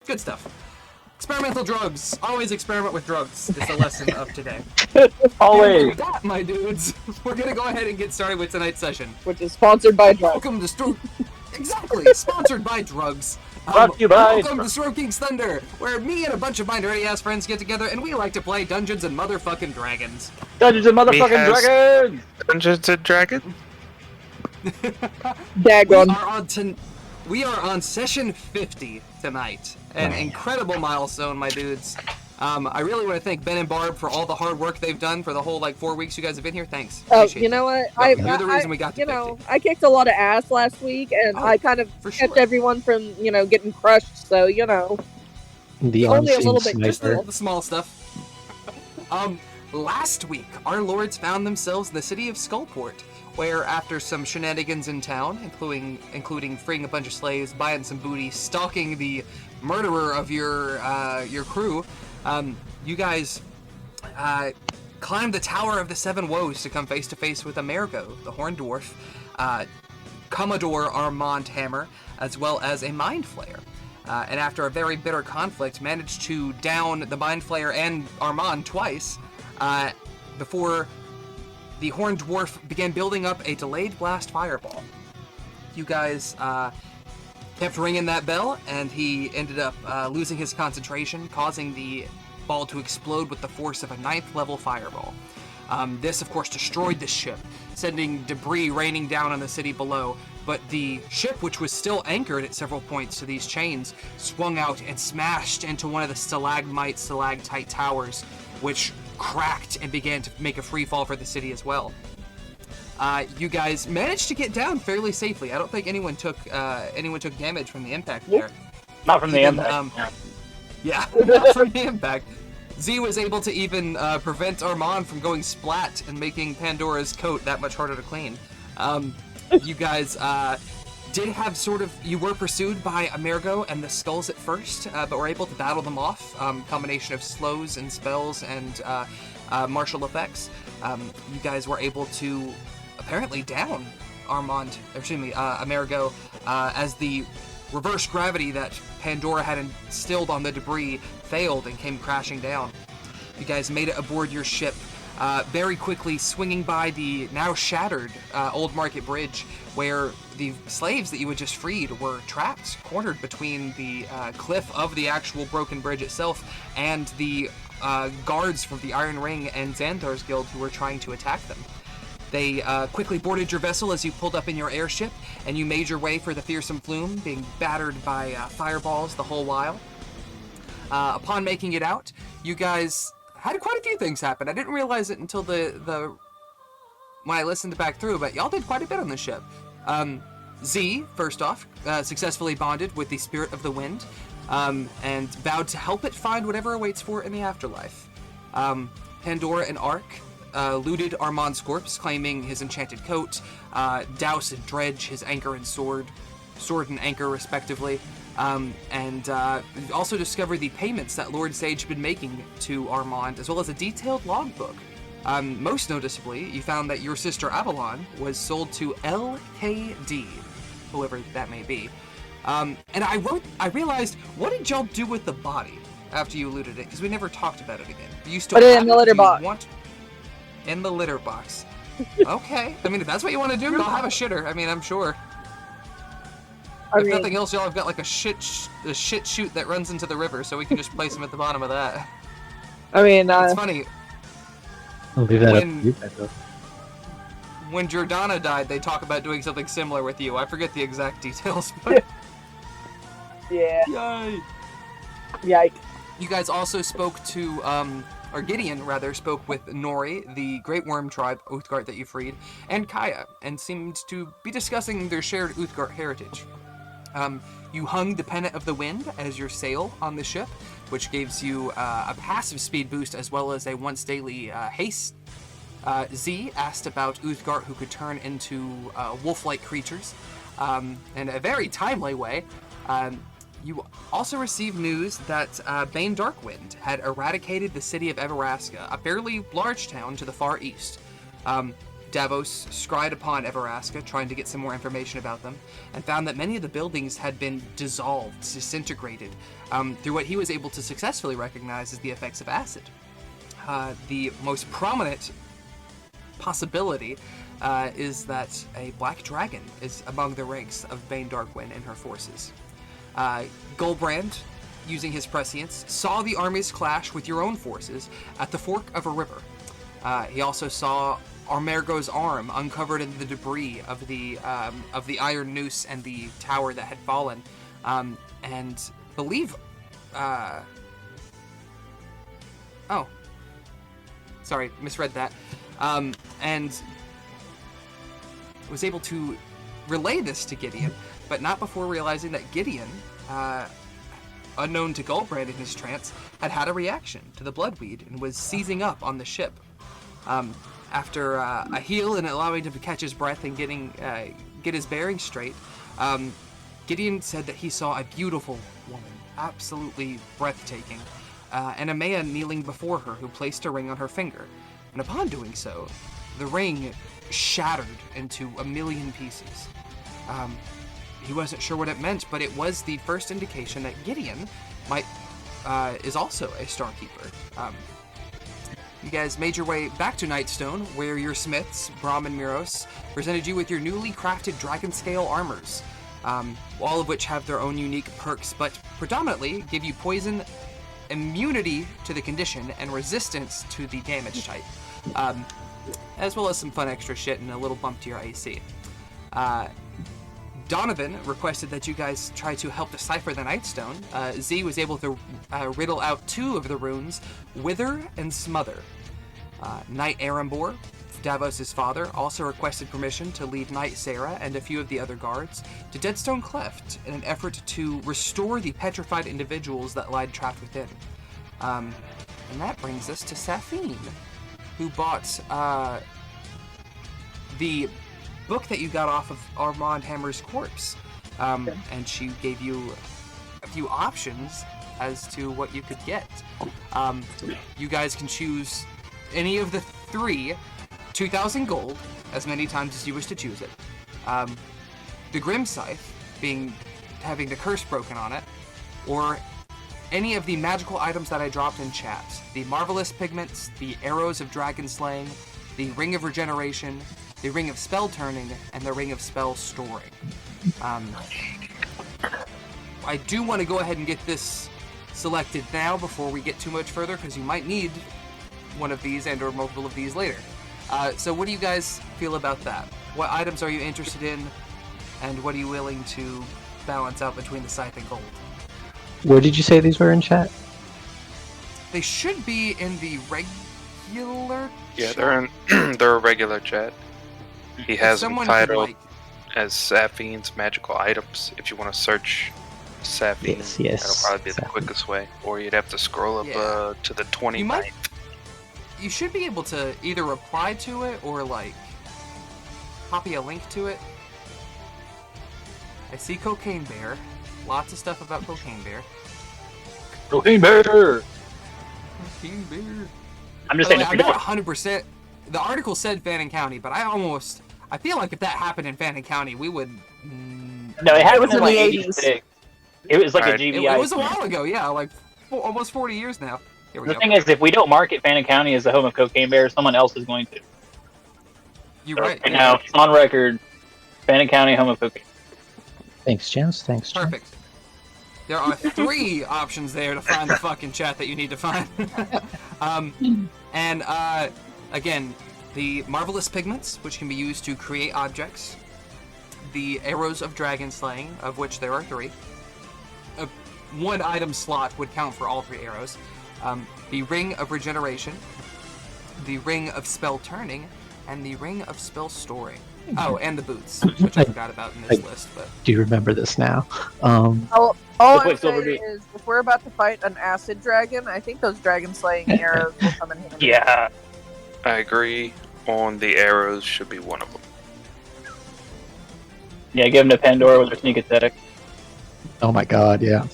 Good stuff. Experimental drugs. Always experiment with drugs is the lesson of today. Always. And with that, my dudes, we're going to go ahead and get started with tonight's session. Which is sponsored by drugs. Welcome to Exactly, sponsored by drugs. Brought to you by Welcome to Storm King's Thunder, where me and a bunch of my nerdy-ass friends get together and we like to play Dungeons and Motherfucking Dragons. Dungeons and Motherfucking Dragons! Dungeons and Dragons? Dagon. We are on session 50 tonight. An incredible milestone, my dudes. I really want to thank Ben and Barb for all the hard work they've done for the whole 4 weeks you guys have been here. Thanks. Oh, Appreciate you know what? You're the reason we got to 50. I kicked a lot of ass last week, and I kind of kept everyone from, getting crushed. So, The only a little bit, just the small stuff. Last week, our lords found themselves in the city of Skullport, where after some shenanigans in town, including freeing a bunch of slaves, buying some booty, stalking the murderer of your crew, you guys climbed the Tower of the Seven Woes to come face to face with Amerigo, the Horned Dwarf, Commodore Armand Hammer, as well as a Mind Flayer. And after a very bitter conflict, managed to down the Mind Flayer and Armand twice before the Horned Dwarf began building up a delayed blast fireball. You guys kept ringing that bell, and he ended up losing his concentration, causing the ball to explode with the force of a 9th level fireball. This, of course, destroyed the ship, sending debris raining down on the city below, but the ship, which was still anchored at several points to these chains, swung out and smashed into one of the stalagmite towers, which cracked and began to make a free fall for the city as well. You guys managed to get down fairly safely. I don't think anyone took damage from the impact there. Not from the impact. Yeah, not from the impact. Z was able to even prevent Armand from going splat and making Pandora's coat that much harder to clean. You guys did have you were pursued by Amerigo and the Skulls at first, but were able to battle them off. Combination of slows and spells and martial effects. You guys were able to apparently down Amerigo, as the reverse gravity that Pandora had instilled on the debris failed and came crashing down. You guys made it aboard your ship, very quickly swinging by the now shattered Old Market Bridge, where the slaves that you had just freed were trapped, cornered between the cliff of the actual broken bridge itself and the guards from the Iron Ring and Xanthar's Guild who were trying to attack them. They quickly boarded your vessel as you pulled up in your airship, and you made your way for the fearsome flume, being battered by fireballs the whole while. Upon making it out, you guys had quite a few things happen. I didn't realize it until when I listened back through, but y'all did quite a bit on the ship. Z, first off, successfully bonded with the Spirit of the Wind, and vowed to help it find whatever awaits for it in the afterlife. Pandora and Ark looted Armand's corpse, claiming his enchanted coat, Douse and Dredge, his anchor and sword and anchor respectively, and also discovered the payments that Lord Sage had been making to Armand, as well as a detailed logbook. Most noticeably, you found that your sister Avalon was sold to LKD, whoever that may be. And I realized, what did y'all do with the body after you looted it? Because we never talked about it again. You still put it in the litter box. In the litter box. Okay. I mean, if that's what you want to do, I'll have a shitter. I mean, I'm sure. If nothing else, y'all have got a shit chute that runs into the river, so we can just place them at the bottom of that. I mean, it's funny. I'll leave that up to you, Pedro. When Jordana died, they talk about doing something similar with you. I forget the exact details, but... Yeah. Yay! Yike. You guys also spoke to, or Gideon, rather, spoke with Nori, the Great Worm tribe, Uthgard, that you freed, and Kaya, and seemed to be discussing their shared Uthgard heritage. You hung the Pennant of the Wind as your sail on the ship, which gives you a passive speed boost as well as a once daily haste. Z asked about Uthgard, who could turn into wolf-like creatures, in a very timely way. You also received news that Bane Darkwind had eradicated the city of Everasca, a fairly large town to the far east. Davos scryed upon Everaska, trying to get some more information about them, and found that many of the buildings had been dissolved, disintegrated, through what he was able to successfully recognize as the effects of acid. The most prominent possibility is that a black dragon is among the ranks of Bane Darkwind and her forces. Golbrand, using his prescience, saw the armies clash with your own forces at the fork of a river. He also saw Armergo's arm uncovered in the debris of the iron noose and the tower that had fallen, and believe. Oh, sorry, misread that. And was able to relay this to Gideon, but not before realizing that Gideon, unknown to Golbrand in his trance, had a reaction to the bloodweed and was seizing up on the ship. After a heal and allowing him to catch his breath and get his bearings straight, Gideon said that he saw a beautiful woman, absolutely breathtaking, and a man kneeling before her who placed a ring on her finger. And upon doing so, the ring shattered into a million pieces. He wasn't sure what it meant, but it was the first indication that Gideon is also a Starkeeper. You guys made your way back to Nightstone, where your smiths, Brahm and Miros, presented you with your newly crafted dragon scale armors, all of which have their own unique perks, but predominantly give you poison, immunity to the condition, and resistance to the damage type, as well as some fun extra shit and a little bump to your AC. Donovan requested that you guys try to help decipher the Nightstone. Z was able to riddle out 2 of the runes, Wither and Smother. Knight Arambor, Davos' father, also requested permission to lead Knight Sarah and a few of the other guards to Deadstone Cleft in an effort to restore the petrified individuals that lied trapped within. And that brings us to Safine, who bought the book that you got off of Armand Hammer's corpse, and she gave you a few options as to what you could get. You guys can choose any of the 3, 2,000 gold, as many times as you wish to choose it. The Grim Scythe, having the curse broken on it, or any of the magical items that I dropped in chat. The Marvelous Pigments, the Arrows of Dragon Slaying, the Ring of Regeneration, the Ring of Spell Turning, and the Ring of Spell Storing. I do want to go ahead and get this selected now before we get too much further, because you might need one of these and or multiple of these later. So what do you guys feel about that? What items are you interested in, and what are you willing to balance out between the Scythe and Gold? Where did you say these were in chat? They should be in the regular Yeah, chat. they're a regular chat. He has them Someone titled could, as Saphine's magical items. If you want to search Saphine, Yes, that'll probably be the Saphine. quickest way. Or you'd have to scroll up to the 29th. You should be able to either reply to it or copy a link to it. I see Cocaine Bear. Lots of stuff about Cocaine Bear. Cocaine Bear! Cocaine Bear. I'm just By saying, the way, if we I'm not don't, 100%. The article said Fannin County, but I feel like if that happened in Fannin County, we would. no, it happened was in in like the 86. It was like Alright. a It GBI. was a while ago, yeah, almost 40 years now. Here we The go. thing is, if we don't market Fannin County as the home of Cocaine Bear, someone else is going to. You're So, right. right now, it's on record, Fannin County, home of Cocaine. Thanks, James. Thanks, James. Perfect. There are 3 options there to find the fucking chat that you need to find. Again, the Marvelous Pigments, which can be used to create objects. The Arrows of Dragon Slaying, of which there are 3. One item slot would count for all 3 arrows. The Ring of Regeneration, the Ring of Spell Turning, and the Ring of Spell Storing. Oh, and the boots, which I forgot about in this list. But Do you remember this now? All Look I'm like Silver saying Beat. is, if we're about to fight an acid dragon, I think those dragon slaying arrows will come in handy. Yeah. I agree on the arrows should be one of them. Yeah, give them to Pandora with her sneak aesthetic. Oh my god, yeah.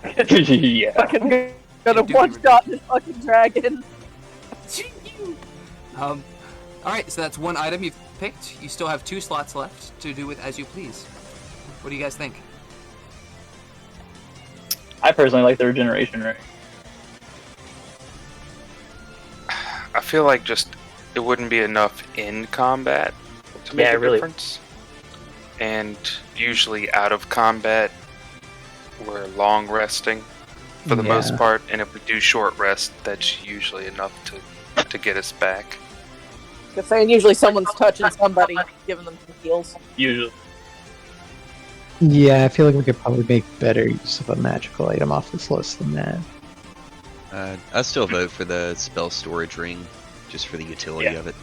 Yeah. Fucking gonna Dude, one shot this fucking dragon. Alright, so that's one item you've picked. You still have 2 slots left to do with as you please. What do you guys think? I personally like the regeneration ring. I feel like just it wouldn't be enough in combat to make a difference. And usually out of combat, we're long resting for the most part, and if we do short rest, that's usually enough to get us back. And usually someone's touching somebody, giving them some heals. Usually. Yeah, I feel like we could probably make better use of a magical item off this list than that. I still vote for the spell storage ring, just for the utility of it.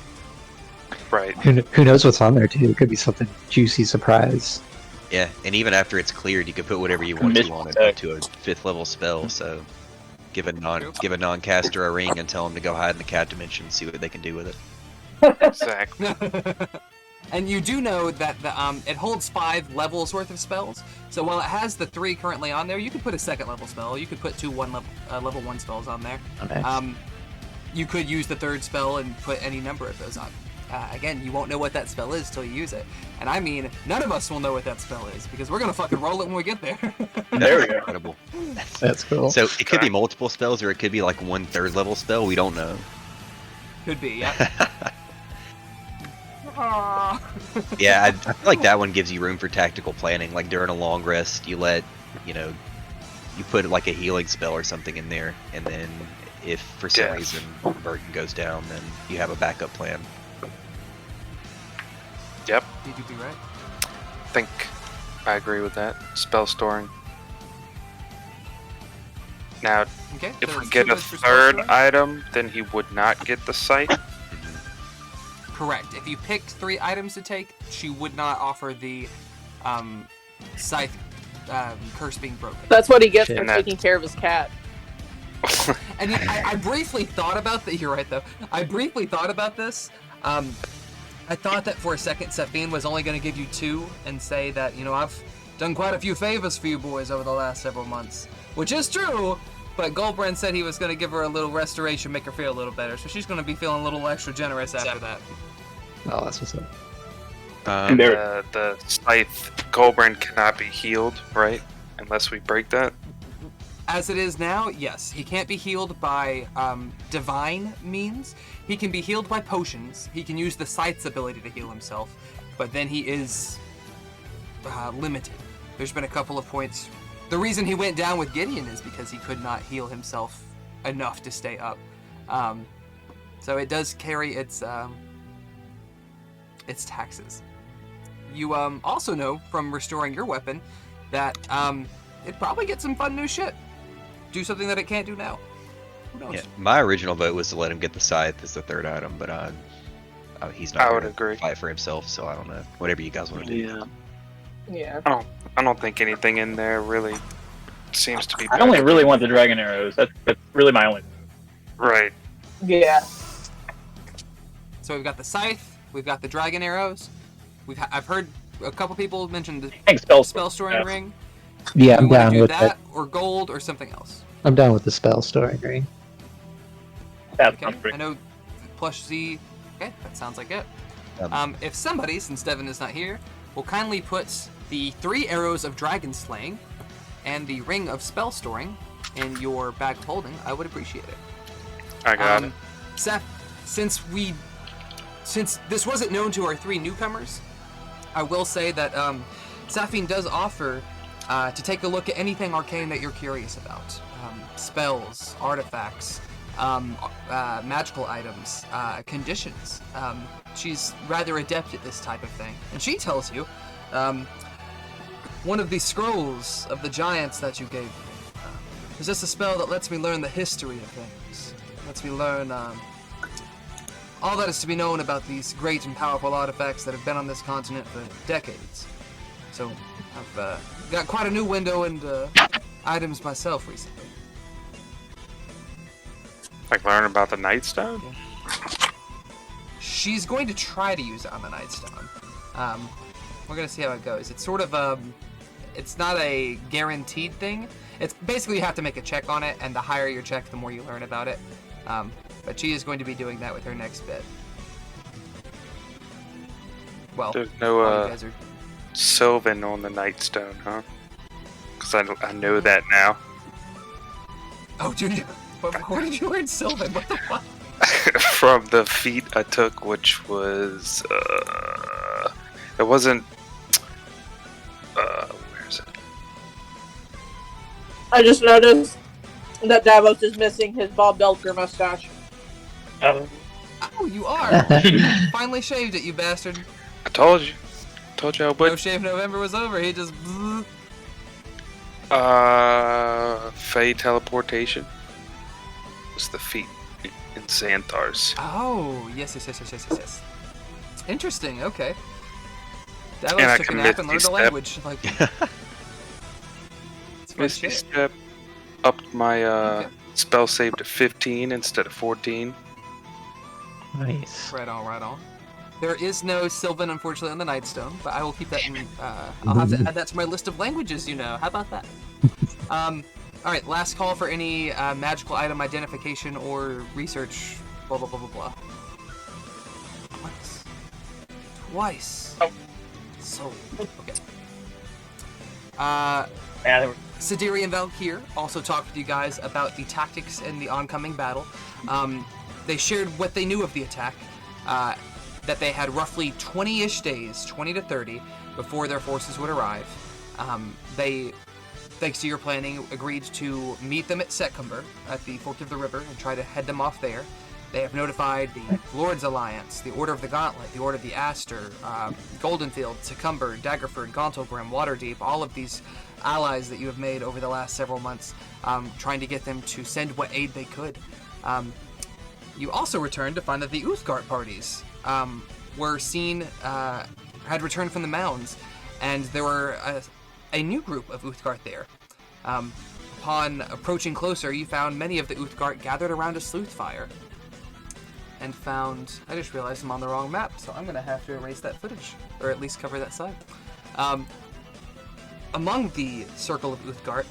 Right. Who knows what's on there too? It could be something juicy surprise. Yeah, and even after it's cleared, you can put whatever you want to on it up to a 5th level spell. So give a non-caster a ring and tell them to go hide in the cat dimension and see what they can do with it. Exactly. And you do know that it holds 5 levels worth of spells. So while it has the 3 currently on there, you could put a 2nd level spell. You could put 2 level 1 spells on there. Oh, nice. You could use the 3rd spell and put any number of those on. Again, you won't know what that spell is till you use it. And I mean, none of us will know what that spell is, because we're gonna fucking roll it when we get there. There we go. Incredible. That's cool. So it could be multiple spells, or it could be like 1 3rd level spell. We don't know. Could be, yeah. Yeah, I feel like that one gives you room for tactical planning. Like during a long rest, you put like a healing spell or something in there, and then if for some reason burden goes down, then you have a backup plan. Yep. Did you be right? I think I agree with that. Spell storing. Now, Okay. if so we it's get 2 a votes for spell 3rd storing? item, then he would not get the sight. Correct. If you picked 3 items to take, she would not offer the scythe curse being broken. That's what he gets Shit. for taking care of his cat. And I briefly thought about that. You're right, though. I briefly thought about this. I thought that for a second, Sephine was only going to give you 2 and say that, I've done quite a few favors for you boys over the last several months. Which is true, but Goldbrand said he was going to give her a little restoration, make her feel a little better. So she's going to be feeling a little extra generous after that. Oh, that's what's up. The scythe Goldbrand cannot be healed, right? Unless we break that. As it is now, yes. He can't be healed by divine means. He can be healed by potions. He can use the scythe's ability to heal himself, but then he is limited. There's been a couple of points. The reason he went down with Gideon is because he could not heal himself enough to stay up. So it does carry its taxes. You also know from restoring your weapon that it probably gets some fun new shit. Do something that it can't do now. Who knows? Yeah, my original vote was to let him get the scythe as the 3rd item, but he's not. I would gonna agree. Fight for himself, so I don't know. Whatever you guys want to do. Yeah. I don't think anything in there really seems to be. I only really want the dragon arrows. That's really my only. Right. Yeah. So we've got the scythe, we've got the dragon arrows. I've heard a couple people mention the I think spell storing ring. Yeah, I'm Do you want to down do with that, that. or gold, or something else? I'm down with the spell storing ring. That Okay, sounds I pretty. know plush Z. Okay, that sounds like it. Um, If somebody, since Devin is not here, will kindly put the 3 arrows of dragon slaying and the ring of spell storing in your bag of holding, I would appreciate it. I got it. Seth, since this wasn't known to our 3 newcomers, I will say that Saphine does offer to take a look at anything arcane that you're curious about. Spells, artifacts, magical items, conditions. She's rather adept at this type of thing. And she tells you, one of the scrolls of the giants that you gave me is just a spell that lets me learn the history of things. Lets me learn all that is to be known about these great and powerful artifacts that have been on this continent for decades. So I've got quite a new window into items myself recently. Like learn about the Nightstone? She's going to try to use it on the Nightstone. We're going to see how it goes. It's sort of it's not a guaranteed thing. It's basically you have to make a check on it, and the higher your check, the more you learn about it. But she is going to be doing that with her next bit. Well, there's while no you guys are... Sylvan on the Nightstone, huh? Because I know that now. Oh, dude, where did you learn Sylvan? What the fuck? From the feat I took, which was it wasn't where is it? I just noticed that Davos is missing his Bob Belcher mustache. Oh, You are! Finally shaved it, you bastard. I told you I would. No Shave November was over, he just... Fey teleportation. It's the feat in Xanthar's. Oh, yes. Interesting, okay. And I Davos took a can nap and learned Misty the language. Like, it's fun Misty shit. Step upped my spell save to 15 instead of 14. Nice. Right on. There is no Sylvan, unfortunately, on the Nightstone, but I will keep that in... I'll have to add that to my list of languages, How about that? Alright, last call for any magical item identification or research, blah, blah, blah, blah, blah. Twice. Oh. So, okay. yeah, Sidiri and Valkyr also talked with you guys about the tactics in the oncoming battle. They shared what they knew of the attack, that they had roughly 20-ish days, 20 to 30, before their forces would arrive. They, thanks to your planning, agreed to meet them at Setcumber, at the fork of the river, and try to head them off there. They have notified the Lord's Alliance, the Order of the Gauntlet, the Order of the Aster, Goldenfield, Secumber, Daggerford, Gauntlgrim, Waterdeep, all of these allies that you have made over the last several months, trying to get them to send what aid they could. You also returned to find that the Uthgard parties were seen, had returned from the mounds, and there were a new group of Uthgard there. Upon approaching closer, you found many of the Uthgard gathered around a sleuth fire. And found... I just realized I'm on the wrong map, so I'm going to have to erase that footage, or at least cover that side. Among the circle of Uthgard,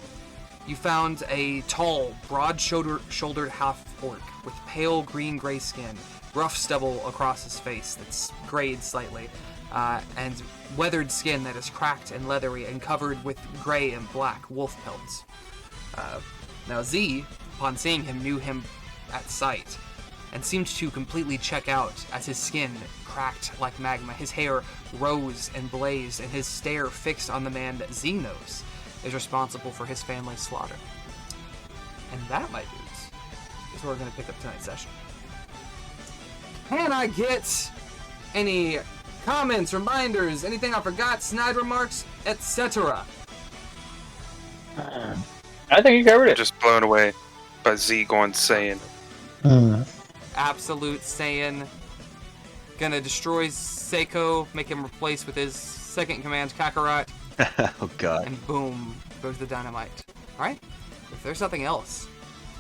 you found a tall, broad-shouldered half-orc with pale green-gray skin, rough stubble across his face that's grayed slightly, and weathered skin that is cracked and leathery and covered with gray and black wolf pelts. Now Z, upon seeing him, knew him at sight, and seemed to completely check out as his skin cracked like magma, his hair rose and blazed, and his stare fixed on the man that Z knows is responsible for his family's slaughter. And that, my dudes, is where we're going to pick up tonight's session. Can I get any comments, reminders, anything I forgot, snide remarks, etc.? I think you covered it. Just blown away by Z going Saiyan. Absolute Saiyan. Gonna destroy Seiko, make him replace with his second command, Kakarot. Oh god. And boom, goes the dynamite. Alright? If there's nothing else,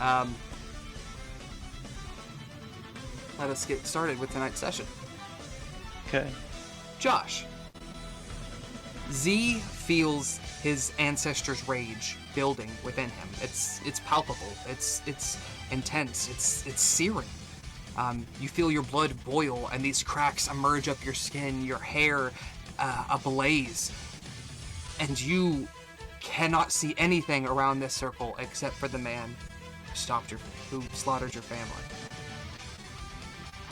let us get started with tonight's session. Okay. Josh. Z feels his ancestors' rage building within him. It's palpable. It's intense. It's searing. You feel your blood boil, and these cracks emerge up your skin, your hair ablaze, and you cannot see anything around this circle except for the man who slaughtered your family.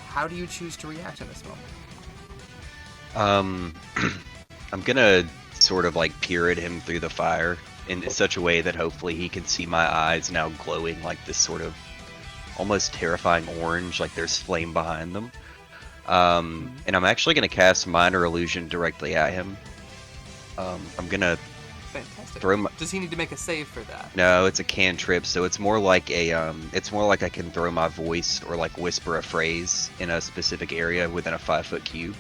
How do you choose to react in this moment? I'm gonna sort of like peer at him through the fire in such a way that hopefully he can see my eyes now glowing like this sort of almost terrifying orange, like there's flame behind them. And I'm actually gonna cast Minor Illusion directly at him. I'm gonna Fantastic. throw my... Does he need to make a save for that? No, it's a cantrip, so it's more like I can throw my voice or like whisper a phrase in a specific area within a 5-foot cube.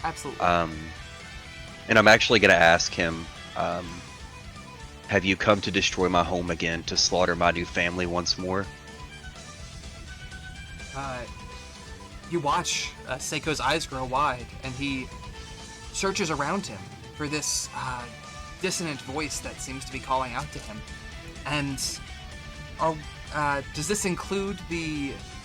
Absolutely. And I'm actually gonna ask him, have you come to destroy my home again, to slaughter my new family once more? You watch Seiko's eyes grow wide, and he searches around him for this dissonant voice that seems to be calling out to him. And does this include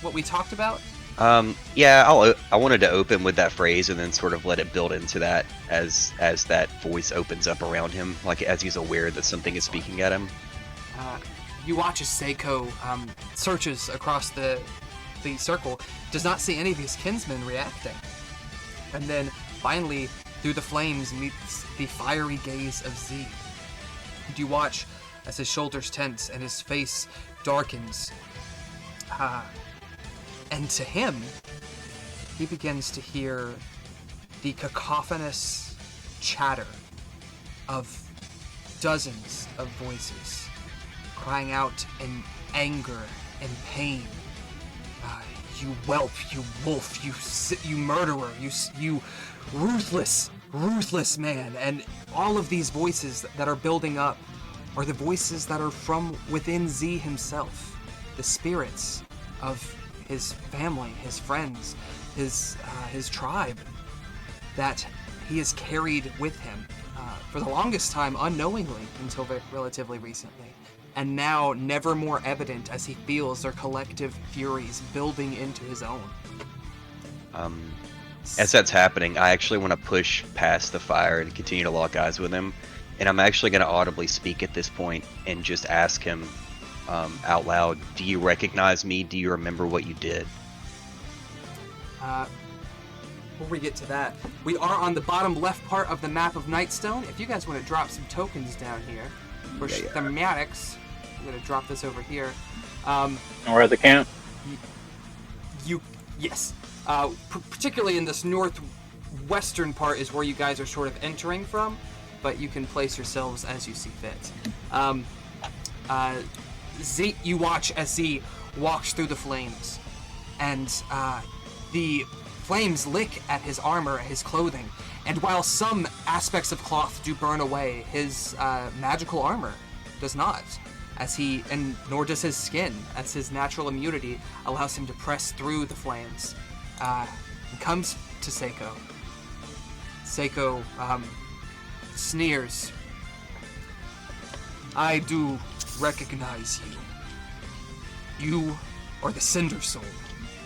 what we talked about Yeah, I wanted to open with that phrase and then sort of let it build into that as that voice opens up around him, like as he's aware that something is speaking at him. You watch as Seiko searches across the circle, does not see any of his kinsmen reacting, and then finally through the flames meets the fiery gaze of Z. And you watch as his shoulders tense and his face darkens. And to him, he begins to hear the cacophonous chatter of dozens of voices crying out in anger and pain. You whelp, you wolf, you murderer, you ruthless man. And all of these voices that are building up are the voices that are from within Z himself, the spirits of his family, his friends, his tribe, that he has carried with him for the longest time unknowingly until relatively recently, and now never more evident as he feels their collective furies building into his own. As that's happening, I actually want to push past the fire and continue to lock eyes with him, and I'm actually going to audibly speak at this point and just ask him out loud, do you recognize me? Do you remember what you did? Before we get to that, we are on the bottom left part of the map of Nightstone. If you guys want to drop some tokens down here for thematics, I'm going to drop this over here. We're at the camp? Yes. Particularly in this northwestern part is where you guys are sort of entering from, but you can place yourselves as you see fit. Z, you watch as Z walks through the flames, and the flames lick at his armor, his clothing, and while some aspects of cloth do burn away, his magical armor does not, and nor does his skin, as his natural immunity allows him to press through the flames. And comes to Seiko. Seiko sneers. I do recognize you. You are the Cinder Soul.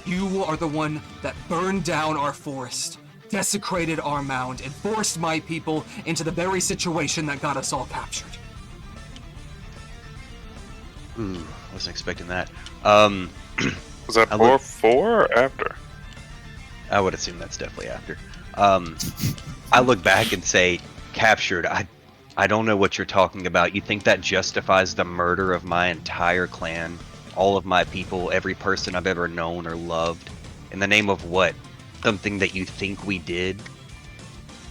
You are the one that burned down our forest, desecrated our mound, and forced my people into the very situation that got us all captured. Ooh, wasn't expecting that. Was that before or after? I would assume that's definitely after. I look back and say, captured. I don't know what you're talking about. You think that justifies the murder of my entire clan? All of my people, every person I've ever known or loved? In the name of what? Something that you think we did?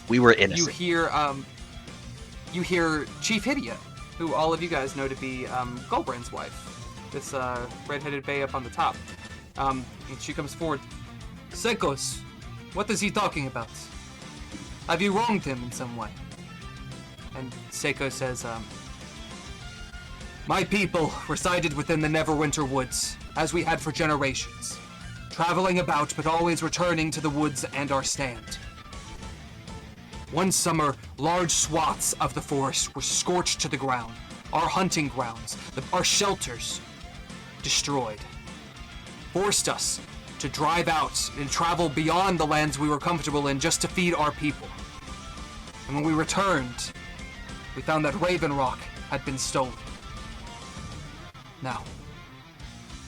We were innocent. You hear Chief Hydia, who all of you guys know to be Golbrand's wife. This red-headed bae up on the top. And she comes forward. Seikos, what is he talking about? Have you wronged him in some way? And Seiko says, my people resided within the Neverwinter Woods, as we had for generations, traveling about but always returning to the woods and our stand. One summer, large swaths of the forest were scorched to the ground, our hunting grounds, our shelters, destroyed. Forced us to drive out and travel beyond the lands we were comfortable in just to feed our people. And when we returned, we found that Raven Rock had been stolen. Now,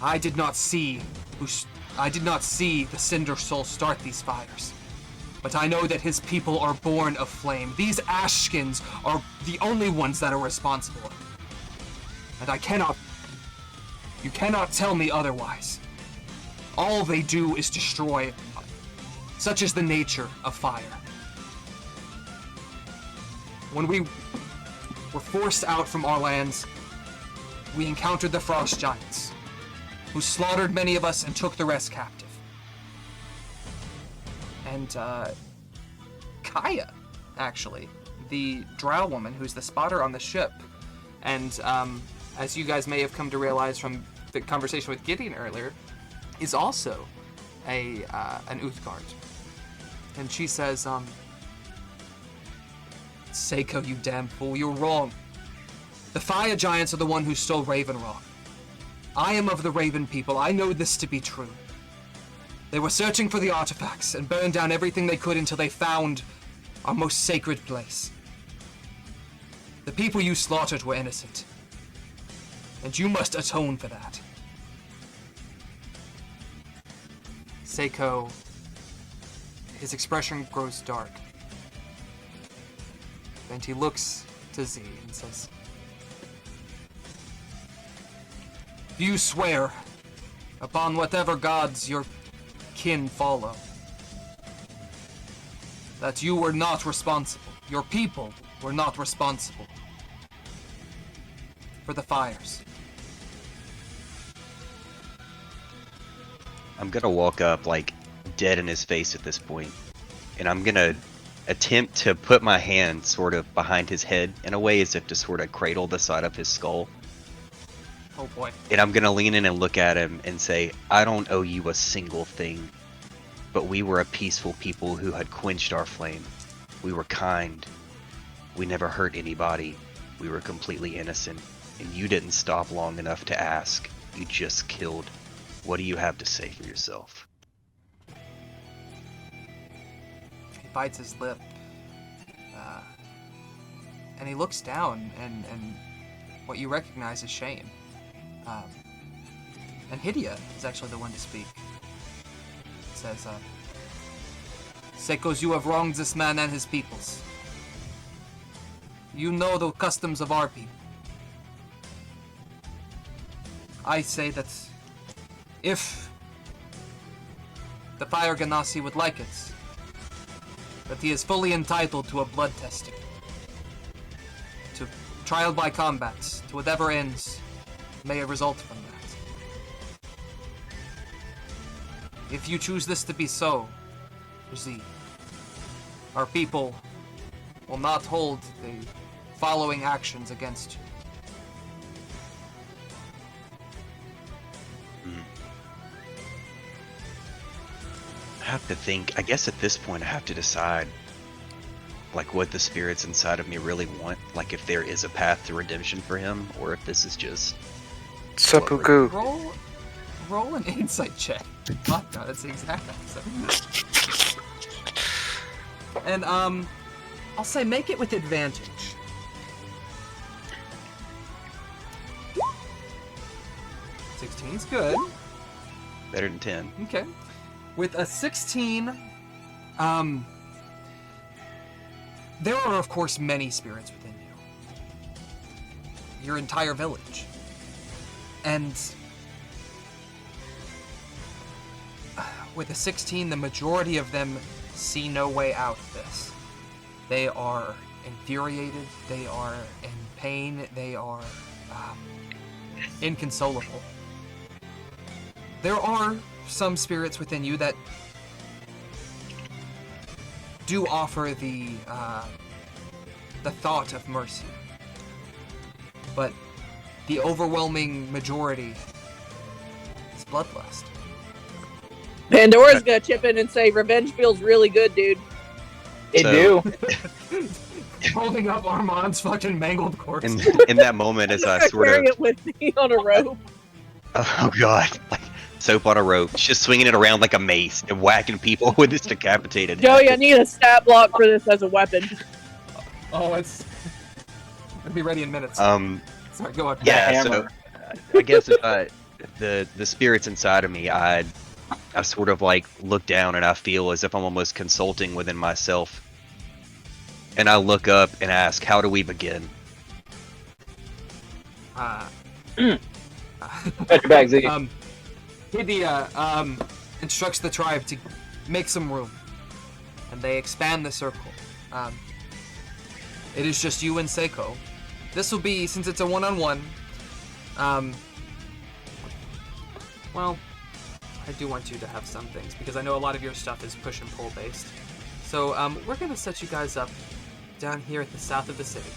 I did not see the Cinder Soul start these fires, but I know that his people are born of flame. These Ashskins are the only ones that are responsible. And you cannot tell me otherwise. All they do is destroy. Such is the nature of fire. When we were forced out from our lands, we encountered the Frost Giants, who slaughtered many of us and took the rest captive. And, Kaya, actually, the drow woman who's the spotter on the ship, and, as you guys may have come to realize from the conversation with Gideon earlier, is also an Uthgard. And she says, Seiko, you damn fool, you're wrong. The Fire Giants are the one who stole Raven Rock. I am of the Raven people. I know this to be true. They were searching for the artifacts and burned down everything they could until they found our most sacred place. The people you slaughtered were innocent, and you must atone for that. Seiko, his expression grows dark. And he looks to Z and says, "Do you swear upon whatever gods your kin follow that you were not responsible, your people were not responsible for the fires?" I'm gonna walk up, like, dead in his face at this point, and I'm gonna attempt to put my hand sort of behind his head in a way as if to sort of cradle the side of his skull. Oh boy. And I'm gonna lean in and look at him and say, I don't owe you a single thing, but we were a peaceful people who had quenched our flame. We were kind. We never hurt anybody. We were completely innocent, and you didn't stop long enough to ask. You just killed. What do you have to say for yourself? He bites his lip, and he looks down, and what you recognize is shame. And Hydia is actually the one to speak. It says, "Sekos, you have wronged this man and his peoples. You know the customs of our people. I say that if the Fire Ganassi would like it, that he is fully entitled to a blood testing, to trial by combat, to whatever ends may result from that. If you choose this to be so, Z, our people will not hold the following actions against you." I have to think. I guess at this point I have to decide, like, what the spirits inside of me really want. Like, if there is a path to redemption for him, or if this is just Seppuku. Roll an insight check. Oh, no, that's the exact opposite. And I'll say make it with advantage. Sixteen's good. better than 10. Okay. With a 16, there are, of course, many spirits within you. Your entire village. And with a 16, the majority of them see no way out of this. They are infuriated, they are in pain, they are inconsolable. There are some spirits within you that do offer the thought of mercy, but the overwhelming majority is bloodlust. Pandora's gonna chip in and say, "Revenge feels really good, dude." They do. Holding up Armand's fucking mangled corpse. In that moment, as I sort carry of, it with me on a rope. oh god, like soap on a rope, just swinging it around like a mace and whacking people with this decapitated. Joey, I need a stat block for this as a weapon. Oh, it's. It'll be ready in minutes. Sorry, go on. Yeah, so I guess if the spirits inside of me, I sort of like look down and I feel as if I'm almost consulting within myself. And I look up and ask, how do we begin? Got your bag, Ziggy. Hydia instructs the tribe to make some room, and they expand the circle. It is just you and Seiko. This will be, since it's a one-on-one, well, I do want you to have some things, because I know a lot of your stuff is push and pull based. So we're going to set you guys up down here at the south of the city.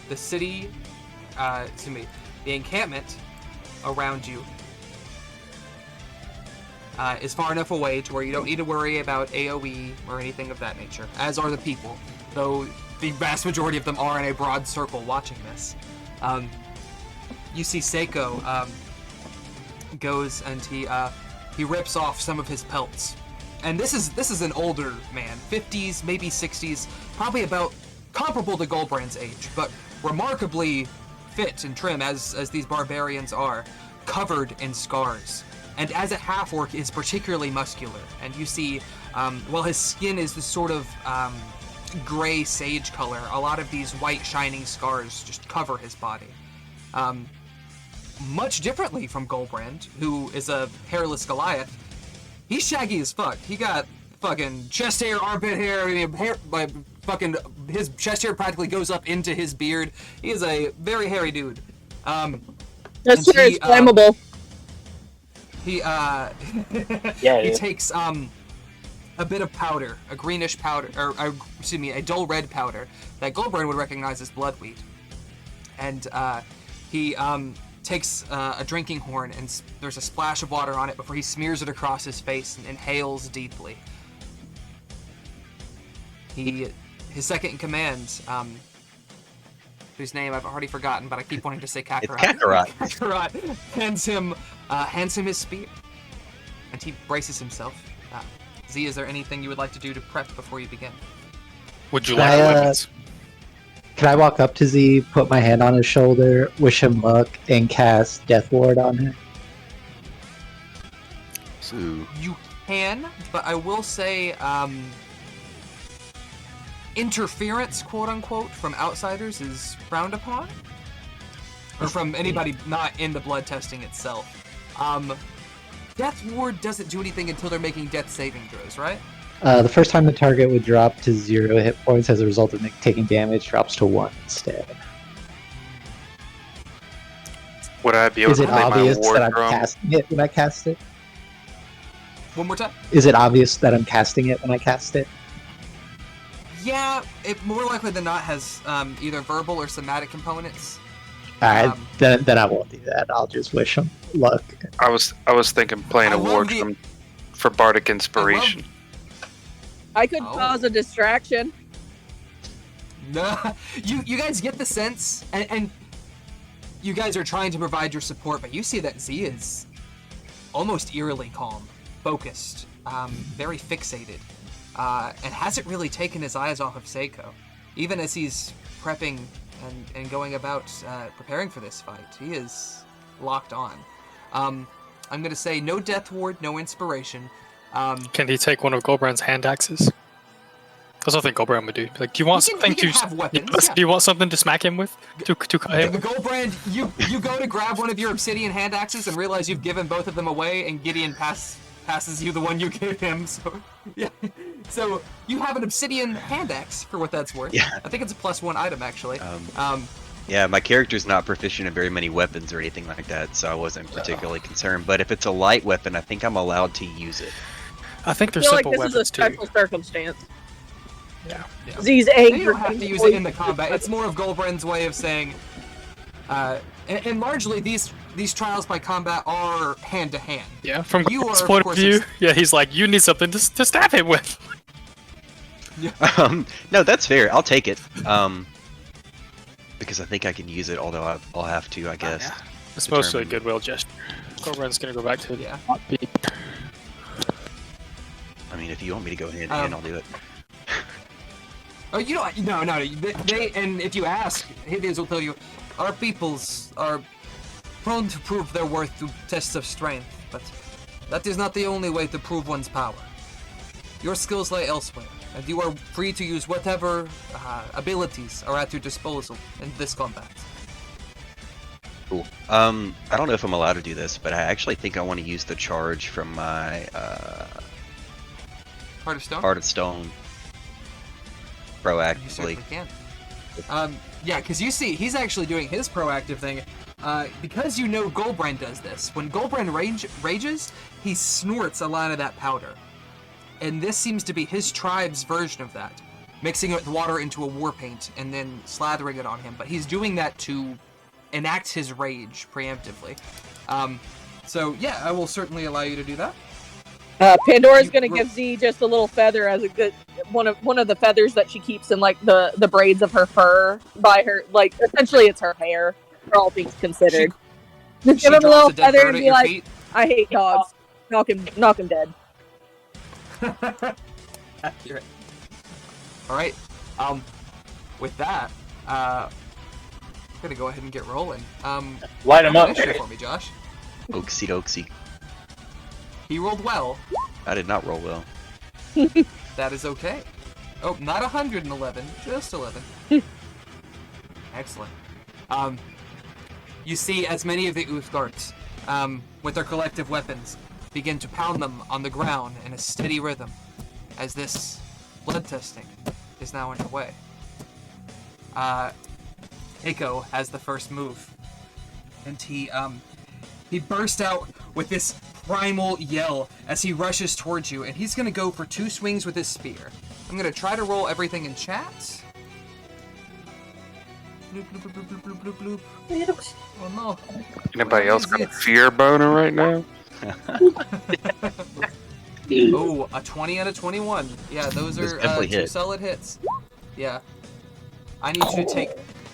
The city, the encampment around you is far enough away to where you don't need to worry about AoE or anything of that nature, as are the people, though the vast majority of them are in a broad circle watching this. You see Seiko goes and he he rips off some of his pelts. And this is an older man, 50s, maybe 60s, probably about comparable to Goldbrand's age, but remarkably fit and trim as these barbarians are, covered in scars. And as a half-orc is particularly muscular, and you see, while his skin is this sort of gray sage color, a lot of these white shining scars just cover his body. Much differently from Goldbrand, who is a hairless Goliath. He's shaggy as fuck. He got fucking chest hair, armpit hair, his chest hair practically goes up into his beard. He is a very hairy dude. That's sure it's flammable. He takes a bit of powder, a greenish powder, a dull red powder that Goldbrand would recognize as bloodweed, and he takes a drinking horn, and there's a splash of water on it before he smears it across his face and inhales deeply. His second in command, whose name I've already forgotten, but I keep wanting to say Kakarot. It's Kakarot. Kakarot hands him his spear, and he braces himself. Z, is there anything you would like to do to prep before you begin? Would you like weapons? Can I walk up to Z, put my hand on his shoulder, wish him luck, and cast Death Ward on him? Ooh. You can, but I will say, interference, quote-unquote, from outsiders is frowned upon. Or from anybody not in the blood testing itself. Death Ward doesn't do anything until they're making death saving throws, right? The first time the target would drop to 0 hit points as a result of taking damage drops to 1 instead. Would I be able to play my obvious ward that I'm drum? casting it when I cast it? One more time? Is it obvious that I'm casting it when I cast it? Yeah, it more likely than not has either verbal or somatic components. Alright, then I won't do that. I'll just wish him luck. I was thinking playing a ward drum for bardic inspiration. I could cause a distraction. No, you guys get the sense, and you guys are trying to provide your support, but you see that Z is almost eerily calm, focused, very fixated, and hasn't really taken his eyes off of Seiko. Even as he's prepping and going about preparing for this fight, he is locked on. I'm going to say no Death Ward, no Inspiration. Can he take one of Goldbrand's hand axes? That's something Goldbrand would do. Like, do you want something to? Have weapons, yeah. Do you want something to smack him with? To cut him? Goldbrand, you go to grab one of your obsidian hand axes and realize you've given both of them away, and Gideon passes you the one you gave him. So yeah, so you have an obsidian hand axe for what that's worth. Yeah. I think it's a +1 item actually. Yeah, my character's not proficient in very many weapons or anything like that, so I wasn't particularly concerned. But if it's a light weapon, I think I'm allowed to use it. I think I there's feel like simple this is a weapons special too. circumstance. Yeah. Z's You angry. don't have to use it in the combat. It's more of Goldbrand's way of saying, and largely these trials by combat are hand to hand. Yeah, from You Goldbrand's are, of point of course, view, yeah, he's like, you need something to stab him with. No, that's fair. I'll take it. Because I think I can use it, although I'll have to, I guess. Yeah. It's mostly a goodwill gesture. Goldbrand's gonna go back to I mean, if you want me to go hand in hand, I'll do it. Oh, you don't. No. They and if you ask, Hideous will tell you, our peoples are prone to prove their worth through tests of strength, but that is not the only way to prove one's power. Your skills lay elsewhere, and you are free to use whatever abilities are at your disposal in this combat. Cool. I don't know if I'm allowed to do this, but I actually think I want to use the charge from my Heart of Stone? Heart of Stone. You Proactively. certainly can. Yeah, because you see, he's actually doing his proactive thing. Because you know Goldbrand does this. When Goldbrand rages, he snorts a line of that powder. And this seems to be his tribe's version of that. Mixing it with water into a war paint and then slathering it on him. But he's doing that to enact his rage preemptively. So yeah, I will certainly allow you to do that. Pandora's gonna give Z just a little feather as a good one of the feathers that she keeps in like the braids of her fur by her, like essentially it's her hair for all things considered. Just give him a little feather and be like, I hate dogs. knock him dead. Accurate. All right. With that, I'm gonna go ahead and get rolling. Light him roll up. initiative for me, Josh. Oaksy doksy. He rolled well. I did not roll well. That is okay. Oh, not 111, just 11. Excellent. You see as many of the Uthgarts, with their collective weapons, begin to pound them on the ground in a steady rhythm, as this blood testing is now underway. Eiko has the first move, and he burst out with this primal yell as he rushes towards you, and he's gonna go for 2 swings with his spear. I'm gonna try to roll everything in chat. Bloop, bloop, bloop, bloop, bloop, bloop, bloop. Oh no. Anybody Where else is got a it? fear boner right now? Oh, a 20 and a 21. Yeah, those Those are definitely 2 hit. solid hits. Yeah. I need you to take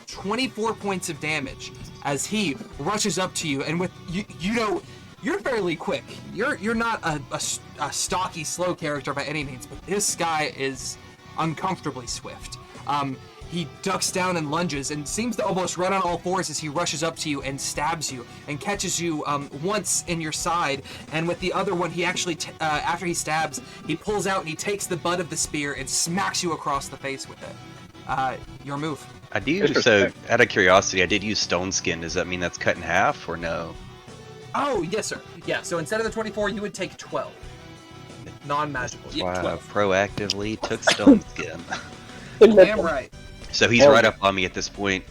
24 points of damage as he rushes up to you, and with you know, you're fairly quick. You're not a stocky, slow character by any means, but this guy is uncomfortably swift. He ducks down and lunges and seems to almost run on all fours as he rushes up to you and stabs you and catches you once in your side, and with the other one he actually, after he stabs, he pulls out and he takes the butt of the spear and smacks you across the face with it. Your move. I do, so out of curiosity, I did use stone skin. Does that mean that's cut in half or no? Oh, yes, sir. Yeah, so instead of the 24, you would take 12. Non-magical. Yeah, Wow, 12. proactively took stone skin. Damn right. So he's right up on me at this point.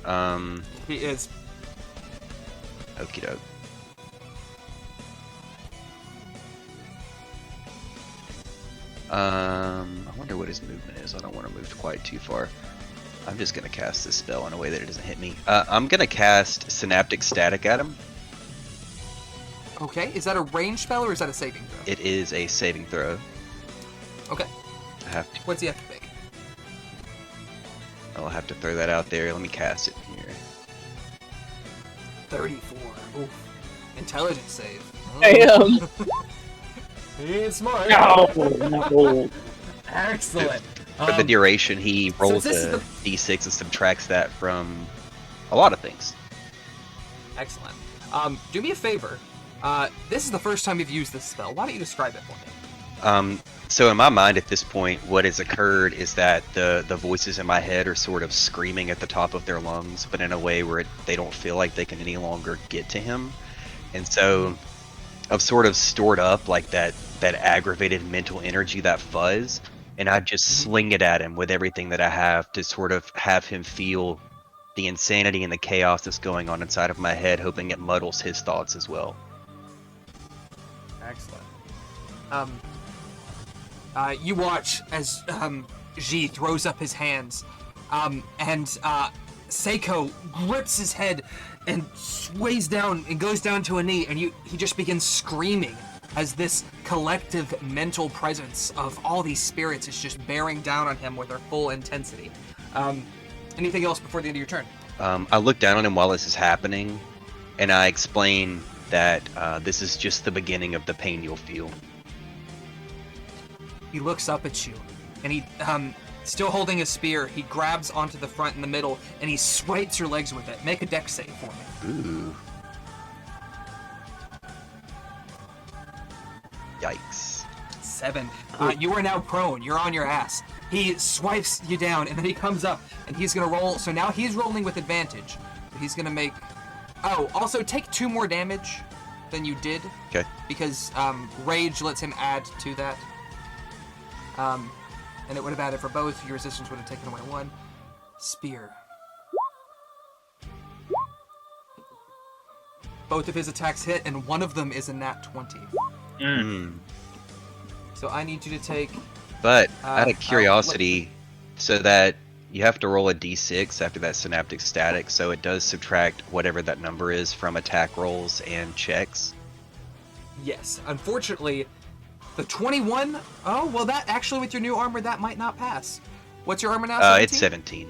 He is. Okie doke. I wonder what his movement is. I don't want to move quite too far. I'm just gonna cast this spell in a way that it doesn't hit me. I'm gonna cast Synaptic Static at him. Okay, is that a ranged spell or is that a saving throw? It is a saving throw. Okay. I have to. What's he have to pick? I'll have to throw that out there. Let me cast it here. 34. Oof. Intelligence save. Damn. He's smart. No. Excellent. For the duration, he rolls this is a d6 and subtracts that from a lot of things. Excellent. Do me a favor. This is the first time you've used this spell. Why don't you describe it for me? So in my mind at this point, what has occurred is that the voices in my head are sort of screaming at the top of their lungs, but in a way where they don't feel like they can any longer get to him. And so I've sort of stored up like that aggravated mental energy, that fuzz, and I just sling it at him with everything that I have to sort of have him feel the insanity and the chaos that's going on inside of my head, hoping it muddles his thoughts as well. Excellent. You watch as Ji throws up his hands, and Seiko grips his head and sways down and goes down to a knee, and he just begins screaming as this collective mental presence of all these spirits is just bearing down on him with their full intensity. Anything else before the end of your turn? I look down on him while this is happening, and I explain that this is just the beginning of the pain you'll feel. He looks up at you, and he, still holding his spear, he grabs onto the front in the middle, and he swipes your legs with it. Make a dex save for me. Ooh. Yikes. 7. You are now prone. You're on your ass. He swipes you down, and then he comes up, and he's going to roll. So now he's rolling with advantage. He's going to make... Oh, also take 2 more damage than you did. Okay. Because Rage lets him add to that. And it would have added for both. Your resistance would have taken away 1. Spear. Both of his attacks hit, and one of them is a nat 20. So I need you to take... But, out of curiosity, so that you have to roll a d6 after that synaptic static, so it does subtract whatever that number is from attack rolls and checks. Yes. Unfortunately, the 21... Oh, well, that actually, with your new armor, that might not pass. What's your armor now? 17? It's 17.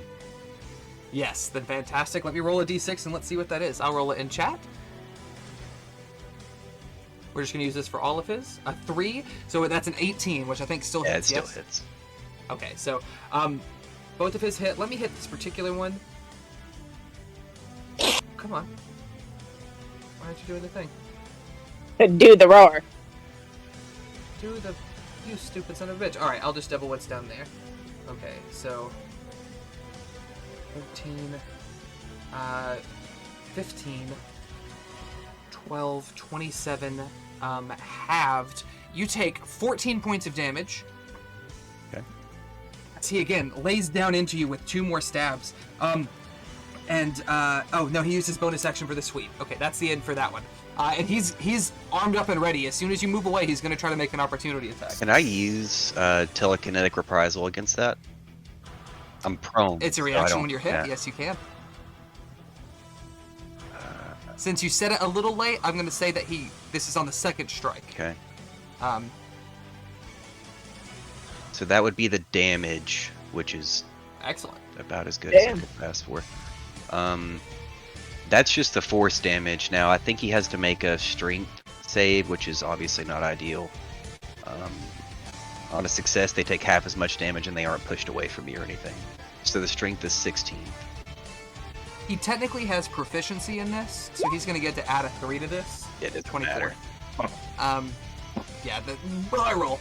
Yes, then fantastic. Let me roll a d6 and let's see what that is. I'll roll it in chat. We're just gonna use this for all of his. A 3, so that's an 18, which I think still Yeah, hits. it still Yes? hits. Okay, so both of his hit. Let me hit this particular one. Come on. Why aren't you doing the thing? Do the roar. Do the... You stupid son of a bitch. Alright, I'll just double what's down there. Okay, so... 13... 15... 12, 27, halved. You take 14 points of damage. Okay. As he again lays down into you with 2 more stabs. Oh no, he used his bonus action for the sweep. Okay, that's the end for that one. And he's armed up and ready. As soon as you move away, he's going to try to make an opportunity attack. Can I use telekinetic reprisal against that? I'm prone. It's a so I reaction don't- when you're hit. yeah. Yes, you can. Since you said it a little late, I'm going to say that this is on the second strike. Okay. Um, So that would be the damage, which is excellent. about as good as I Damn. could ask for. That's just the force damage. Now, I think he has to make a strength save, which is obviously not ideal. On a success, they take half as much damage and they aren't pushed away from me or anything. So the strength is 16. He technically has proficiency in this, so he's going to get to add a 3 to this. Yeah, it doesn't 24. matter. Yeah, I roll.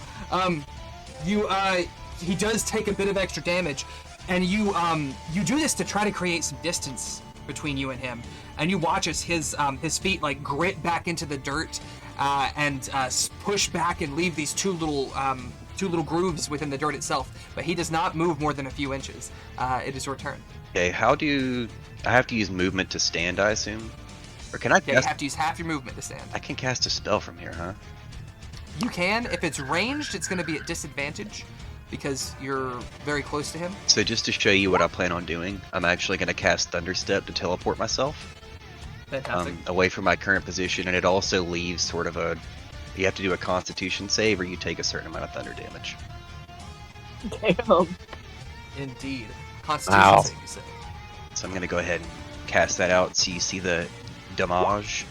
He does take a bit of extra damage, and you do this to try to create some distance between you and him, and you watch as his feet like grit back into the dirt, and push back and leave these two little grooves within the dirt itself. But he does not move more than a few inches. It is your turn. Okay, how do I have to use movement to stand, I assume? Or can I Yeah, you cast? have to use half your movement to stand. I can cast a spell from here, huh? You can. If it's ranged, it's going to be at disadvantage because you're very close to him. So just to show you what I plan on doing, I'm actually going to cast Thunderstep to teleport myself Fantastic. away from my current position, and it also leaves sort of a... You have to do a Constitution save, or you take a certain amount of thunder damage. Damn. Indeed. Constitution Wow. save, you say. So I'm going to go ahead and cast that out so you see the damage.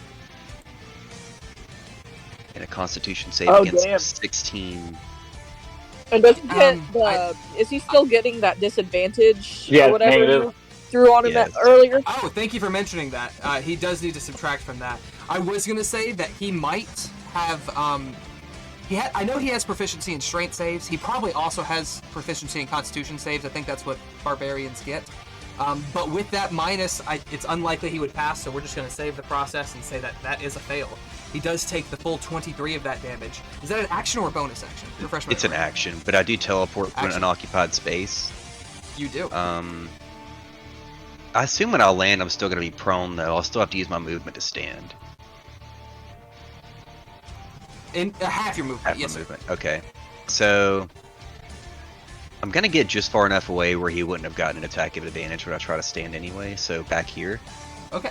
And a Constitution save Oh, against damn. 16. And does he get I- is he still getting that disadvantage Yeah, or whatever negative. you threw on him Yes. earlier? Oh, thank you for mentioning that. He does need to subtract from that. I was gonna say that he might have. I know he has proficiency in strength saves. He probably also has proficiency in Constitution saves. I think that's what barbarians get. But with that minus, it's unlikely he would pass. So we're just gonna save the process and say that that is a fail. He does take the full 23 of that damage. Is that an action or a bonus action? Refresh my It's an memory. action, but I do teleport to an Action. unoccupied space. You do. I assume when I land, I'm still going to be prone, though. I'll still have to use my movement to stand. In half your movement. Half Yes, my sir. movement. Okay. So I'm going to get just far enough away where he wouldn't have gotten an attack of advantage when I try to stand anyway. So back here. Okay.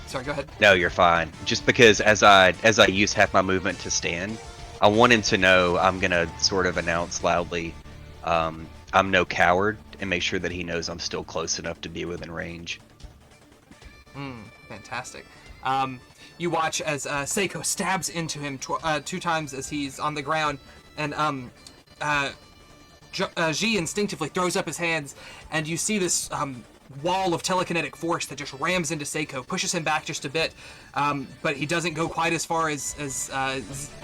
Sorry. Go ahead. No, you're fine. Just because as I use half my movement to stand, I want him to know I'm going to sort of announce loudly, I'm no coward, and make sure that he knows I'm still close enough to be within range. Fantastic. You watch as Seiko stabs into him 2 times as he's on the ground, and Ji instinctively throws up his hands, and you see this wall of telekinetic force that just rams into Seiko, pushes him back just a bit, but he doesn't go quite as far as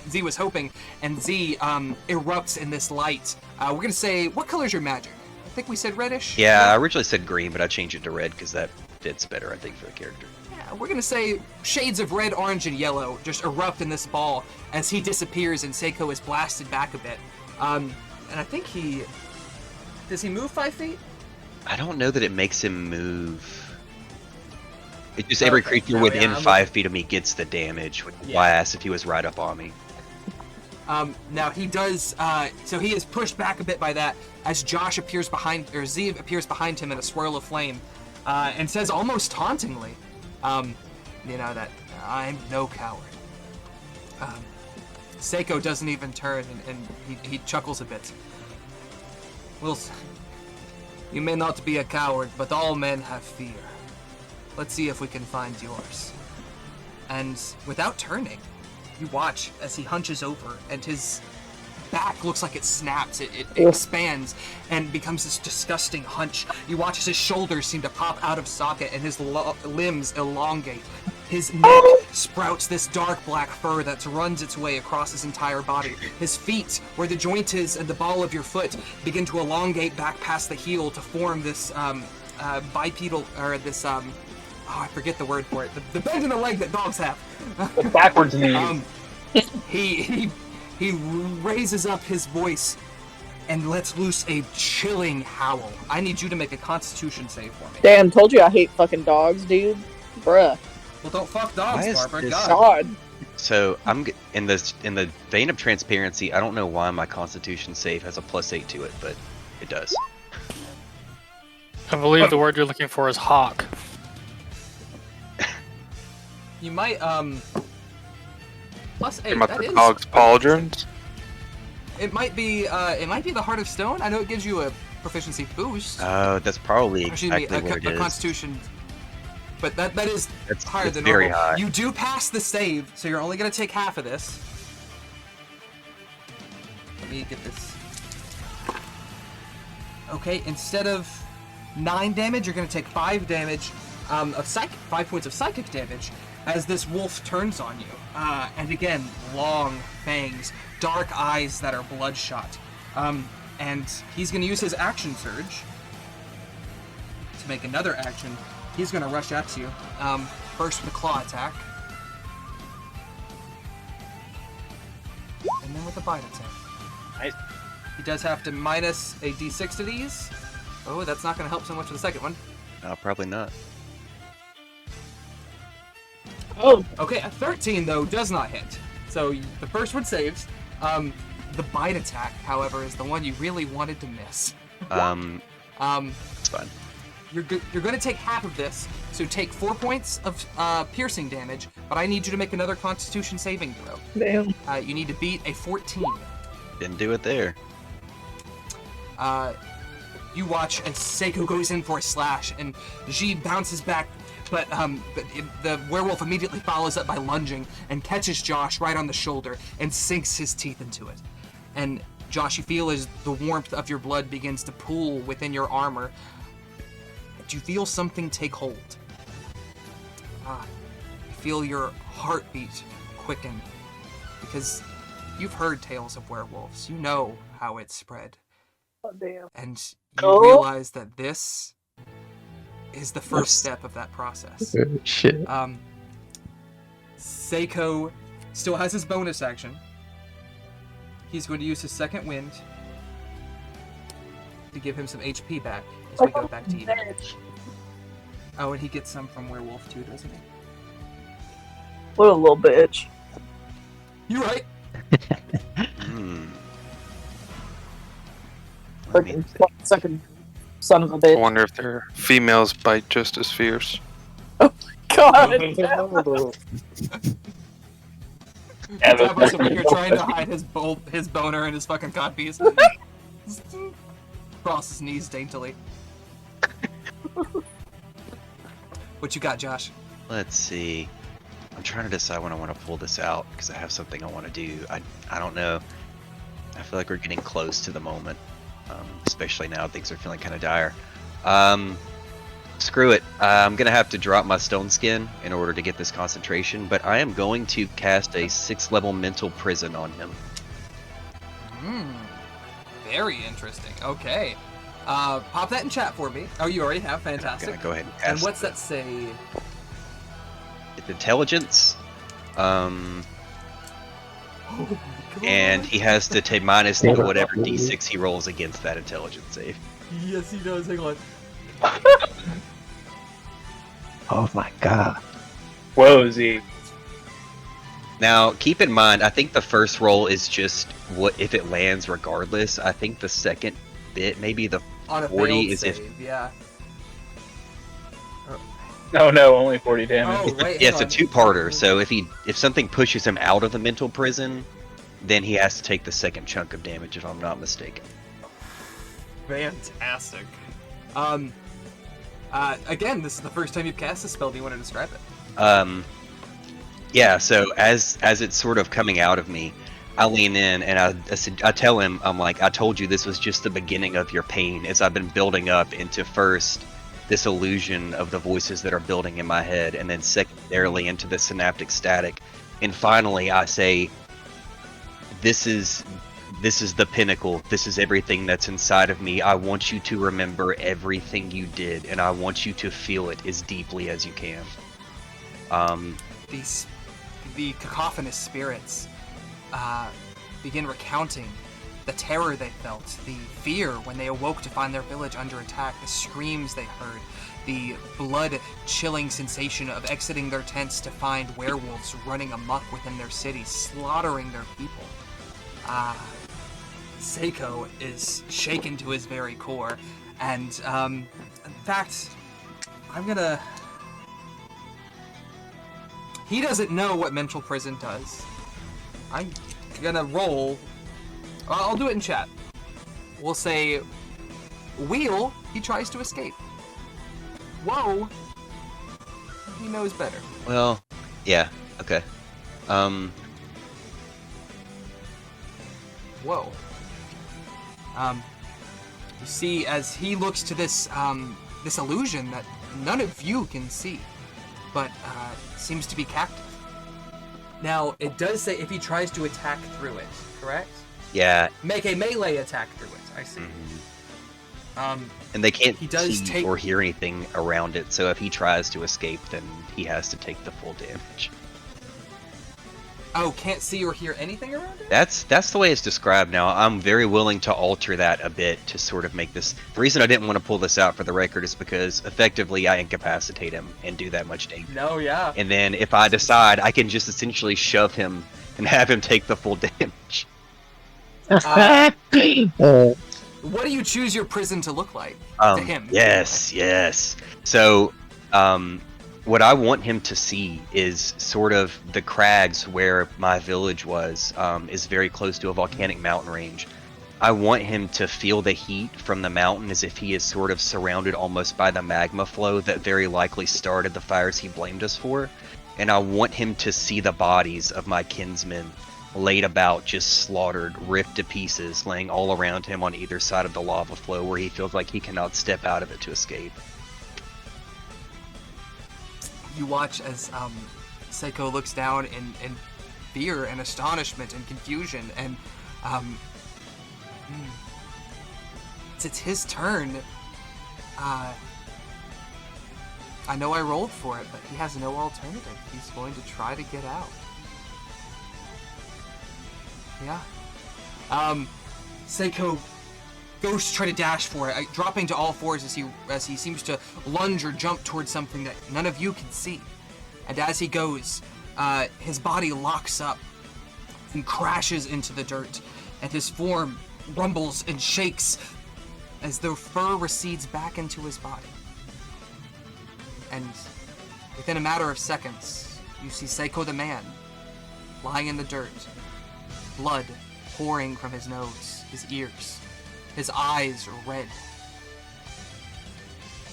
Z was hoping, and Z erupts in this light. We're gonna say, what color is your magic? I think we said reddish. Yeah, I originally said green, but I changed it to red because that fits better, I think, for the character. Yeah, we're gonna say shades of red, orange, and yellow just erupt in this ball as he disappears and Seiko is blasted back a bit. And I think does he move 5 feet? I don't know that it makes him move. It just every Okay, creature no, within yeah, I'm 5 feet of me gets the damage, which is why I asked if he was right up on me. Now he does. So he is pushed back a bit by that as Josh appears behind, or Z appears behind him in a swirl of flame, and says almost tauntingly, that I'm no coward. Seiko doesn't even turn, and he chuckles a bit. You may not be a coward, but all men have fear. Let's see if we can find yours. and without turning, you watch as he hunches over, and his back looks like it snaps. It expands and becomes this disgusting hunch. You watch as his shoulders seem to pop out of socket and his limbs elongate. His neck sprouts this dark black fur that runs its way across his entire body. His feet, where the joint is and the ball of your foot, begin to elongate back past the heel to form this bipedal, or this, I forget the word for it. The bend in the leg that dogs have. Backwards knees. He raises up his voice and lets loose a chilling howl. I need you to make a Constitution save for me. Damn, told you I hate fucking dogs, dude. Bruh. Well, don't fuck dogs, Why is Barbara. this- God. So I'm in the vein of transparency. I don't know why my Constitution save has a +8 to it, but it does. I believe the word you're looking for is hawk. You might +8. About That the is. dog's pauldrons. It might be the Heart of Stone. I know it gives you a proficiency boost. Oh, that's probably Or excuse me, exactly what it a is. Constitution. But that is It's higher than very normal. high. You do pass the save, so you're only gonna take half of this. Let me get this. Okay, instead of 9 damage, you're gonna take 5 damage of 5 points of psychic damage as this wolf turns on you. And again, long fangs, dark eyes that are bloodshot. And he's gonna use his action surge to make another action. He's gonna rush at you. First with a claw attack. And then with a bite attack. Nice. He does have to minus a d6 to these. Oh, that's not gonna help so much with the second one. No, probably not. Oh, Okay, a 13 though does not hit. So the first one saves. The bite attack, however, is the one you really wanted to miss. It's fine. You're going to take half of this, so take 4 points of piercing damage, but I need you to make another Constitution saving throw. damn. You need to beat a 14. Didn't do it there. You watch as Seiko goes in for a slash, and Ji bounces back, but the werewolf immediately follows up by lunging and catches Josh right on the shoulder and sinks his teeth into it. And Josh, you feel as the warmth of your blood begins to pool within your armor. You feel something take hold. You feel your heartbeat quicken, because you've heard tales of werewolves. You know how it's spread. Oh, damn. And you Oh. realize that this is the first step of that process. Shit. Seiko still has his bonus action. He's going to use his second wind to give him some HP back as we go back to even. Oh, and he gets some from werewolf too, doesn't he? What a little bitch. You're right. Hmm. Let me Freaking second son of a I bitch. wonder if their females bite just as fierce. God. Yeah, Tabas over here trying to hide his boner and his fucking codpiece. Cross his knees daintily. What you got, Josh? Let's see. I'm trying to decide when I want to pull this out because I have something I want to do. I don't know. I feel like we're getting close to the moment, especially now things are feeling kind of dire. Screw it. I'm gonna have to drop my stone skin in order to get this concentration, but I am going to cast a 6th level mental prison on him. Very interesting. Okay. Pop that in chat for me. Oh, you already have. I'm Fantastic. gonna go ahead and cast And what's the- that say? It's intelligence. Oh my God. And he has to take minus whatever d6 he rolls against that intelligence save. Yes, he does. Hang on. Oh my god. Whoa, Z. Now, keep in mind, I think the first roll is just what if it lands regardless. I think the second bit, maybe the On a 40 failed is save, if- yeah. Oh no, only 40 damage. Oh, wait, yeah, hang it's a on. two-parter. So if something pushes him out of the mental prison, then he has to take the second chunk of damage, if I'm not mistaken. Fantastic. Again, this is the first time you've cast this spell. Do you want to describe it? Yeah, so as it's sort of coming out of me, I lean in and I tell him, I'm like, I told you this was just the beginning of your pain, as I've been building up into first this illusion of the voices that are building in my head, and then secondarily into the synaptic static, and finally I say, this is the pinnacle. This is everything that's inside of me. I want you to remember everything you did, and I want you to feel it as deeply as you can. The cacophonous spirits begin recounting the terror they felt, the fear when they awoke to find their village under attack, the screams they heard, the blood-chilling sensation of exiting their tents to find werewolves running amok within their city, slaughtering their people. Seiko is shaken to his very core, and in fact, he doesn't know what mental prison does. I'm gonna roll. I'll do it in chat. We'll say, Wheel, he tries to escape. Whoa, he knows better. Well, yeah, okay. Whoa. You see, as he looks to this this illusion that none of you can see, but seems to be captive. Now, it does say if he tries to attack through it, correct? Yeah. Make a melee attack through it, I see. Mm-hmm. And they can't see take... or hear anything around it, so if he tries to escape, then he has to take the full damage. Oh, can't see or hear anything around it? That's the way it's described now. I'm very willing to alter that a bit to sort of make this... The reason I didn't want to pull this out for the record is because effectively I incapacitate him and do that much damage. No, yeah. And then if I decide, I can just essentially shove him and have him take the full damage. What do you choose your prison to look like to him? Yes. So, what I want him to see is sort of the crags where my village was, is very close to a volcanic mountain range. I want him to feel the heat from the mountain as if he is sort of surrounded almost by the magma flow that very likely started the fires he blamed us for. And I want him to see the bodies of my kinsmen laid about, just slaughtered, ripped to pieces, laying all around him on either side of the lava flow where he feels like he cannot step out of it to escape. You watch as Seiko looks down in fear and astonishment and confusion, and it's his turn. I know I rolled for it, but he has no alternative. He's going to try to get out. Yeah. Seiko goes to try to dash for it, dropping to all fours as he seems to lunge or jump towards something that none of you can see. And as he goes, his body locks up and crashes into the dirt, and his form rumbles and shakes as the fur recedes back into his body. And within a matter of seconds, you see Seiko the man lying in the dirt, blood pouring from his nose, his ears. His eyes are red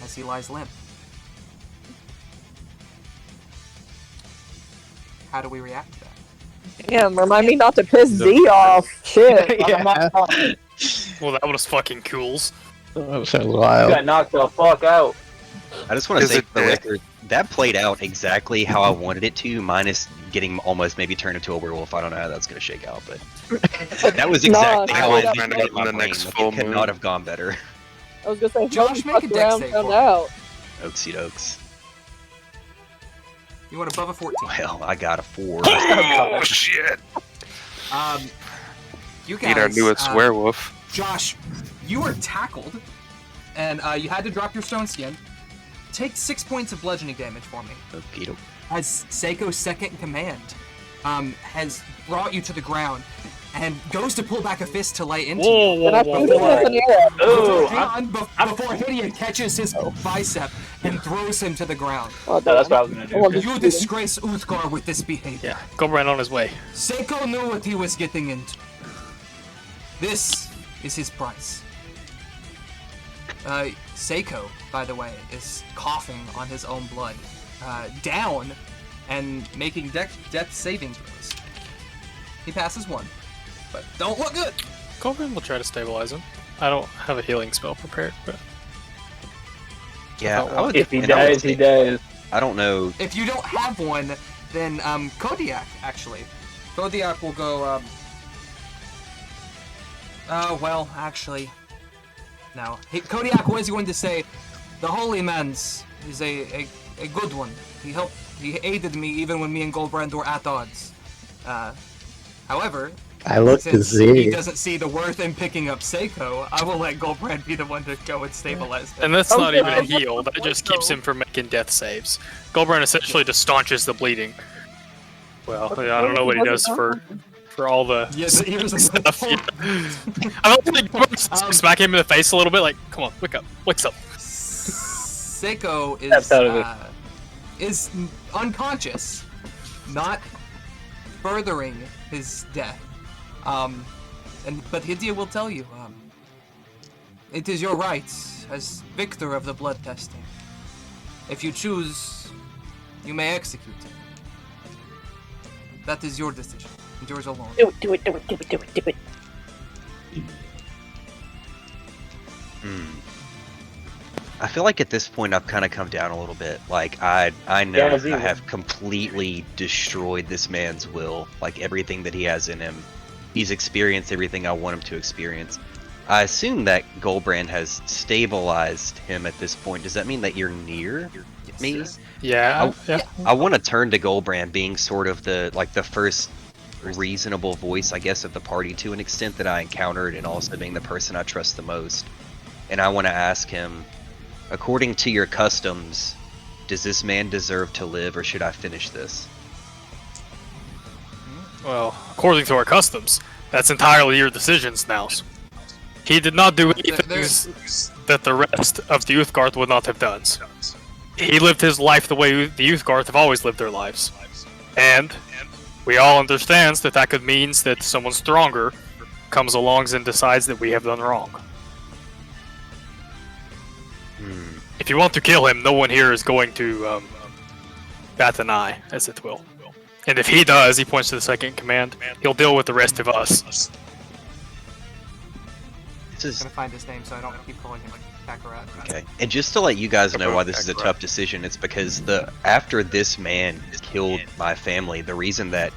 as he lies limp. How do we react to that? Damn, remind me not to piss Z off. Shit. Yeah. Well, that was fucking cools. That sounds wild. Got knocked the fuck out. I just want to Is say it for the dead? record, that played out exactly how I wanted it to, minus getting almost maybe turned into a werewolf. I don't know how that's going to shake out, but that was exactly how I straight up. envisioned it in my The brain. next Like, full it could moon. not have gone better. I was gonna say, Josh, make a fuck dex around, save found for me. out. Oaksy dokes. You want above a 14. Well, I got a 4. Oh shit! You Meet our guys, newest werewolf. Josh, you were tackled, and you had to drop your stone skin. Take 6 points of bludgeoning damage for me. Okie doke. As Seiko's second in command has brought you to the ground and goes to pull back a fist to lay into you. And I shoot him with an arrow. Oh, Before Hydia catches his bicep and throws him to the ground. Oh, no, that's what I was gonna do. Well, You disgrace Uthgar with this behavior. Yeah, Goldbrand on his way. Seiko knew what he was getting into. This is his price. Seiko, by the way, is coughing on his own blood. Down and making death saving throws. He passes one, but don't look good. Goldbrand will try to stabilize him. I don't have a healing spell prepared, but Yeah, I would, If he and I would dies, he say- dies. I don't know. If you don't have one, then Kodiak actually. Kodiak will go. Well, actually, no. Kodiak was going to say, the Holy Man's is a good one. He aided me even when me and Goldbrand were at odds. However, I looked to since he see. doesn't see the worth in picking up Seiko, I will let Goldbrand be the one to go and stabilize them. and that's not even a Okay. heal. That just keeps him from making death saves. Goldbrand essentially just staunches the bleeding. Well, I don't know what he does for all the Here's a stuff. Yeah. I don't think Goldbrand smack him in the face a little bit. Like, come on, wake up, wake up. Seiko Snaps out of it. is unconscious, not furthering his death. But Hydia will tell you, it is your right as victor of the blood testing. If you choose, you may execute him. That is your decision, and yours alone. Do it. I feel like at this point I've kind of come down a little bit. Like I know Yeah, I Zero. have completely destroyed this man's will. Like everything that he has in him, he's experienced everything I want him to experience. I assume that Goldbrand has stabilized him at this point. Does that mean that you're near me? Yeah, yeah. I want to turn to Goldbrand, being sort of the first reasonable voice, I guess, of the party to an extent that I encountered, and also being the person I trust the most. And I want to ask him, according to your customs, does this man deserve to live, or should I finish this? Well, according to our customs, that's entirely your decisions now. He did not do anything that the rest of the Youthgarth would not have done. He lived his life the way the Youthgarth have always lived their lives. And we all understand that that could mean that someone stronger comes along and decides that we have done wrong. If you want to kill him, no one here is going to bat an eye, as it will. And if he does, he points to the second in command, he'll deal with the rest of us. This I'm is gonna find his name so I don't keep calling him Baccarat. okay. And just to let you guys know why this is a tough decision, it's because after this man killed my family, the reason that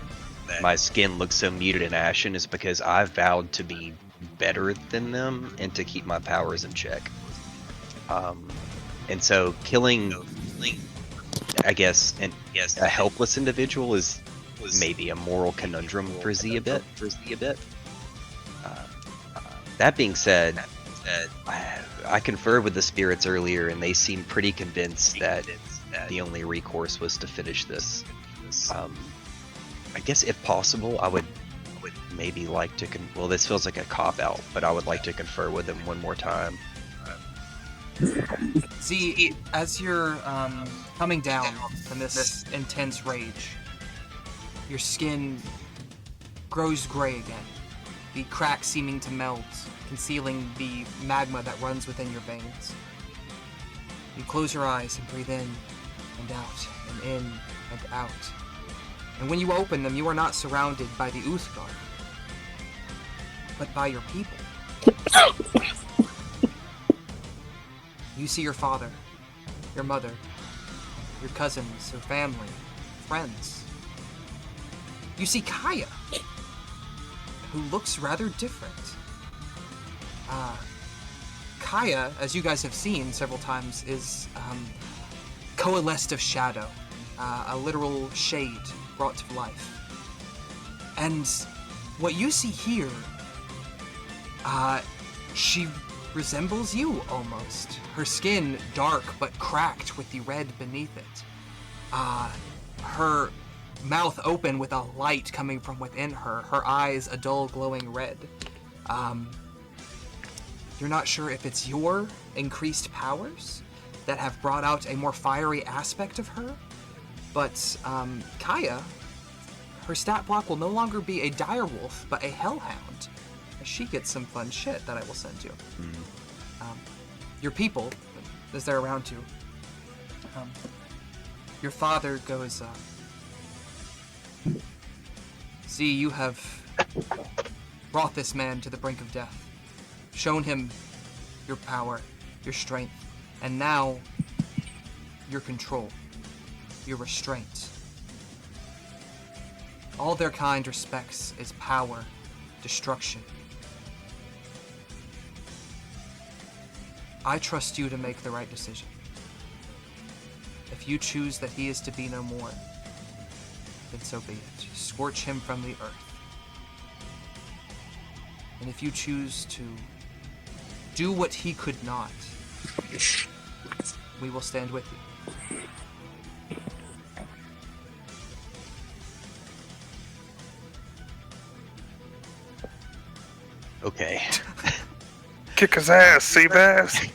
my skin looks so muted and ashen is because I vowed to be better than them and to keep my powers in check. And so killing, I guess, a helpless individual was maybe a moral conundrum for Z a bit. That being said, I conferred with the spirits earlier, and they seemed pretty convinced that the only recourse was to finish this. I guess if possible, I would maybe like to. Well, this feels like a cop out, but I would like to confer with them one more time. Z, as you're coming down from this intense rage, your skin grows gray again, the cracks seeming to melt, concealing the magma that runs within your veins. You close your eyes and breathe in and out, and in and out. And when you open them, you are not surrounded by the Uthgar, but by your people. You see your father, your mother, your cousins, your family, friends. You see Kaya, who looks rather different. Kaya, as you guys have seen several times, is coalesced of shadow, a literal shade brought to life. And what you see here, she resembles you almost. Her skin dark but cracked with the red beneath it. Her mouth open with a light coming from within her. Her eyes a dull glowing red. You're not sure if it's your increased powers that have brought out a more fiery aspect of her, but Kaya, her stat block will no longer be a direwolf, but a hellhound. She gets some fun shit that I will send you. Your people, as they're around you, your father goes, See, you have brought this man to the brink of death, shown him your power, your strength, and now your control, your restraint. All their kind respects is power, destruction. I trust you to make the right decision. If you choose that he is to be no more, then so be it. Scorch him from the earth. And if you choose to do what he could not, we will stand with you. Okay. Kick his ass, Seabass.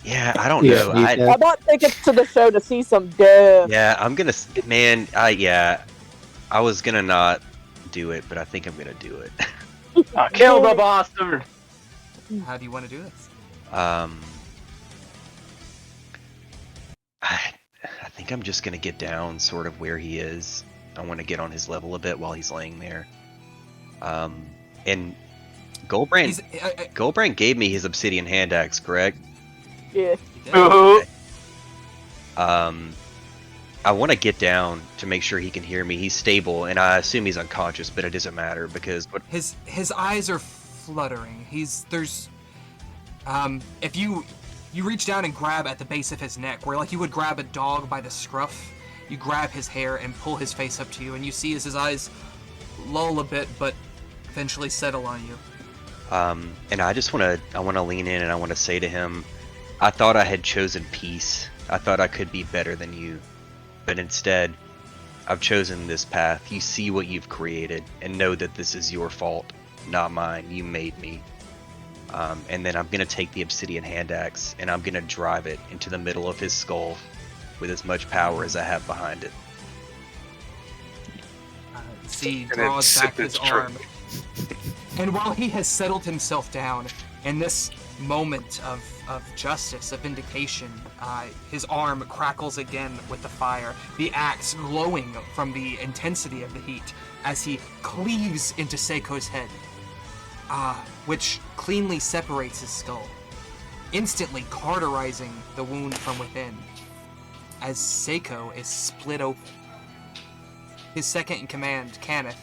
Yeah, I don't know. I bought tickets to the show to see some death. Yeah, I'm gonna. Man, I was gonna not do it, but I think I'm gonna do it. Kill the bastard! How do you want to do this? I think I'm just gonna get down sort of where he is. I want to get on his level a bit while he's laying there. And Goldbrand gave me his obsidian hand axe, correct? Yeah. I want to get down to make sure he can hear me. He's stable, and I assume he's unconscious, but it doesn't matter because his eyes are fluttering. If you reach down and grab at the base of his neck, where like you would grab a dog by the scruff, you grab his hair and pull his face up to you, and you see as his eyes lull a bit, but eventually settle on you. And I want to lean in and I want to say to him, I thought I had chosen peace. I thought I could be better than you. But instead, I've chosen this path. You see what you've created and know that this is your fault, not mine. You made me. And then I'm going to take the obsidian hand axe and I'm going to drive it into the middle of his skull with as much power as I have behind it. Z draws back his arm. And while he has settled himself down in this moment of justice, of vindication, his arm crackles again with the fire, the axe glowing from the intensity of the heat as he cleaves into Seiko's head, which cleanly separates his skull, instantly cauterizing the wound from within, as Seiko is split open. His second in command, Kenneth,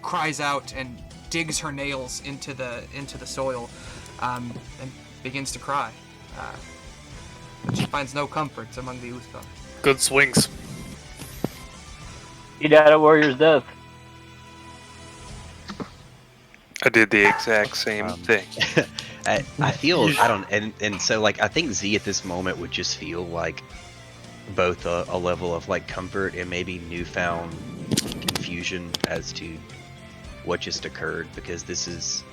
cries out and digs her nails into the soil, and begins to cry. But she finds no comfort among the Uthgar. Good swings. He died a warrior's death. I did the exact same thing. I feel and so like I think Z at this moment would just feel like both a level of like comfort and maybe newfound confusion as to what just occurred, because this is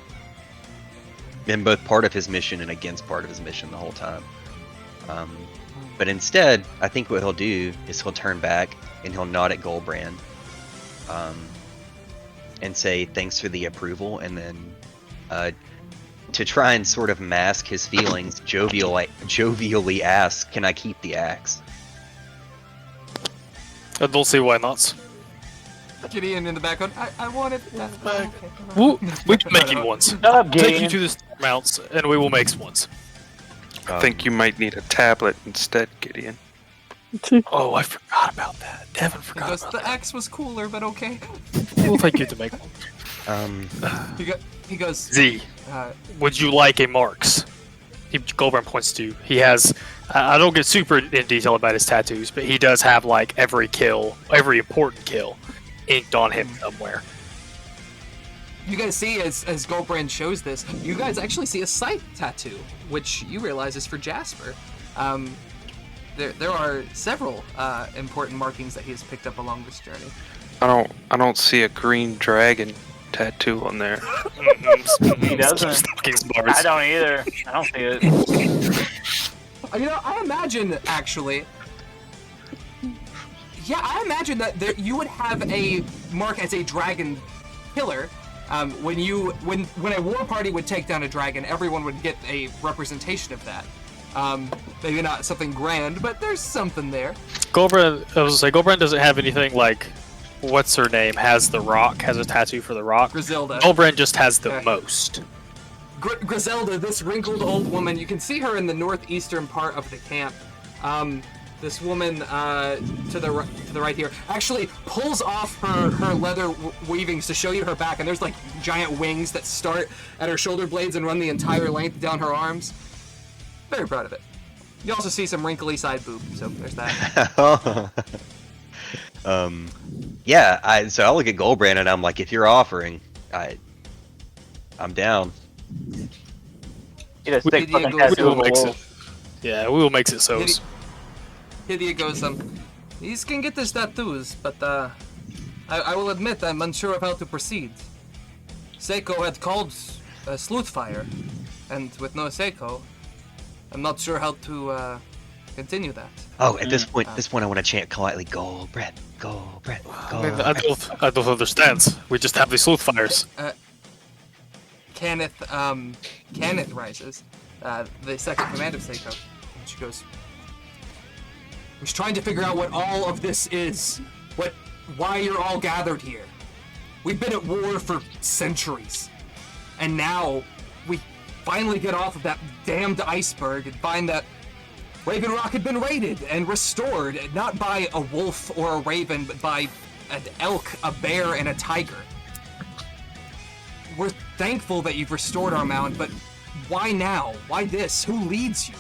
been both part of his mission and against part of his mission the whole time. But instead, I think what he'll do is he'll turn back and he'll nod at Goldbrand, and say thanks for the approval, and then to try and sort of mask his feelings, jovially ask, "Can I keep the axe?" I don't see why not. Gideon in the background, I want it back. Okay. We can make you ones. Take you to the star mounts, and we will make ones. I think you might need a tablet instead, Gideon. Oh, I forgot about that. Devin forgot Because about the that. axe was cooler, but okay. We'll take you to make one. He goes, Z, would you like a marks? Goldbrand points to you. He has, I don't get super in detail about his tattoos, but he does have like every important kill inked on him somewhere. you guys see as Goldbrand shows this, you guys actually see a sight tattoo, which you realize is for Jasper. There are several important markings that he has picked up along this journey. I don't see a green dragon tattoo on there. He doesn't. I don't either. I don't see it. You know, I imagine actually. Yeah, I imagine that you would have a mark as a dragon killer. When a war party would take down a dragon, everyone would get a representation of that. Maybe not something grand, but there's something there. Goldbrand, I was gonna say, Goldbrand doesn't have anything like what's her name, has the rock, has a tattoo for the rock. Griselda. Goldbrand just has the Okay. most. Griselda, this wrinkled old woman, you can see her in the northeastern part of the camp. This woman to the right here actually pulls off her leather weavings to show you her back, and there's like giant wings that start at her shoulder blades and run the entire length down her arms. Very proud of it. You also see some wrinkly side boob, so there's that. Yeah, so I look at Goldbrand and I'm like, if you're offering, I'm down. He does thick Lydia fucking goes- tattoo of a makes wolf. Yeah, we will makes it so. Hydia goes, these can get his tattoos, but I will admit I'm unsure of how to proceed. Seiko had called a sleuth fire, and with no Seiko, I'm not sure how to continue that. Oh, at this point, I want to chant politely, Goldbrand, Goldbrand, I mean, Goldbrand. I don't understand. We just have these sleuth fires. Kenneth rises, the second command of Seiko. She goes, I was trying to figure out what all of this is. Why you're all gathered here. We've been at war for centuries. And now, we finally get off of that damned iceberg and find that Raven Rock had been raided and restored, not by a wolf or a raven, but by an elk, a bear, and a tiger. We're thankful that you've restored our mound, but why now? Why this? Who leads you?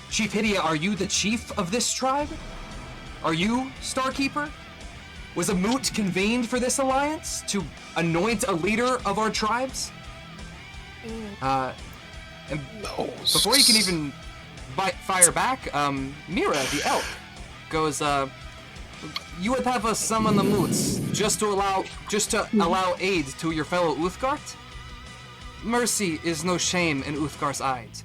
Chief Hydia, are you the chief of this tribe? Are you Starkeeper? Was a moot convened for this alliance to anoint a leader of our tribes? And before you can even fire back, Mira, the elk, goes, you would have us summon the moots just to allow aid to your fellow Uthgard? Mercy is no shame in Uthgar's eyes.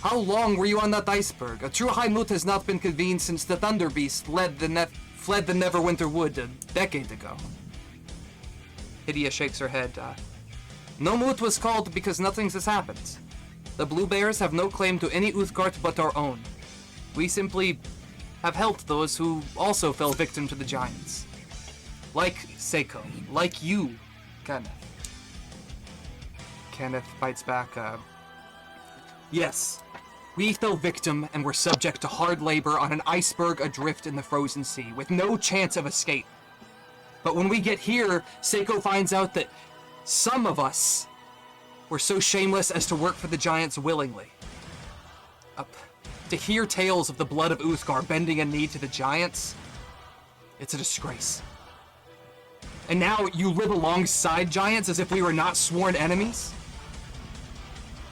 How long were you on that iceberg? A true high moot has not been convened since the Thunder Beast fled the Neverwinter Wood a decade ago. Hydia shakes her head. No moot was called because nothing has happened. The Blue Bears have no claim to any Uthgard but our own. We simply have helped those who also fell victim to the giants. Like Seiko, like you, Kenneth. Kenneth bites back, yes, we fell victim and were subject to hard labor on an iceberg adrift in the frozen sea, with no chance of escape. But when we get here, Seiko finds out that some of us were so shameless as to work for the giants willingly. To hear tales of the blood of Uthgar bending a knee to the giants, it's a disgrace. And now you live alongside giants as if we were not sworn enemies?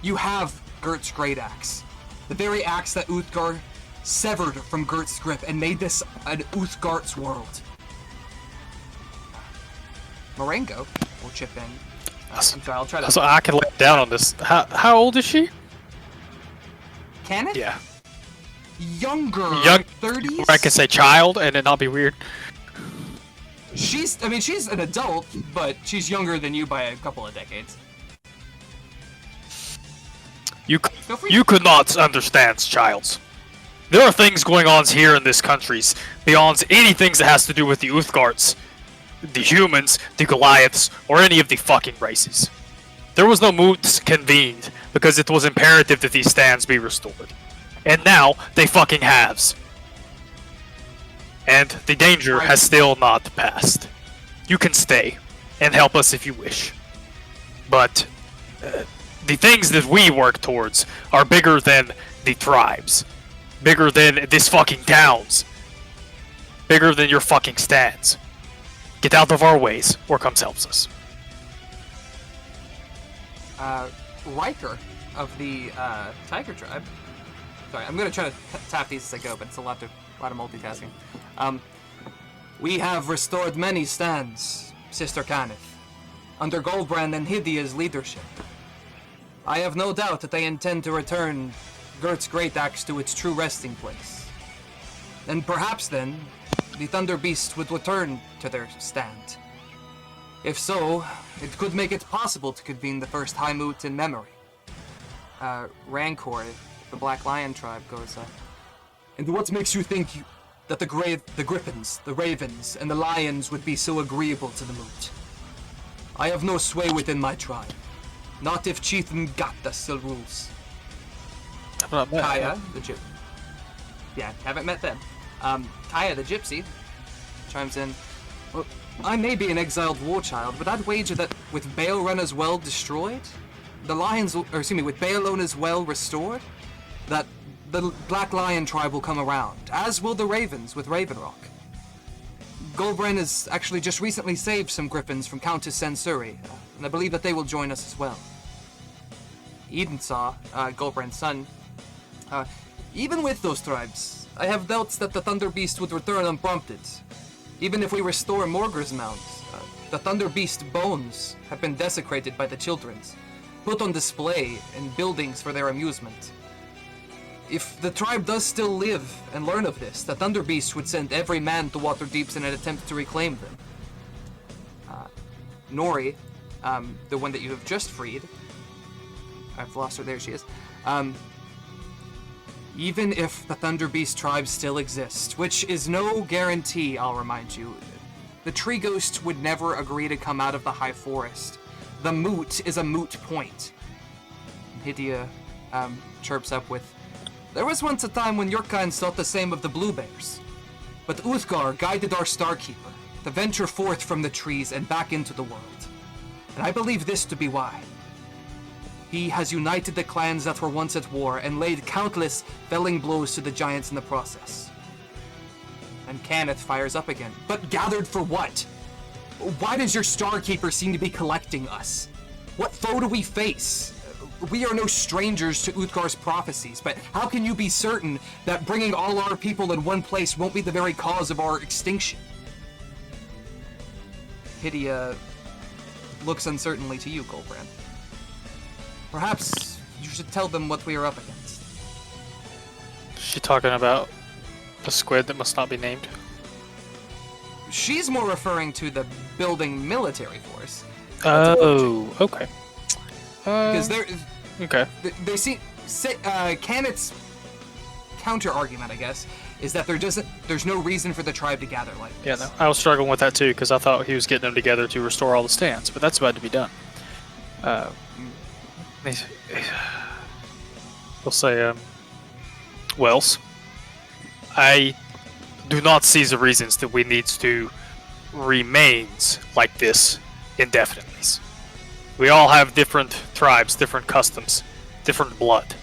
You have Gert's great axe. The very axe that Uthgar severed from Gert's grip and made this an Uthgar's world. Marengo will chip in. I'm sorry, I'll try to... So I can lay down on this. How old is she? Kenneth? Yeah. Younger. 30s? I can say child and it not be weird. She's an adult, but she's younger than you by a couple of decades. You could not understand, Childs. There are things going on here in this country beyond anything that has to do with the Uthgards, the humans, the Goliaths, or any of the fucking races. There was no moots convened because it was imperative that these stands be restored. And now they fucking haves. And the danger has still not passed. You can stay and help us if you wish. But the things that we work towards are bigger than the tribes. Bigger than this fucking towns. Bigger than your fucking stands. Get out of our ways, or comes helps us. Riker of the Tiger Tribe. Sorry, I'm gonna try to tap these as I go, but it's a lot of multitasking. We have restored many stands, Sister Kenneth, under Goldbrand and Hydia's leadership. I have no doubt that they intend to return Gert's great axe to its true resting place. And perhaps then, the Thunder Beast would return to their stand. If so, it could make it possible to convene the first High Moot in memory. Rancor, the Black Lion tribe, goes, and what makes you think that the griffins, the ravens, and the lions would be so agreeable to the moot. I have no sway within my tribe. Not if Chief Ngata still rules. I've not met Kaya, him. the gypsy. Yeah, haven't met them. Kaya, the gypsy, chimes in. Well, I may be an exiled war child, but I'd wager that with Baelrena's well destroyed, with Baelona's well restored, that the Black Lion tribe will come around, as will the Ravens with Raven Rock. Golbren has actually just recently saved some griffins from Countess Sensuri, and I believe that they will join us as well. Edensaw, Golbren's son, even with those tribes, I have doubts that the Thunder Beast would return unprompted. Even if we restore Morgur's mounds, the Thunder Beast bones have been desecrated by the children's, put on display in buildings for their amusement. If the tribe does still live and learn of this, the Thunder Beast would send every man to Waterdeeps in an attempt to reclaim them. Nori, the one that you have just freed, I've lost her, there she is. Even if the Thunder Beast tribe still exists, which is no guarantee, I'll remind you, the Tree Ghost would never agree to come out of the High Forest. The moot is a moot point. Hydia chirps up with, there was once a time when your kind thought the same of the Blue Bears. But Uthgar guided our Starkeeper to venture forth from the trees and back into the world. And I believe this to be why. He has united the clans that were once at war and laid countless felling blows to the giants in the process. And Kenneth fires up again. But gathered for what? Why does your Starkeeper seem to be collecting us? What foe do we face? We are no strangers to Uthgar's prophecies, but how can you be certain that bringing all our people in one place won't be the very cause of our extinction? Hydia looks uncertainly to you, Golbrand. Perhaps you should tell them what we are up against. Is she talking about the squid that must not be named? She's more referring to the building military force. Oh, okay. Because they're... Okay. They see... Cannett's counter-argument, I guess, is that there's no reason for the tribe to gather like this. Yeah, no, I was struggling with that too, because I thought he was getting them together to restore all the stands, but that's about to be done. We'll say, Wells, I do not see the reasons that we need to remain like this indefinitely. We all have different tribes, different customs, different blood.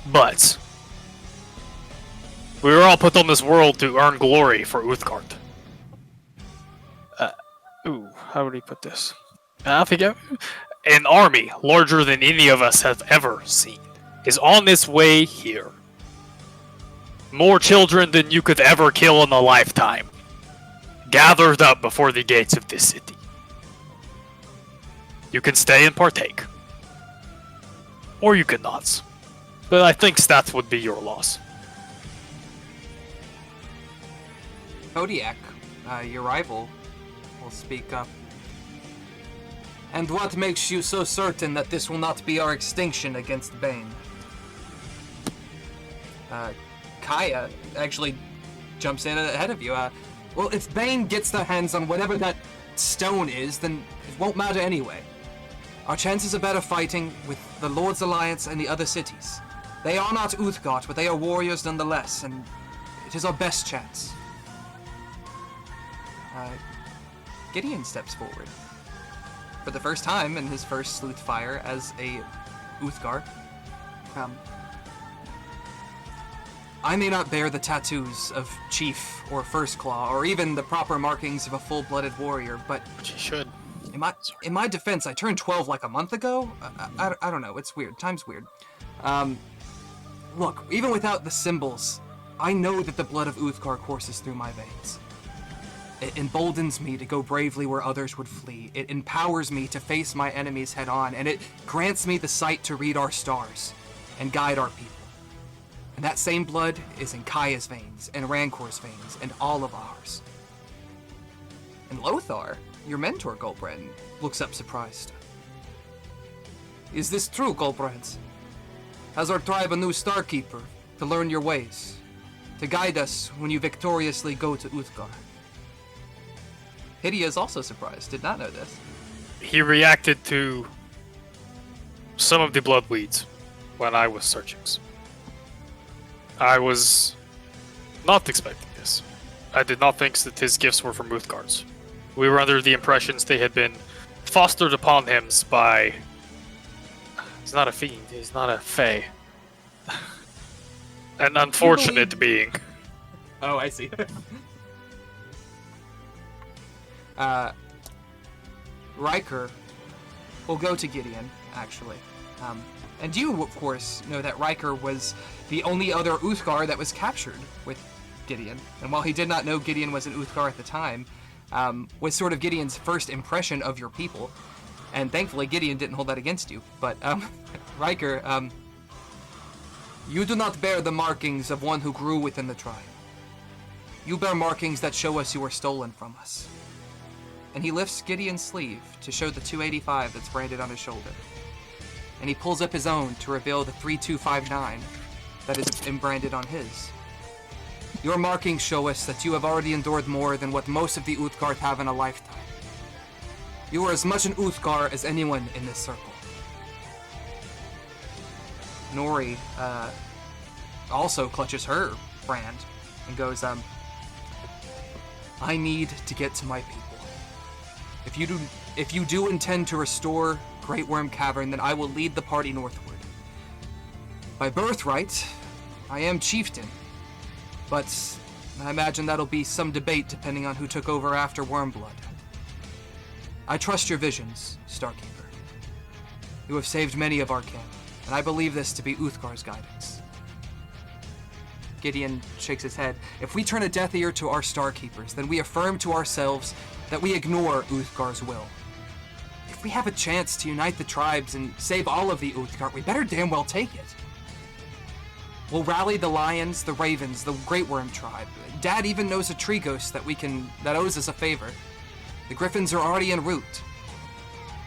But we were all put on this world to earn glory for Uthgard. How would he put this? I think an army larger than any of us have ever seen is on its way here. More children than you could ever kill in a lifetime, gathered up before the gates of this city. You can stay and partake, or you cannot. But I think that would be your loss. Kodiak, your rival, will speak up. And what makes you so certain that this will not be our extinction against Bane? Kaya actually jumps in ahead of you. Well, if Bane gets their hands on whatever that stone is, then it won't matter anyway. Our chances are better fighting with the Lord's Alliance and the other cities. They are not Uthgard, but they are warriors nonetheless, and it is our best chance. Gideon steps forward. For the first time in his first sleuth fire as a Uthgar. I may not bear the tattoos of Chief or First Claw, or even the proper markings of a full-blooded warrior, but... Which you should. In my defense, I turned 12 like a month ago. I don't know, it's weird. Time's weird. Look, even without the symbols, I know that the blood of Uthgar courses through my veins. It emboldens me to go bravely where others would flee. It empowers me to face my enemies head on, and it grants me the sight to read our stars and guide our people. And that same blood is in Kaya's veins, and Rancor's veins, and all of ours. And Lothar, your mentor, Golbrand, looks up surprised. Is this true, Golbrand? Has our tribe a new Starkeeper to learn your ways? to guide us when you victoriously go to Uthgar. Hydia is also surprised, did not know this. He reacted to some of the blood weeds when I was searching. I was not expecting this. I did not think that his gifts were from Uthgar's. We were under the impressions they had been fostered upon him by... He's not a fiend, he's not a fae. An unfortunate being. Oh, I see. Riker will go to Gideon, actually. And you, of course, know that Riker was the only other Uthgar that was captured with Gideon. And while he did not know Gideon was an Uthgar at the time, was sort of Gideon's first impression of your people. And thankfully, Gideon didn't hold that against you. But, Riker, you do not bear the markings of one who grew within the tribe. You bear markings that show us you were stolen from us. And he lifts Gideon's sleeve to show the 285 that's branded on his shoulder. And he pulls up his own to reveal the 3259 that is branded on his. Your markings show us that you have already endured more than what most of the Uthgar have in a lifetime. You are as much an Uthgar as anyone in this circle. Nori also clutches her brand and goes, I need to get to my people. If you do intend to restore Great Worm Cavern, then I will lead the party northward. By birthright, I am chieftain, but I imagine that'll be some debate depending on who took over after Wormblood. I trust your visions, Starkeeper. You have saved many of our kin, and I believe this to be Uthgar's guidance. Gideon shakes his head. If we turn a deaf ear to our Starkeepers, then we affirm to ourselves that we ignore Uthgar's will. If we have a chance to unite the tribes and save all of the Uthgar, we better damn well take it. We'll rally the Lions, the Ravens, the Great Worm tribe. Dad even knows a tree ghost that owes us a favor. The Griffins are already en route.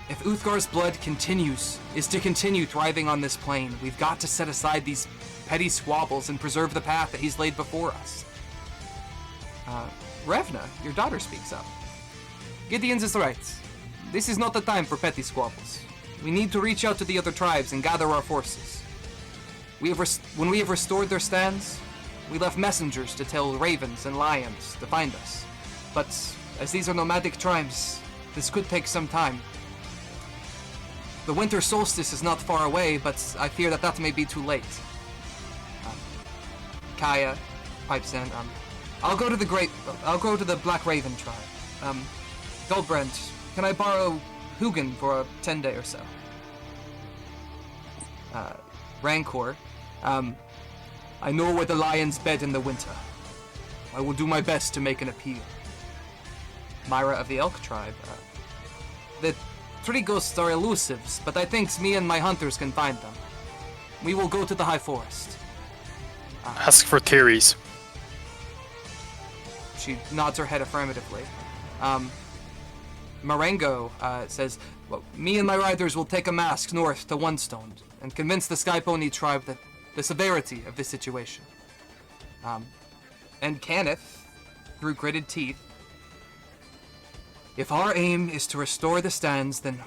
If Uthgar's blood is to continue thriving on this plane, we've got to set aside these petty squabbles and preserve the path that he's laid before us. Revna, your daughter, speaks up. Gideon's is right. This is not the time for petty squabbles. We need to reach out to the other tribes and gather our forces. When we have restored their stands, we left messengers to tell ravens and lions to find us. But as these are nomadic tribes, this could take some time. The winter solstice is not far away, but I fear that may be too late. Kaya pipes in. I'll go to the Black Raven tribe. Goldbrand, can I borrow Hugin for a 10-day or so? Rancor, I know where the lions bed in the winter. I will do my best to make an appeal. Myra of the Elk tribe, the tree ghosts are elusive, but I think me and my hunters can find them. We will go to the high forest. Ask for Tyrese. She nods her head affirmatively. Marengo says, well, me and my riders will take a mask north to One Stone and convince the Sky Pony tribe that the severity of this situation. And Kenneth, through gritted teeth, if our aim is to restore the stands, then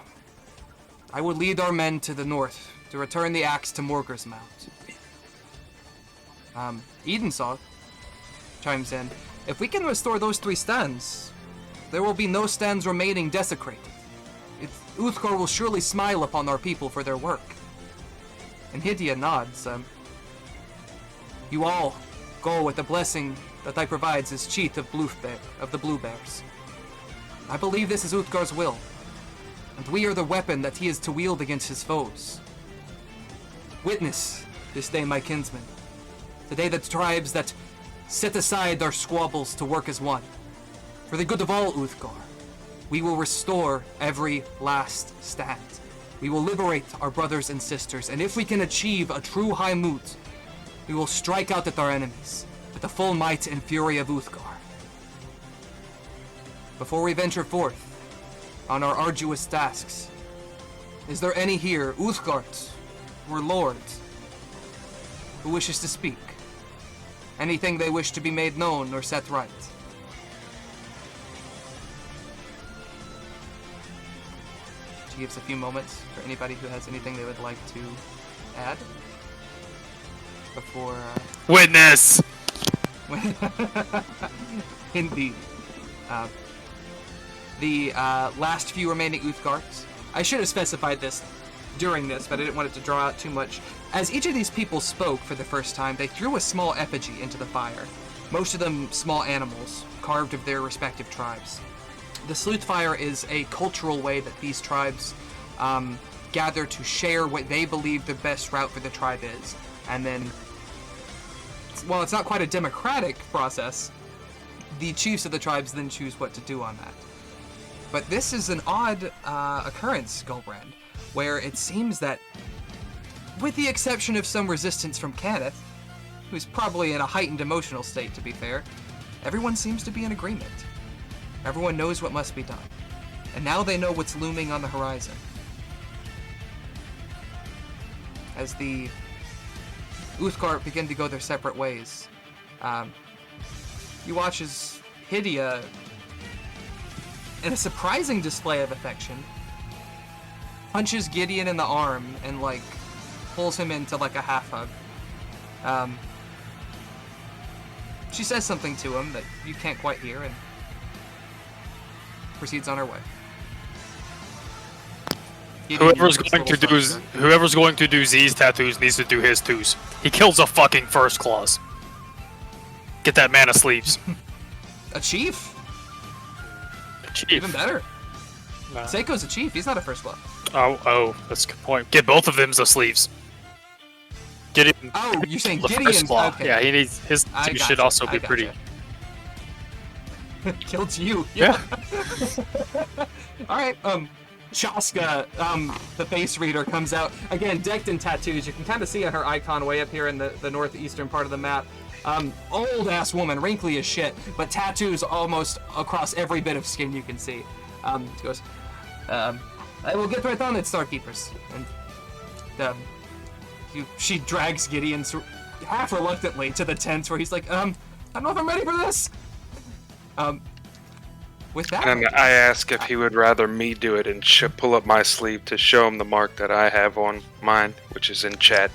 I will lead our men to the north to return the axe to Morger's Mount. Edensaw chimes in. If we can restore those 3 stands, there will be no stands remaining desecrated. Uthgar will surely smile upon our people for their work. And Hydia nods. You all go with the blessing that I provides as chief of the Blue Bears. I believe this is Uthgar's will, and we are the weapon that he is to wield against his foes. Witness this day, my kinsmen, the day that tribes that set aside their squabbles to work as one. For the good of all Uthgar, we will restore every last stand. We will liberate our brothers and sisters, and if we can achieve a true high mood, we will strike out at our enemies with the full might and fury of Uthgar. Before we venture forth on our arduous tasks, is there any here, Uthgard or Lord, who wishes to speak? Anything they wish to be made known or set right? She gives a few moments for anybody who has anything they would like to add before. Witness! Indeed. The last few remaining Uthgards. I should have specified this during this, but I didn't want it to draw out too much. As each of these people spoke for the first time, they threw a small effigy into the fire. Most of them small animals, carved of their respective tribes. The Sleuth Fire is a cultural way that these tribes gather to share what they believe the best route for the tribe is. And then, while it's not quite a democratic process, the chiefs of the tribes then choose what to do on that. But this is an odd occurrence, Gulbrand, where it seems that, with the exception of some resistance from Kenneth, who's probably in a heightened emotional state, to be fair, everyone seems to be in agreement. Everyone knows what must be done. And now they know what's looming on the horizon. As the Uthgar begin to go their separate ways, you watch as Hydia, in a surprising display of affection, punches Gideon in the arm and, like, pulls him into, like, a half hug. She says something to him that you can't quite hear and proceeds on her way. Gideon Whoever's going to do Z's tattoos needs to do his twos. He kills a fucking first claws. Get that man a sleeves. A chief? Chief. Even better. Nah. Seiko's a chief. He's not a first claw. Oh, that's a good point. Get both of them the sleeves. Gideon. Oh, you're saying the Gideon's first claw. okay. Yeah, he needs his two should also be pretty. Killed you. Yeah. All right. Chaska, the face reader, comes out again, decked in tattoos. You can kind of see her icon way up here in the northeastern part of the map. Old ass woman, wrinkly as shit, but tattoos almost across every bit of skin you can see. She goes, I will get right on it, Starkeepers. And she drags Gideon half reluctantly to the tent where he's like, I don't know if I'm ready for this. With that, and I ask if he would rather me do it and pull up my sleeve to show him the mark that I have on mine, which is in chat.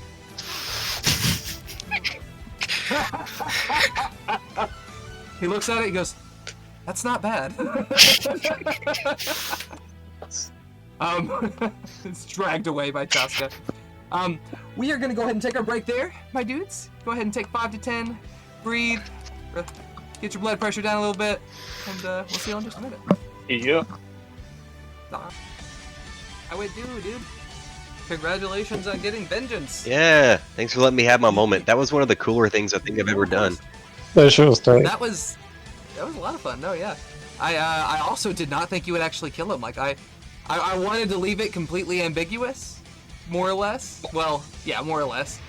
He looks at it, he goes, that's not bad. It's dragged away by Chaska. We are going to go ahead and take our break there, my dudes. Go ahead and take 5 to 10, breathe, get your blood pressure down a little bit, and we'll see you in just a minute. Yeah. How it do, dude? Congratulations on getting vengeance. Yeah, thanks for letting me have my moment. That was one of the cooler things I think I've ever done. That sure was tight. That was a lot of fun. No, yeah. I also did not think you would actually kill him. Like I wanted to leave it completely ambiguous, more or less. Well, yeah, more or less.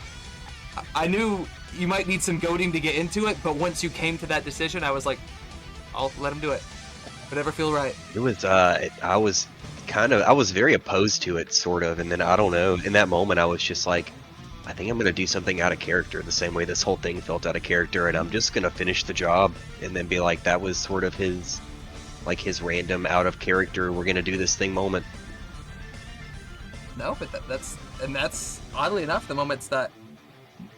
I knew you might need some goading to get into it, but once you came to that decision, I was like, I'll let him do it. Whatever feel right. It was I was very opposed to it, sort of, and then I don't know, in that moment I was just like, I think I'm gonna do something out of character, the same way this whole thing felt out of character, and I'm just gonna finish the job and then be like, that was sort of his random out of character, we're gonna do this thing moment. No, but that's oddly enough the moments that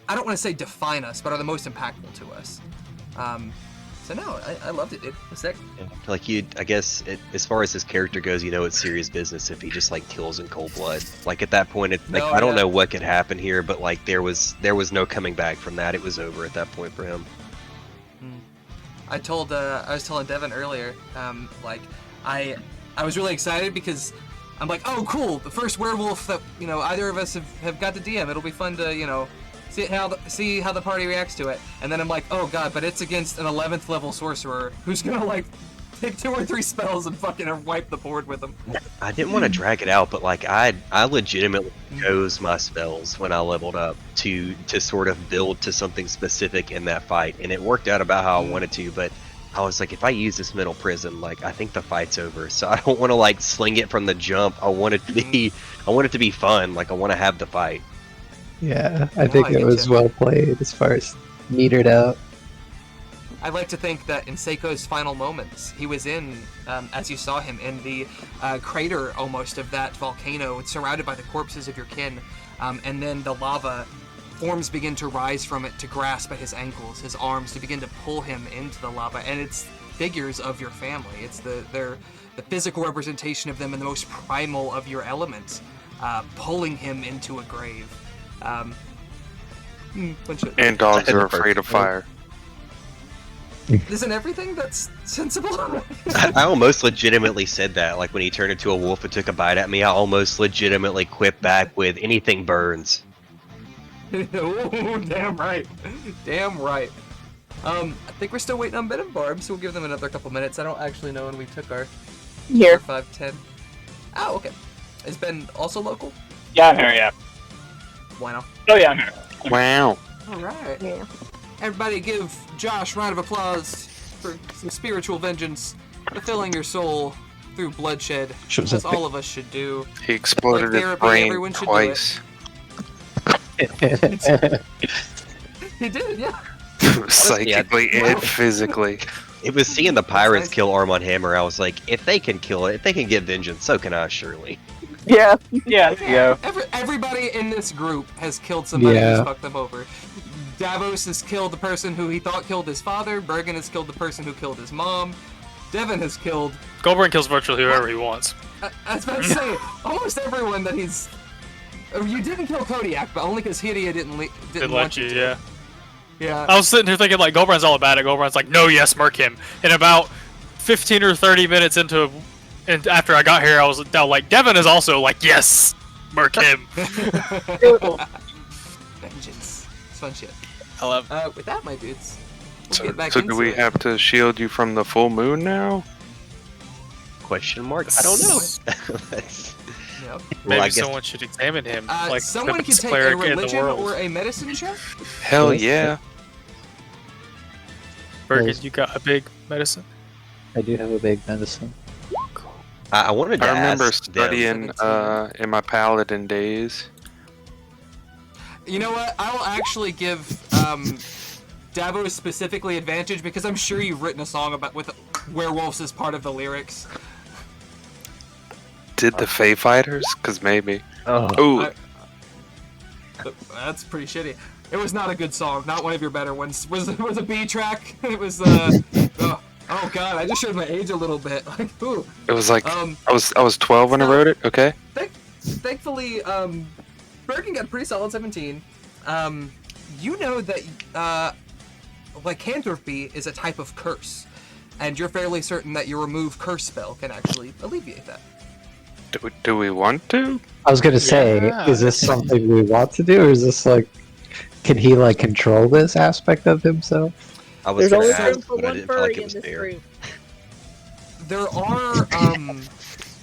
I don't want to say define us, but are the most impactful to us. So no, I loved it, dude. It was sick. Yeah. Like I guess as far as his character goes, you know it's serious business if he just like kills in cold blood. Like at that point, I don't know what could happen here, but like there was no coming back from that. It was over at that point for him. I was telling Devin earlier, like I was really excited because I'm like, oh cool, the first werewolf that either of us have got to DM. It'll be fun to see how the party reacts to it. And then I'm like, oh god, but it's against an 11th level sorcerer who's gonna like pick 2 or 3 spells and fucking wipe the board with them. I didn't want to drag it out, but like I legitimately chose my spells when I leveled up to sort of build to something specific in that fight, and it worked out about how I wanted to. But I was like, if I use this mental prison, like I think the fight's over. So I don't want to like sling it from the jump. I want it to be fun. Like I want to have the fight. Yeah, I think it was well played as far as metered out. I like to think that in Seiko's final moments, he was in, as you saw him, in the crater almost of that volcano, surrounded by the corpses of your kin, and then the lava forms begin to rise from it to grasp at his ankles, his arms, to begin to pull him into the lava, and it's figures of your family. It's the physical representation of them in the most primal of your elements, pulling him into a grave. And dogs are afraid of fire. Isn't everything that's sensible? I almost legitimately said that, like when he turned into a wolf and took a bite at me, I almost legitimately quipped back with anything burns. Oh, damn right. Damn right. I think we're still waiting on Ben and Barb, so we'll give them another couple minutes. I don't actually know when we took our Here. 5, 10. Oh, okay. Is Ben also local? Yeah, I'm here, yeah. Why not? Oh, yeah, I'm here. Wow. Alright. Yeah. Everybody give Josh a round of applause for some spiritual vengeance, fulfilling your soul through bloodshed, as all of us should do. He exploded Like his therapy, brain everyone should do twice. He did, yeah. Psychically and physically. It was seeing the pirates nice. kill Armand Hammer, I was like, if they can kill it, if they can get vengeance, so can I surely. Yeah. Yeah, there you go. Everybody in this group has killed somebody who's Yeah. fucked them over. Davos has killed the person who he thought killed his father. Bergen has killed the person who killed his mom. Devin has killed... Goldberg kills virtually whoever he wants. I was about to say, almost everyone that he's... Oh, you didn't kill Kodiak, but only because Hidia didn't Didn't want let you, to. yeah. Yeah. I was sitting here thinking, like, Goldbrand's all about it. Goldbrand's like, no, yes, murk him. And about 15 or 30 minutes into... And after I got here, I was down like, Devin is also like, yes, murk him. Vengeance. It's fun shit. I love With that, my dudes, we'll So, get back so into do we it. have to shield you from the full moon now? Question mark? I don't know. That's- Yep. Maybe I guess- someone should examine him. Like Someone the can best take a cleric in the religion world. or a medicine check. Hell Yes. yeah. Bergen, Yes. you got a big medicine? I do have a big medicine. I wanted to I remember ask them, studying in my paladin days. You know what? I will actually give Davos specifically advantage because I'm sure you've written a song about with werewolves as part of the lyrics. Did the Fey Fighters? Cause maybe. Oh, Ooh, That's pretty shitty. It was not a good song. Not one of your better ones. Was a B track. It was oh god, I just showed my age a little bit. Like ooh. it was like Um, I was 12 when I wrote it. Okay. Thankfully, Bergen got a pretty solid 17. You know that lycanthropy is a type of curse, and you're fairly certain that your remove curse spell can actually alleviate that. Do we want to? I was gonna say, Yeah. is this something we want to do, or is this like, can he like control this aspect of himself? I was There's gonna always room ask, for but I one didn't feel like furry it in was this fair. group.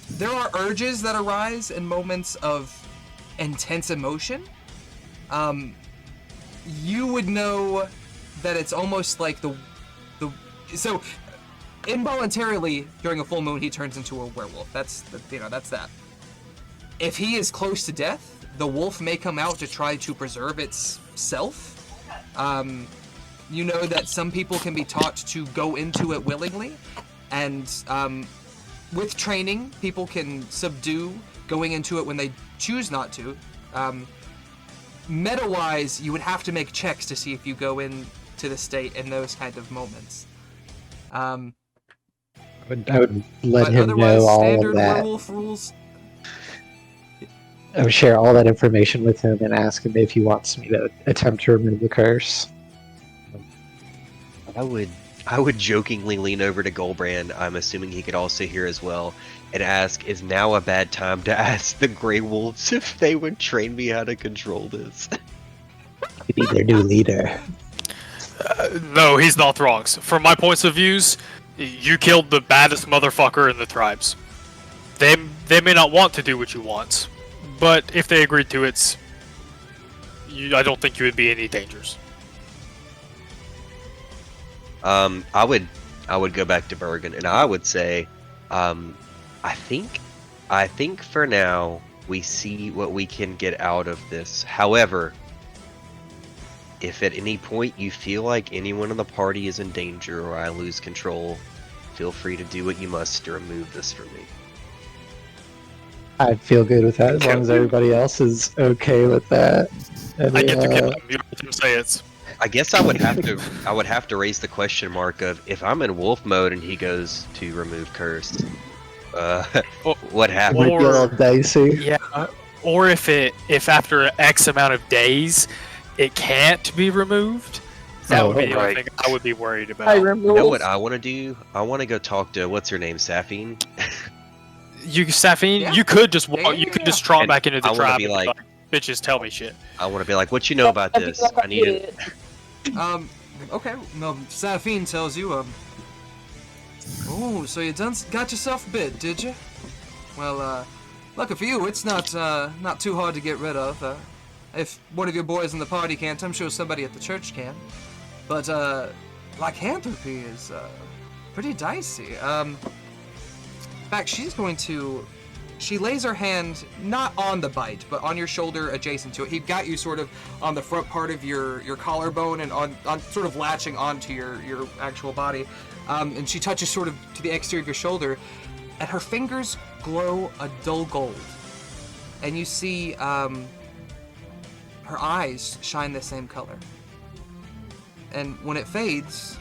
There are urges that arise in moments of intense emotion. You would know that it's almost like so involuntarily during a full moon he turns into a werewolf. That's that. If he is close to death, the wolf may come out to try to preserve its self. You know that some people can be taught to go into it willingly, and with training, people can subdue going into it when they choose not to. Meta-wise, you would have to make checks to see if you go into the state in those kind of moments. I would let But him otherwise, know all standard of that. werewolf rules. I would share all that information with him and ask him if he wants me to attempt to remove the curse. I would jokingly lean over to Goldbrand, I'm assuming he could also hear as well, and ask, is now a bad time to ask the Grey Wolves if they would train me how to control this? You need their new leader. No, he's not wrong. So from my points of views, you killed the baddest motherfucker in the tribes. They may not want to do what you want, but if they agreed to it, I don't think you would be any dangers. I would go back to Bergen, and I would say, I think for now we see what we can get out of this. However, If at any point you feel like anyone in the party is in danger or I lose control, feel free to do what you must to remove this from me. I'd feel good with that as long as everybody else is okay with that. I get to kill him. You let him say it. I guess I would have to raise the question mark of if I'm in wolf mode and he goes to remove curse, what happens? Might be a little dicey. Yeah. Or if after X amount of days it can't be removed, that would be the only thing I would be worried about. You know what I want to do? I want to go talk to what's her name, Saphine. Saphine, Yeah. you could just walk. You could just trot back into the I wanna tribe be and like- bitches, tell me shit. I want to be like, what you know about this? I need it. Okay, no, Saphine tells you, oh, so you got yourself a bit, did you? Well, lucky for you, it's not too hard to get rid of. If one of your boys in the party can't, I'm sure somebody at the church can. But, lycanthropy is, pretty dicey. In fact, she lays her hand not on the bite, but on your shoulder adjacent to it. He got you sort of on the front part of your collarbone and on sort of latching onto your actual body. And she touches sort of to the exterior of your shoulder, and her fingers glow a dull gold. And you see her eyes shine the same color. And when it fades,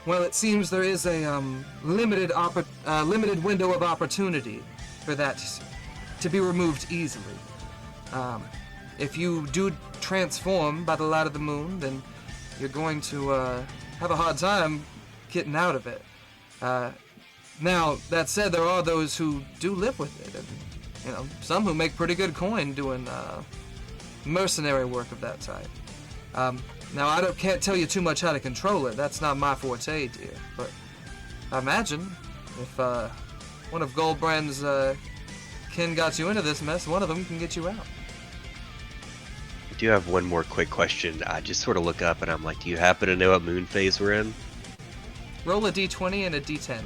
well, it seems there is a limited window of opportunity for that to be removed easily. If you do transform by the light of the moon, then you're going to have a hard time getting out of it. Now, that said, there are those who do live with it, and some who make pretty good coin doing mercenary work of that type. Now, I can't tell you too much how to control it. That's not my forte, dear. But I imagine if one of Goldbrand's kin got you into this mess, one of them can get you out. I do have one more quick question. I just sort of look up and I'm like, do you happen to know what moon phase we're in? Roll a d20 and a d10.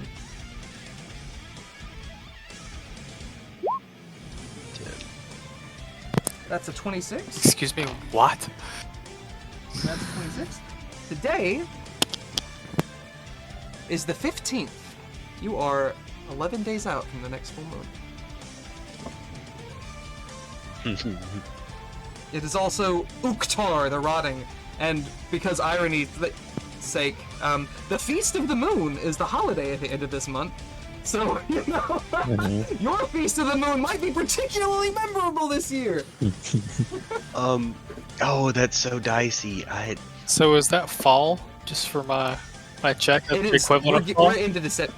That's a 26. Excuse me, what? That's 26. Today is the 15th. You are 11 days out from the next full moon. It is also Uktar the Rotting, and because irony's sake, the Feast of the Moon is the holiday at the end of this month. So, your Feast of the Moon might be particularly memorable this year. Oh, that's so dicey. So is that fall? Just for my check? That's the equivalent of fall?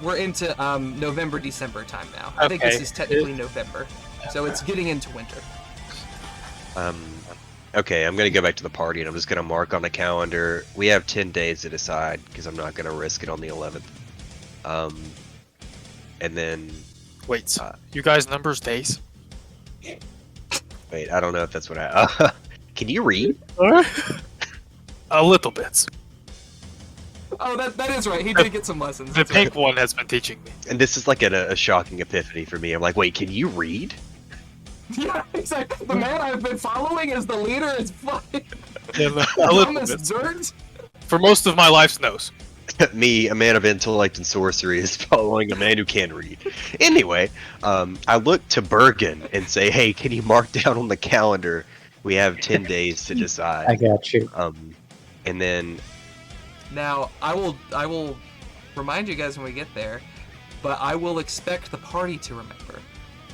We're into November, December time now. I think this is technically November, so it's getting into winter. Okay, I'm gonna go back to the party and I'm just gonna mark on the calendar. We have 10 days to decide because I'm not gonna risk it on the 11th. And then wait, you guys numbers days? Wait, I don't know if that's what I. Can you read? A little bit. Oh, that is right. He did get some lessons. The pink one has been teaching me. And this is like a shocking epiphany for me. I'm like, wait, can you read? Yeah, exactly. The man I've been following as the leader is fucking dumb as dirt. For most of my life's nose. Me, a man of intellect and sorcery, is following a man who can read. Anyway, I look to Bergen and say, hey, can you mark down on the calendar? We have 10 days to decide. I got you. And then... Now, I will remind you guys when we get there, but I will expect the party to remember.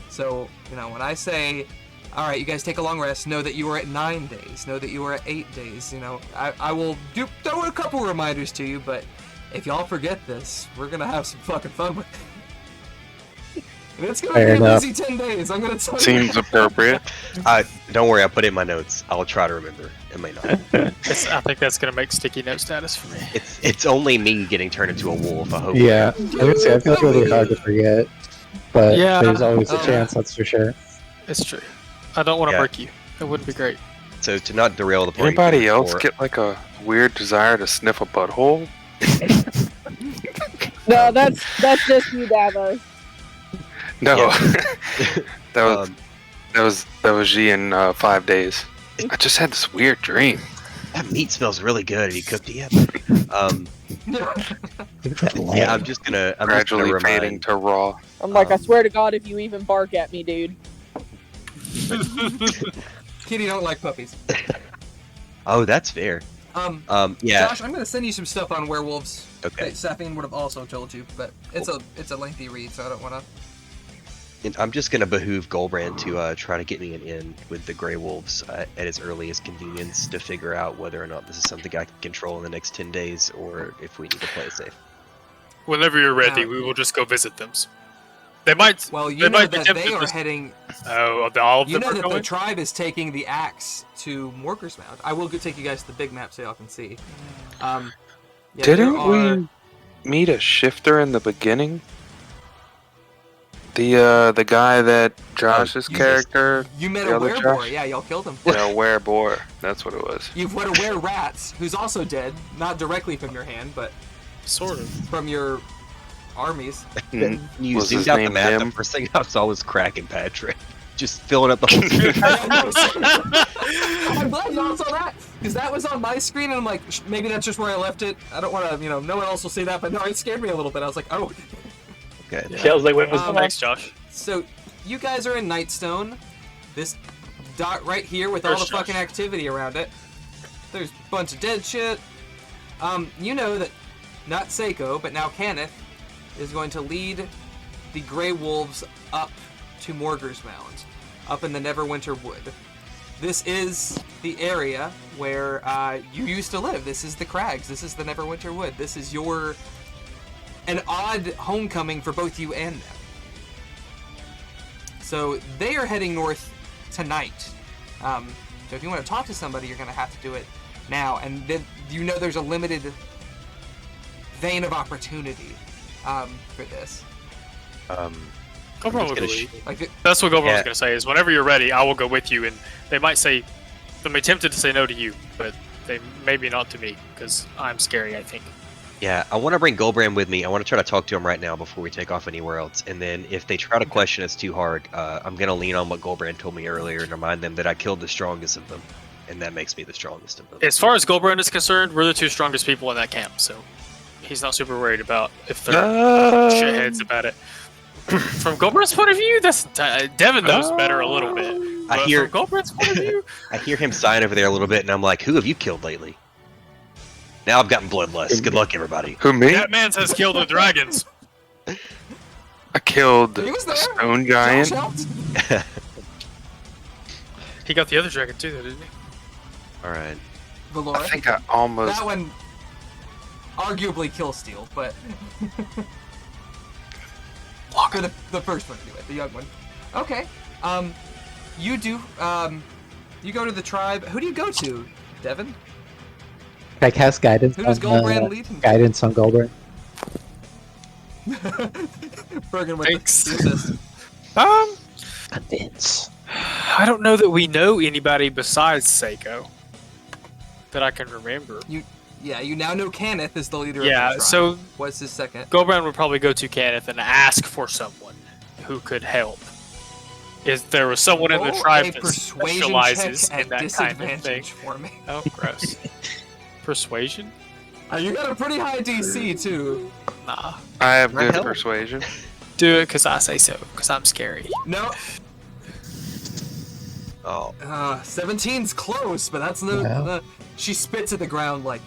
So, when I say, all right, you guys take a long rest, know that you were at 9 days, know that you were at 8 days, I will throw a couple reminders to you, but if y'all forget this, we're going to have some fucking fun with it. And it's going to be a busy 10 days, I'm going to tell you. Seems appropriate. Don't worry, I put it in my notes. I'll try to remember. It may not. I think that's going to make sticky note status for me. It's only me getting turned into a wolf, I hope. Yeah, I would say I feel it's really hard to forget. But there's always a chance, that's for sure. It's true. I don't want to break you. It wouldn't be great. So to not derail the party. Anybody else get like a weird desire to sniff a butthole? No, that's just you, Davos. No, that was G in 5 days. I just had this weird dream. That meat smells really good. Have you cooked it yet? Yeah, I'm just gonna Gradually fading remind. to raw. I'm like, I swear to God, if you even bark at me, dude. Kitty don't like puppies. Oh, that's fair. Yeah. Josh, I'm gonna send you some stuff on werewolves. Okay. That Sappine would have also told you, but it's a lengthy read, so I don't want to. And I'm just gonna behoove Golbrand to try to get me an in with the Grey Wolves at his earliest convenience to figure out whether or not this is something I can control in the next 10 days, or if we need to play it safe. Whenever you're ready, we will just go visit them. They might. Well, you know that they are heading. Oh, all of you them know are that going? the tribe is taking the axe to Morker's Mound. I will go take you guys to the big map so y'all can see. Yeah, Didn't we meet a shifter in the beginning? The guy that Josh's character. You met a wereboar. Yeah, y'all killed him. Yeah, wereboar. That's what it was. You've met a were-rats, who's also dead, not directly from your hand, but sort of from your armies. You Was zoomed his out the name map. Tim? The first thing I saw was Kraken Patrick, just filling up the whole screen. I'm glad y'all saw that, because that was on my screen, and I'm like, maybe that's just where I left it. I don't want to, no one else will see that, but no, it scared me a little bit. I was like, oh. Okay. Yeah, I was like, when was the Thanks, Josh. So, you guys are in Nightstone. This dot right here with all the fucking activity around it. There's a bunch of dead shit. You know that not Seiko, but now Kenneth is going to lead the Grey Wolves up to Morger's Mound, up in the Neverwinter Wood. This is the area where you used to live. This is the Crags. This is the Neverwinter Wood. This is an odd homecoming for both you and them. So they are heading north tonight. So if you want to talk to somebody, you're going to have to do it now. And then there's a limited vein of opportunity for this. Goldberg will gonna believe. That's what Goldberg was going to say, is whenever you're ready, I will go with you. And they might be tempted to say no to you, but they maybe not to me, because I'm scary, I think. Yeah, I want to bring Golbrand with me. I want to try to talk to him right now before we take off anywhere else. And then if they try to question us too hard, I'm going to lean on what Golbrand told me earlier and remind them that I killed the strongest of them. And that makes me the strongest of them. As far as Goldbrand is concerned, we're the two strongest people in that camp, so he's not super worried about if they're shitheads about it. From Goldbrand's point of view, that's Devin knows better a little bit. But from Goldbrand's point of view, I hear him sighing over there a little bit, and I'm like, who have you killed lately? Now I've gotten bloodlust. Good luck, everybody. Who, me? That man has killed the dragons. I killed the stone giant. He got the other dragon too, though, didn't he? Alright. Valora. I think I almost... That one, arguably kill steal, but... For the first one, anyway, the young one. Okay. You do, you go to the tribe. Who do you go to, Devin? I cast guidance. Who does Goldbrand lead him to? Guidance on Goldbrand. Bergen with Thanks. the assist. Convince. I don't know that we know anybody besides Seiko that I can remember. You now know Kenneth is the leader of the tribe. So what's his second? Goldbrand would probably go to Kenneth and ask for someone who could help. If there was someone in the tribe that specializes in that kind of thing. For me. Oh, gross. Persuasion? You got a pretty high DC too. Nah. I have good persuasion. Do it because I say so, because I'm scary. No. Oh. 17's close, but that's no. She spits at the ground like,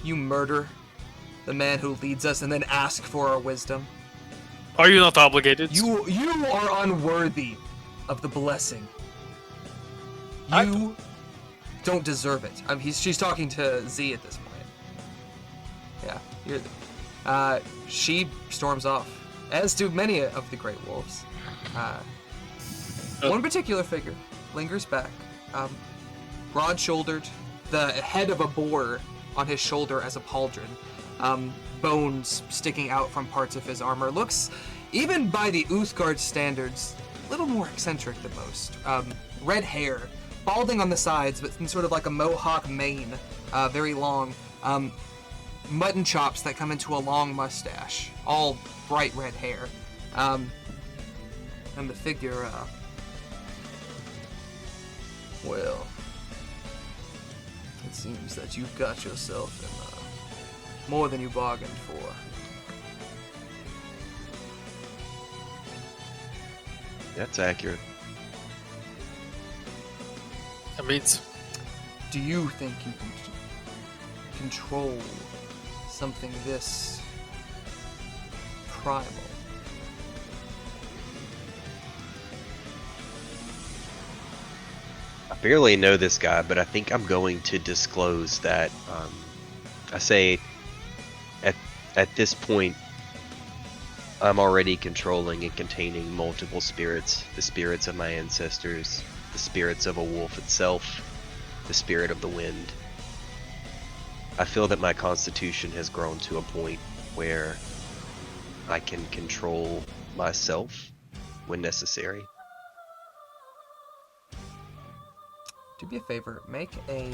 "You murder the man who leads us, and then ask for our wisdom. Are you not obligated? You are unworthy of the blessing. You don't deserve it." She's talking to Z at this point. Yeah, she storms off, as do many of the Great Wolves. One particular figure lingers back, broad-shouldered, the head of a boar on his shoulder as a pauldron, bones sticking out from parts of his armor. Looks, even by the Uthgard standards, a little more eccentric than most. Red hair, balding on the sides, but in sort of like a mohawk mane, very long. Mutton chops that come into a long mustache, all bright red hair. And the figure, well, It seems that you've got yourself in more than you bargained for. That's accurate. That means Do you think you can control something this primal? I barely know this guy, but I think I'm going to disclose that. I say, at this point, I'm already controlling and containing multiple spirits: the spirits of my ancestors, the spirits of a wolf itself, the spirit of the wind. I feel that my constitution has grown to a point where I can control myself when necessary. Do me a favor, make a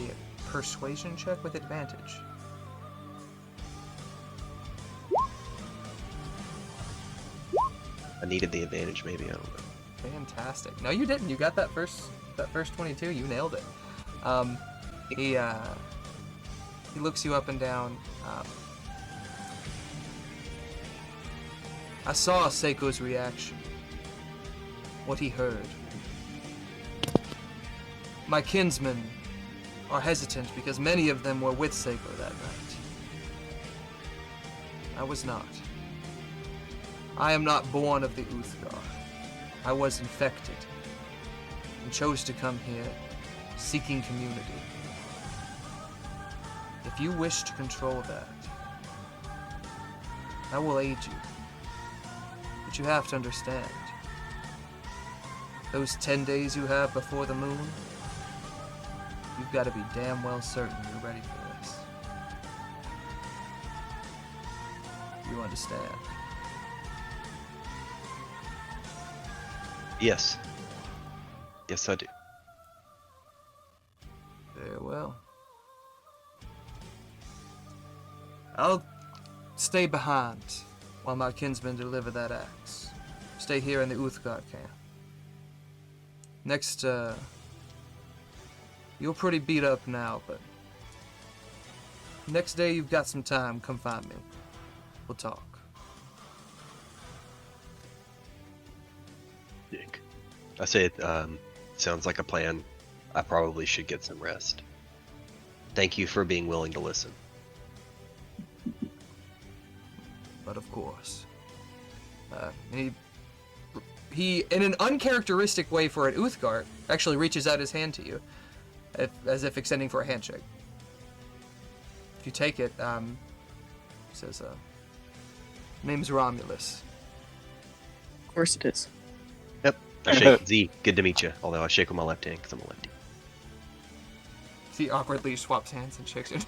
persuasion check with advantage. I needed the advantage, maybe, I don't know. Fantastic. No, you didn't. You got that first 22. You nailed it. He looks you up and down. I saw Seiko's reaction. What he heard. My kinsmen are hesitant because many of them were with Seiko that night. I was not. I am not born of the Uthgar. I was infected and chose to come here seeking community. If you wish to control that, I will aid you. But you have to understand, those 10 days you have before the moon, you've got to be damn well certain you're ready for this. You understand? Yes. Yes, I do. Very well. I'll stay behind while my kinsmen deliver that axe. Stay here in the Uthgar camp. Next, you're pretty beat up now, but next day you've got some time, come find me. We'll talk. Dick. I say it sounds like a plan. I probably should get some rest. Thank you for being willing to listen. But of course. He, in an uncharacteristic way for an Uthgar, actually reaches out his hand to you, as if extending for a handshake. If you take it, says, name's Romulus. Of course it is. Yep. I shake Z. Good to meet you. Although I shake with my left hand because I'm a lefty. He awkwardly swaps hands and shakes it.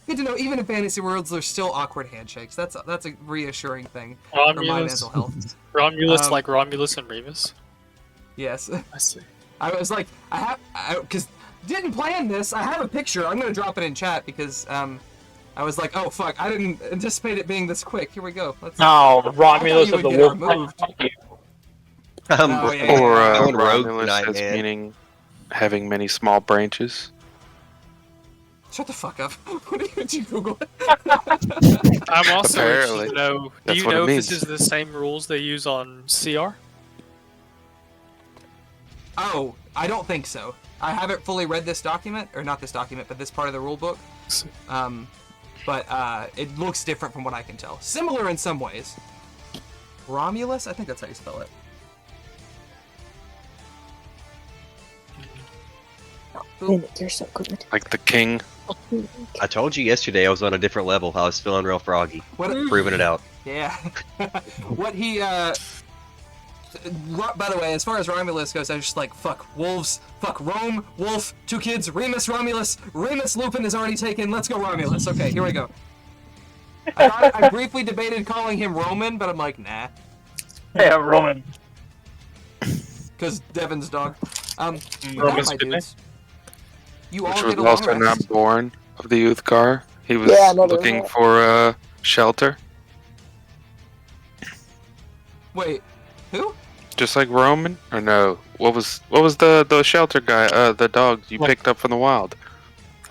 Good to know, even in fantasy worlds, there's still awkward handshakes. That's a reassuring thing for my mental health. Romulus, like Romulus and Remus? Yes. I see. I was like, because didn't plan this. I have a picture. I'm going to drop it in chat because I was like, oh, fuck, I didn't anticipate it being this quick. Here we go. No, Romulus you of the would Wolf. get our move. Fuck you. Oh, yeah, Or Going rogue Romulus tonight, as man. meaning having many small branches. Shut the fuck up. What did you Google? I'm also Apparently. interested to know, do That's you what it know if means. this is the same rules they use on CR? Oh, I don't think so. I haven't fully read this document, or not this document, but this part of the rule book. But it looks different from what I can tell. Similar in some ways. Romulus? I think that's how you spell it. You're so good. Like the king. I told you yesterday I was on a different level. I was feeling real froggy. What? Proving it out. Yeah. What he, by the way, as far as Romulus goes, I was just like, fuck, wolves, fuck, Rome, wolf, 2 kids, Remus, Romulus, Remus Lupin is already taken, let's go Romulus. Okay, here we go. I briefly debated calling him Roman, but I'm like, nah. Yeah, Roman. Because Devin's dog. With that, Roman's my good dudes, you Which all was get a long also not rest. born of the Uthgar. He was Yeah, no, they're looking not. for shelter. Wait, who? Just like Roman? Or no? What was the shelter guy, the dog you picked up from the wild?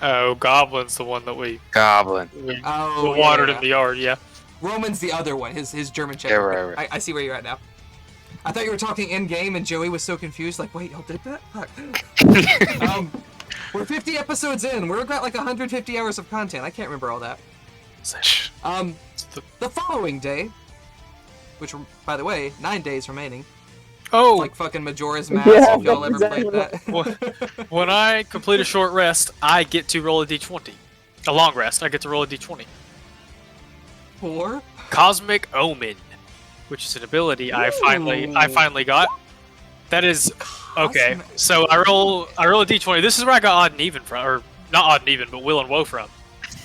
Oh, Goblin's the one that we Goblin. watered in the yard. Yeah. Roman's the other one, his German Yeah, Shepherd. right. I see where you're at now. I thought you were talking in game, and Joey was so confused. Like, wait, y'all did that? Fuck. We're 50 episodes in. We've got like 150 hours of content. I can't remember all that. The following day, which, by the way, 9 days remaining. Oh, Like fucking Majora's Mask. Yeah, if y'all that's ever exactly played that. when I complete a short rest, I get to roll a d20. A long rest, I get to roll a d20. 4? Cosmic Omen, which is an ability I finally got. That is okay. Cosmic- So I roll a d20. This is where I got odd and even from, or not odd and even, but will and woe from,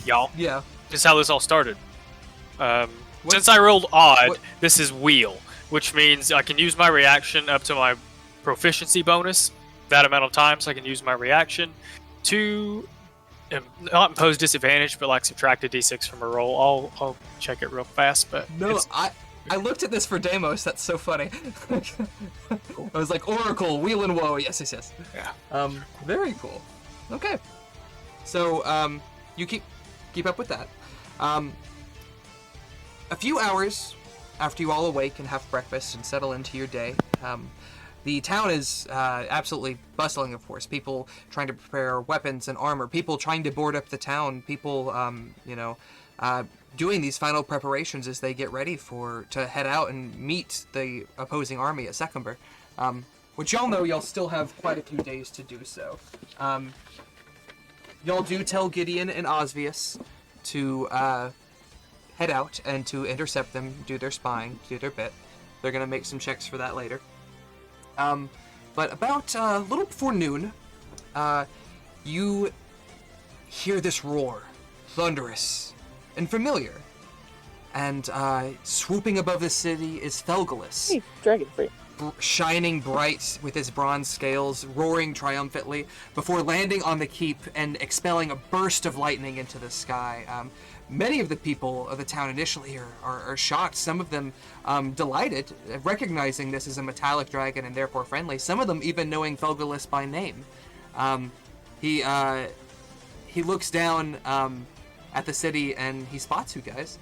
y'all. Yeah. This is how this all started. Since I rolled odd, this is wheel, which means I can use my reaction up to my proficiency bonus. That amount of times I can use my reaction to not impose disadvantage, but like subtract a d6 from a roll. I'll check it real fast, but No, I looked at this for Deimos. That's so funny. I was like, Oracle, Wheel and Woe. Yes. Yeah. Very cool. Okay. So, you keep up with that. A few hours after you all awake and have breakfast and settle into your day, the town is absolutely bustling, of course. People trying to prepare weapons and armor. People trying to board up the town. People, doing these final preparations as they get ready to head out and meet the opposing army at Secumber. Which y'all know y'all still have quite a few days to do so. Y'all do tell Gideon and Osvius to head out and to intercept them, do their spying, do their bit. They're going to make some checks for that later. But about a little before noon, you hear this roar, thunderous and familiar. And swooping above the city is Felgalus. Hey, dragon free. Shining bright with his bronze scales, roaring triumphantly, before landing on the keep and expelling a burst of lightning into the sky. Many of the people of the town initially are shocked, some of them delighted, recognizing this as a metallic dragon and therefore friendly, some of them even knowing Felgalus by name. He looks down at the city and he spots you guys,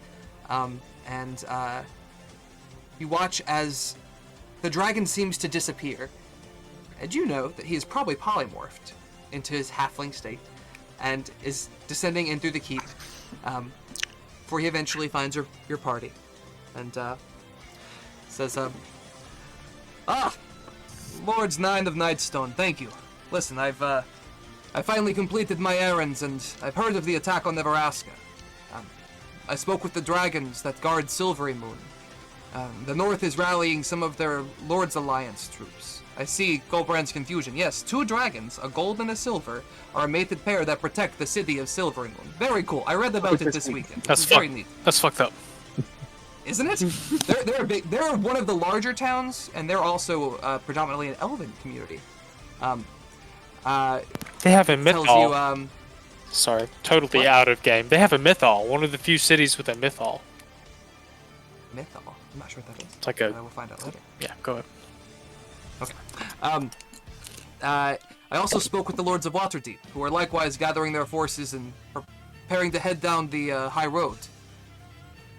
and you watch as the dragon seems to disappear, and you know that he is probably polymorphed into his halfling state and is descending in through the keep, before he eventually finds your party and says, Lords 9 of Nightstone, thank you. Listen, I finally completed my errands and I've heard of the attack on Nebraska. I spoke with the dragons that guard Silvery Moon. The North is rallying some of their Lord's Alliance troops. I see Golbrand's confusion. Yes, 2 dragons, a gold and a silver, are a mated pair that protect the city of Silvery Moon. Very cool. I read about it this weekend. That's very neat. That's fucked up. Isn't it? They're big. They're one of the larger towns, and they're also predominantly an elven community. They have a mythal. Tells you, Sorry, totally what? out of game. They have a mythal. One of the few cities with a mythal. mythal. I'm not sure what that is. It's like a. I will find out later. Yeah, go ahead. Okay. I also spoke with the Lords of Waterdeep, who are likewise gathering their forces and preparing to head down the high road.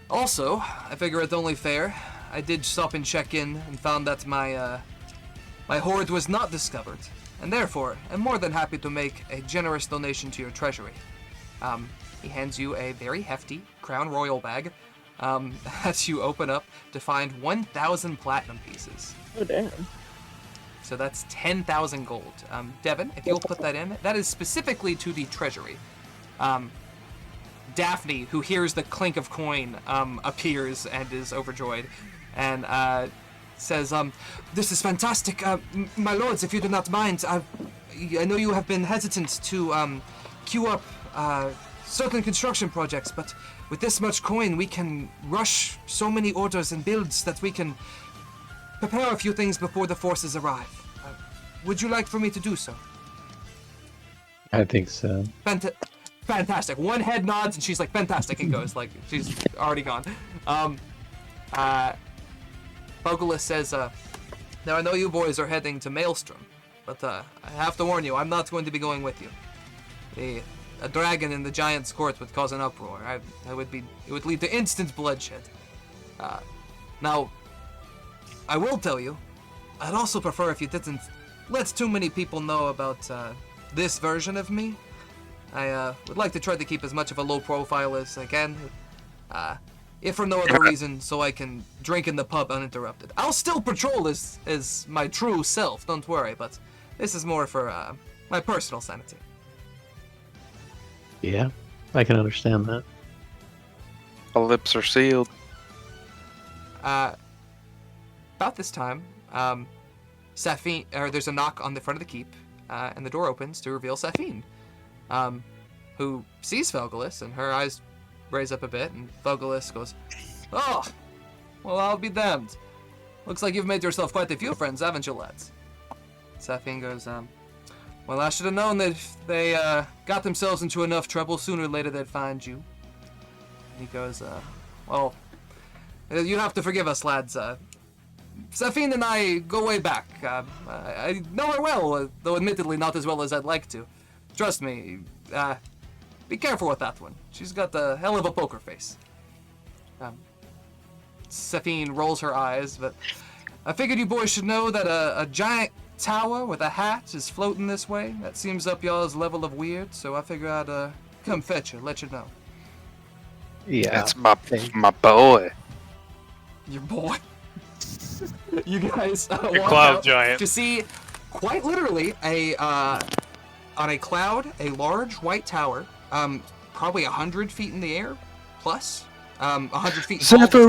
Also, I figure it's only fair. I did stop and check in and found that my hoard was not discovered, and therefore am more than happy to make a generous donation to your treasury. He hands you a very hefty Crown Royal bag that you open up to find 1,000 platinum pieces. Oh, damn. So that's 10,000 gold. Devin, if you'll put that in, that is specifically to the treasury. Daphne, who hears the clink of coin, appears and is overjoyed, and says, "This is fantastic, my lords. If you do not mind, I know you have been hesitant to queue up certain construction projects, but with this much coin, we can rush so many orders and builds that we can prepare a few things before the forces arrive. Would you like for me to do so?" I think so. Fantastic. One head nods and she's like, fantastic, and goes. Like, she's already gone. Bogalus says, now I know you boys are heading to Maelstrom, but I have to warn you, I'm not going to be going with you. a dragon in the giant's court would cause an uproar. It would lead to instant bloodshed. Now, I will tell you, I'd also prefer if you didn't let too many people know about this version of me. I would like to try to keep as much of a low profile as I can. If for no other reason, so I can drink in the pub uninterrupted. I'll still patrol as my true self, don't worry, but this is more for my personal sanity. Yeah, I can understand that. All lips are sealed. About this time, Safine, there's a knock on the front of the keep, and the door opens to reveal Safine, who sees Fogelus, and her eyes raise up a bit, and Fogelus goes, "Oh, well, I'll be damned. Looks like you've made yourself quite a few friends, haven't you, lads?" Safine goes, "Well, I should have known that if they got themselves into enough trouble, sooner or later they'd find you." And he goes, "Well, you have to forgive us, lads. Safine and I go way back. I know her well, though admittedly not as well as I'd like to. Trust me, be careful with that one. She's got the hell of a poker face." Safine rolls her eyes, but I figured you boys should know that a giant tower with a hat is floating this way. That seems up y'all's level of weird, so I figured I'd come fetch you, let you know. Yeah, That's my boy. Your boy. You guys Your walk cloud out giant. to see, quite literally, on a cloud, a large white tower, probably 100 feet in the air, plus, 100 feet tall. The tower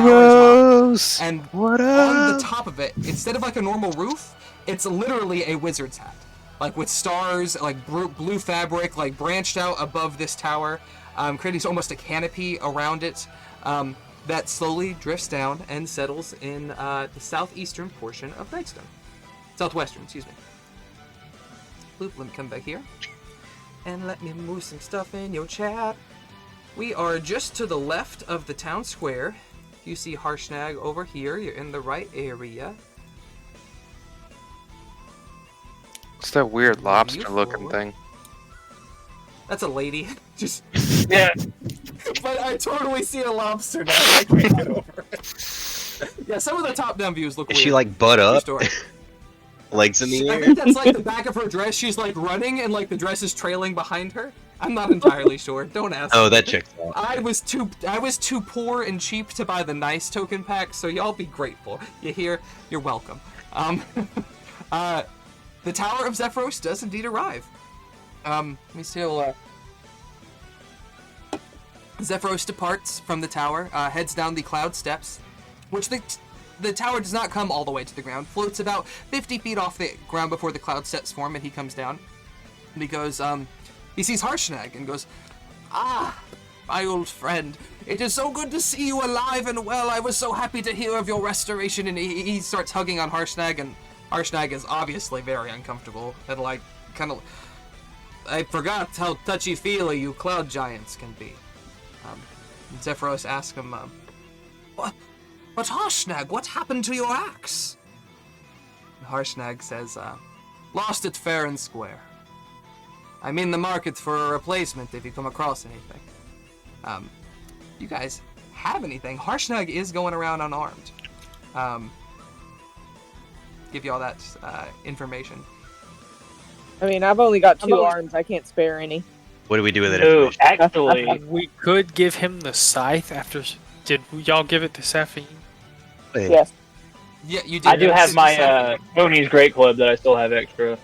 as well. And what on the top of it, instead of like a normal roof, it's literally a wizard's hat, like with stars, like blue fabric, like branched out above this tower, creating almost a canopy around it. That slowly drifts down and settles in the southeastern portion of Nightstone. Southwestern, excuse me. Bloop, let me come back here. And let me move some stuff in your chat. We are just to the left of the town square. You see Harshnag over here. You're in the right area. What's that weird lobster-looking thing? That's a lady. Just Yeah. But I totally see a lobster now. I can't get over it. Yeah, some of the top-down views look Is weird. she like butt True up? story. Legs in the I air? think that's like the back of her dress. She's like running and like the dress is trailing behind her. I'm not entirely sure. Don't ask. Oh, me. that checks out. I was too poor and cheap to buy the nice token pack, so y'all be grateful. You hear? You're welcome. The Tower of Zephyros does indeed arrive. Let me still. Zephyros departs from the tower, heads down the cloud steps, which the tower does not come all the way to the ground. Floats about 50 feet off the ground before the cloud steps form, and he comes down. And he goes, he sees Harshnag and goes, "Ah, my old friend, it is so good to see you alive and well. I was so happy to hear of your restoration." And he starts hugging on Harshnag, and Harshnag is obviously very uncomfortable and like kind of. I forgot how touchy-feely you cloud giants can be. Zephyros asks him, But Harshnag, what happened to your axe?" And Harshnag says, "Lost it fair and square. I'm in the market for a replacement if you come across anything." You guys have anything? Harshnag is going around unarmed. Give you all that information. I mean, I've only got 2 arms. I can't spare any. What do we do with it? Ooh, actually, We could give him the scythe after. Did y'all give it to Safine? Yes. Yeah, you did. I do have my Tony's Great Club that I still have extra.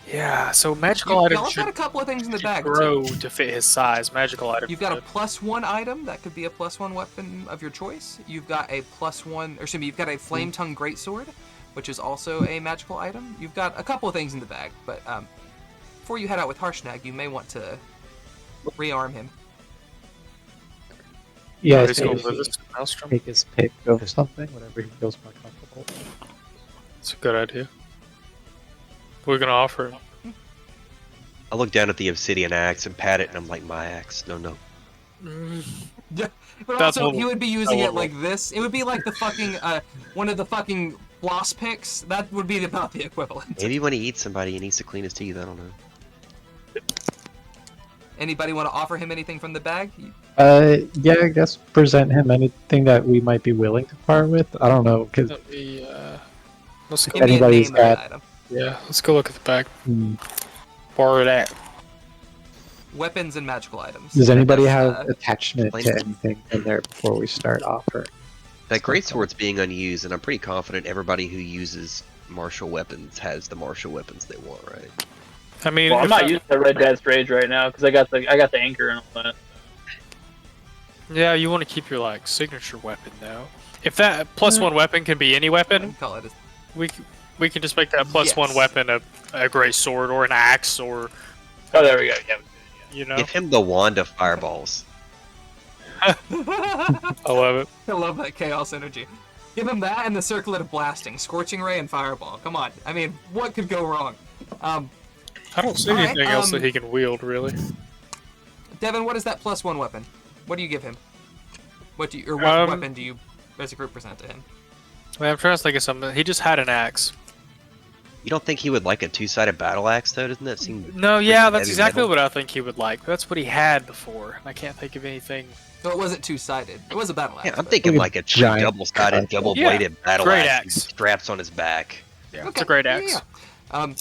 Yeah, so magical Y'all items got should a couple of things in the bag. grow to fit his size. Magical items. You've got a should. +1 item that could be a +1 weapon of your choice. You've got a +1, or excuse me, you've got a flame tongue greatsword, which is also a magical item. You've got a couple of things in the bag, but before you head out with Harshnag, you may want to rearm him. Yeah, He's I going think with us, Maelstrom. take his pick or something, whatever he feels more comfortable. It's a good idea. We're gonna offer it. I look down at the obsidian axe and pat it, and I'm like, my axe. No, no. Yeah, but That's also what he would be using I it will. like this. It would be like the fucking one of the fucking floss picks. That would be about the equivalent. Maybe when he eats somebody, he needs to clean his teeth. I don't know. Anybody want to offer him anything from the bag? Yeah, I guess present him anything that we might be willing to part with. I don't know, because Let me, let's go. Give me a anybody's name of an got- item. Yeah, let's go look at the bag. Borrow that. Weapons and magical items. Does anybody That's, have attachment to anything in there before we start offering? That greatsword's being unused, and I'm pretty confident everybody who uses martial weapons has the martial weapons they want, right? I mean, Well, I'm if not using the Red Dad's Rage right now because I got the anchor and all that. Yeah, you want to keep your like signature weapon though. If that +1 weapon can be any weapon, call it we can just make that +1 Yes. weapon a great sword or an axe or Oh, there we go. Yeah. you know. Give him the wand of fireballs. I love it. I love that chaos energy. Give him that and the circlet of blasting, scorching ray and fireball. Come on. I mean, what could go wrong? I don't see All right, anything else that he can wield really. Devin, what is that +1 weapon? What do you give him? What weapon do you, as a group, present to him? I mean, I'm trying to think of something. He just had an axe. You don't think he would like a two-sided battle axe, though? Doesn't that seem... No, yeah, pretty that's heavy exactly metal? what I think he would like. That's what he had before. I can't think of anything. No, it wasn't two-sided. It was a battle axe. Yeah, I'm but- thinking like a Giant double-sided, cut. double-bladed battle great axe, axe. with straps on his back. Yeah, it's a great axe. Yeah.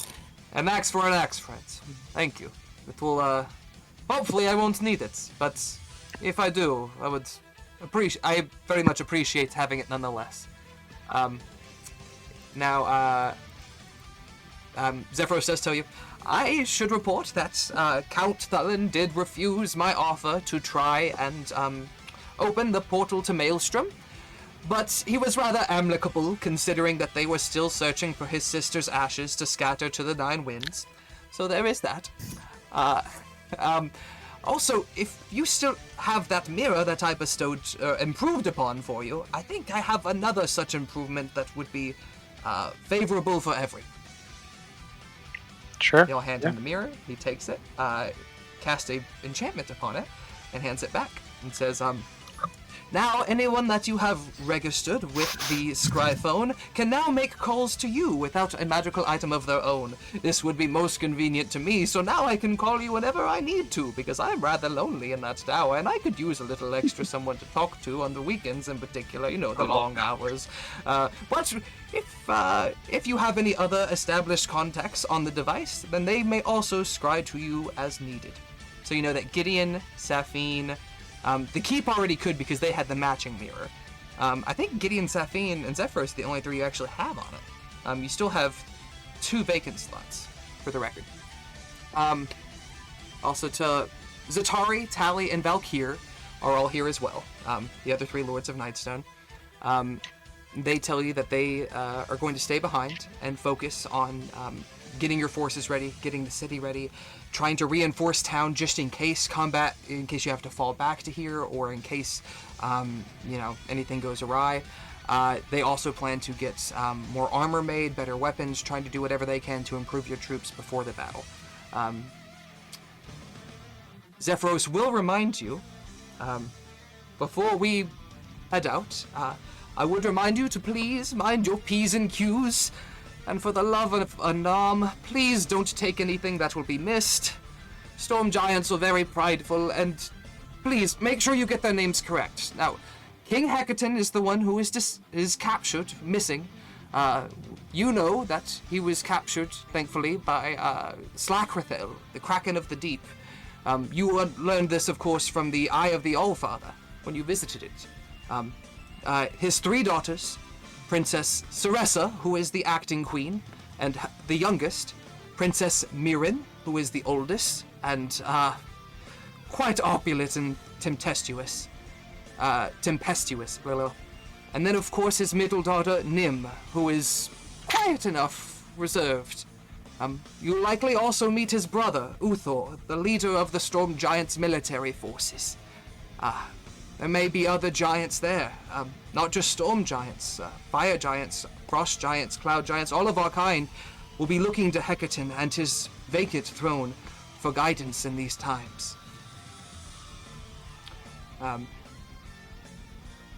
An axe for an axe, friends. Thank you. It will, hopefully I won't need it, but if I do, I very much appreciate having it nonetheless. Now, Zephyros does tell you, I should report that, Count Thulin did refuse my offer to try and, open the portal to Maelstrom. But he was rather amicable, considering that they were still searching for his sister's ashes to scatter to the 9 winds. So there is that. Also, if you still have that mirror that I bestowed, improved upon for you, I think I have another such improvement that would be, favorable for everyone. Sure. You'll hand him the mirror, he takes it, casts a enchantment upon it, and hands it back, and says, now, anyone that you have registered with the Scryphone can now make calls to you without a magical item of their own. This would be most convenient to me, so now I can call you whenever I need to, because I'm rather lonely in that tower, and I could use a little extra someone to talk to on the weekends in particular, you know, the long hours. But if you have any other established contacts on the device, then they may also scry to you as needed. So you know that Gideon, Saphine, the Keep already could because they had the matching mirror. I think Gideon, Saphine, and Zephyros are the only 3 you actually have on it. You still have 2 vacant slots, for the record. Also to Zatari, Tally, and Valkyr are all here as well. The other 3 Lords of Nightstone. They tell you that they are going to stay behind and focus on getting your forces ready, getting the city ready, trying to reinforce town just in case in case you have to fall back to here, or in case, anything goes awry. They also plan to get more armor made, better weapons, trying to do whatever they can to improve your troops before the battle. Zephyros will remind you, before we head out, I would remind you to please mind your P's and Q's. And for the love of Anam, please don't take anything that will be missed. Storm Giants are very prideful, and please make sure you get their names correct. Now, King Hecaton is the one who is captured, missing. You know that he was captured, thankfully, by Slackrathel, the Kraken of the Deep. You learned this, of course, from the Eye of the Allfather when you visited it. His 3 daughters, Princess Ceressa, who is the acting queen, and the youngest, Princess Mirin, who is the oldest, and quite opulent and tempestuous. And then, of course, his middle daughter, Nim, who is quiet enough, reserved. You'll likely also meet his brother, Uthor, the leader of the Storm Giants' military forces. There may be other giants there, not just storm giants, fire giants, frost giants, cloud giants, all of our kind will be looking to Hecaton and his vacant throne for guidance in these times.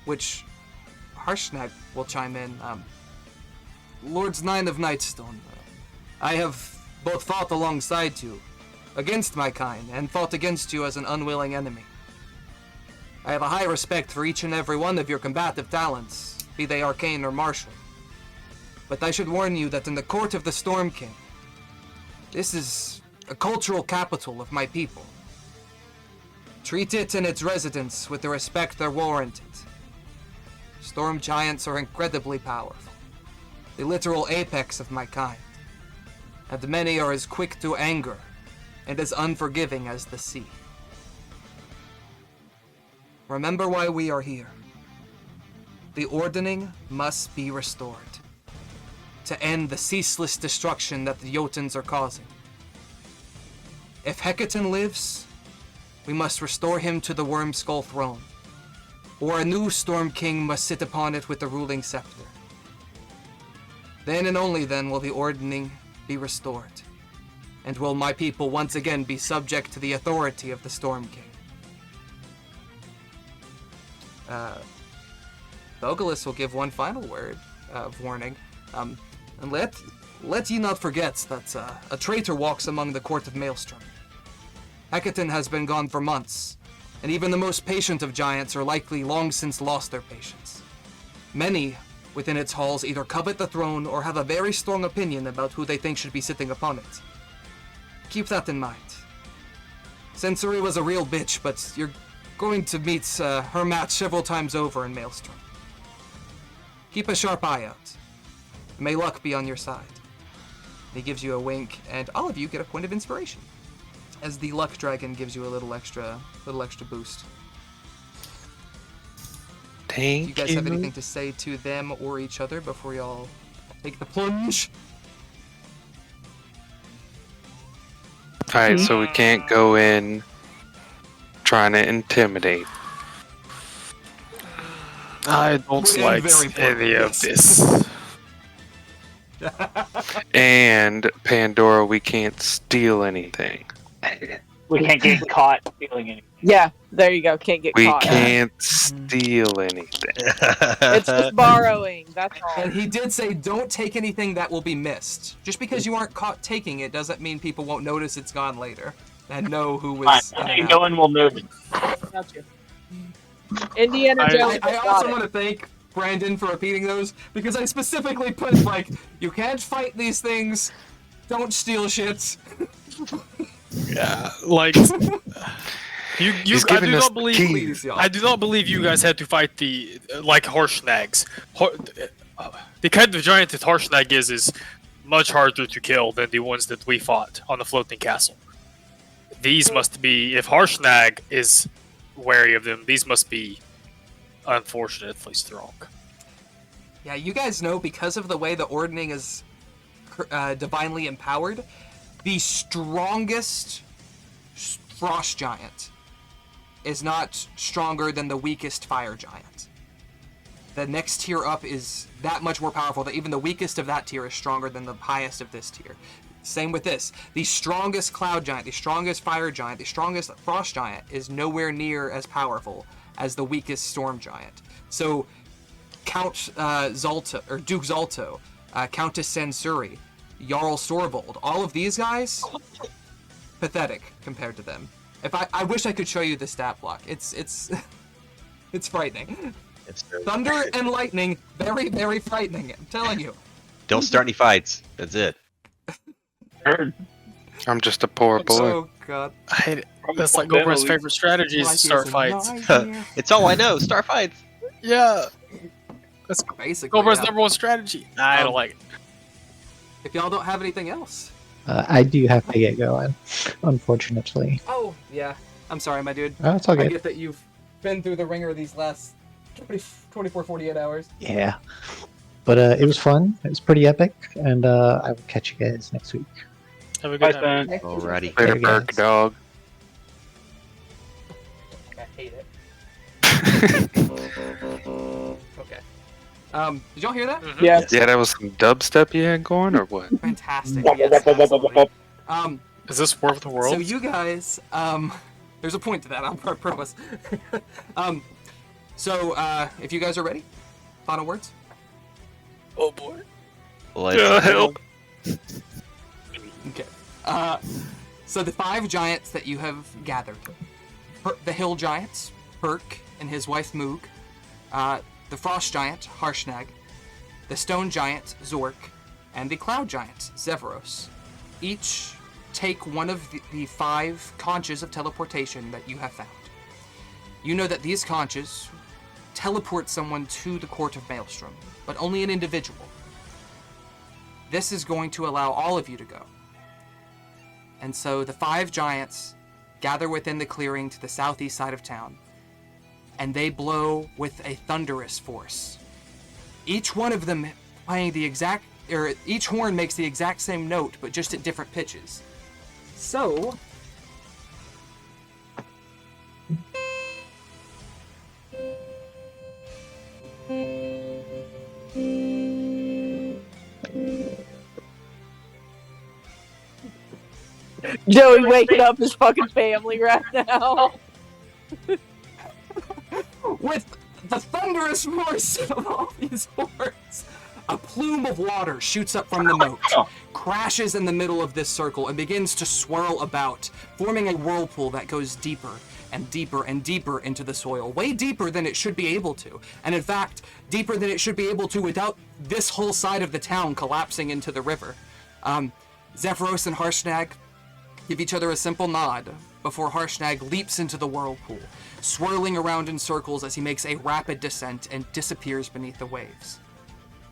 Which Harshnag will chime in. Lords 9 of Nightstone, I have both fought alongside you, against my kind and fought against you as an unwilling enemy. I have a high respect for each and every one of your combative talents, be they arcane or martial. But I should warn you that in the court of the Storm King, this is a cultural capital of my people. Treat it and its residents with the respect they're warranted. Storm giants are incredibly powerful, the literal apex of my kind, and many are as quick to anger and as unforgiving as the sea. Remember why we are here. The Ordening must be restored, to end the ceaseless destruction that the Jotuns are causing. If Hecaton lives, we must restore him to the Wormskull throne, or a new Storm King must sit upon it with the ruling scepter. Then and only then will the Ordening be restored, and will my people once again be subject to the authority of the Storm King. Bogalus will give one final word of warning, and let ye not forget that a traitor walks among the court of Maelstrom. Hecaton has been gone for months, and even the most patient of giants are likely long since lost their patience. Many within its halls either covet the throne or have a very strong opinion about who they think should be sitting upon it. Keep that in mind. Sensory was a real bitch, but you're going to meet her match several times over in Maelstrom. Keep a sharp eye out. May luck be on your side. He gives you a wink, and all of you get a point of inspiration, as the luck dragon gives you a little extra boost. Thank Do you guys have anything to say to them or each other before y'all take the plunge? Alright, so we can't go in trying to intimidate. I don't like any of this. And Pandora, we can't steal anything. We can't get caught stealing anything. Yeah, there you go. Can't get We caught. can't steal anything. It's just borrowing. That's all. And he did say, don't take anything that will be missed. Just because you aren't caught taking it doesn't mean people won't notice it's gone later and know who was. No one will notice. Gotcha. Indiana Jones. I also want to thank Brandon for repeating those, because I specifically put like, you can't fight these things, don't steal shit. Yeah, like I do not believe you guys had to fight the like Harsnags. The kind of giant that Harshnag is much harder to kill than the ones that we fought on the floating castle. These must be, if Harshnag is wary of them, these must be unfortunately strong. Yeah, you guys know, because of the way the Ordening is divinely empowered, the strongest frost giant is not stronger than the weakest fire giant. The next tier up is that much more powerful, that even the weakest of that tier is stronger than the highest of this tier. Same with this. The strongest cloud giant, the strongest fire giant, the strongest frost giant is nowhere near as powerful as the weakest storm giant. So Count Zalto, or Duke Zalto, Countess Sansuri, Jarl Sorvold, all of these guys, pathetic compared to them. If I wish I could show you the stat block. It's it's frightening. It's very Thunder and lightning, very, very frightening. I'm telling you. Don't start any fights. That's it. I'm just a poor boy. Oh god. That's like Gobra's favorite strategy is to start fights. It's all I know. Start fights. Yeah. That's Basically. Gobra's Yeah. number one strategy. I don't like it. If y'all don't have anything else. I do have to get going, unfortunately. Oh, yeah. I'm sorry, my dude. Oh, it's all I good. get that you've been through the ringer these last 24, 48 hours. Yeah. But it was fun. It was pretty epic. And I will catch you guys next week. Have a good time. Alrighty. Later, Later, guys. Kirk dog. I hate it. Okay. Did y'all hear that? Yeah. Yeah, that was some dubstep you had going, or what? Fantastic. Yes, absolutely. Is this War of the Worlds? So you guys, there's a point to that, I promise. If you guys are ready, final words? Oh boy. Let's help. Okay. So the 5 giants that you have gathered. The hill giants, Perk and his wife Moog. The frost giant, Harshnag. The stone giant, Zork. And the cloud giant, Zephyros. Each take one of the 5 conches of teleportation that you have found. You know that these conches teleport someone to the Court of Maelstrom, but only an individual. This is going to allow all of you to go. And so the 5 giants gather within the clearing to the southeast side of town, and they blow with a thunderous force. Each one of them playing each horn makes the exact same note, but just at different pitches. So, Joey waking up his fucking family right now. with the thunderous force of all these horns, a plume of water shoots up from the moat, crashes in the middle of this circle, and begins to swirl about, forming a whirlpool that goes deeper and deeper and deeper into the soil, way deeper than it should be able to. And in fact, deeper than it should be able to without this whole side of the town collapsing into the river. Zephyros and Harshnag give each other a simple nod before Harshnag leaps into the whirlpool, swirling around in circles as he makes a rapid descent and disappears beneath the waves.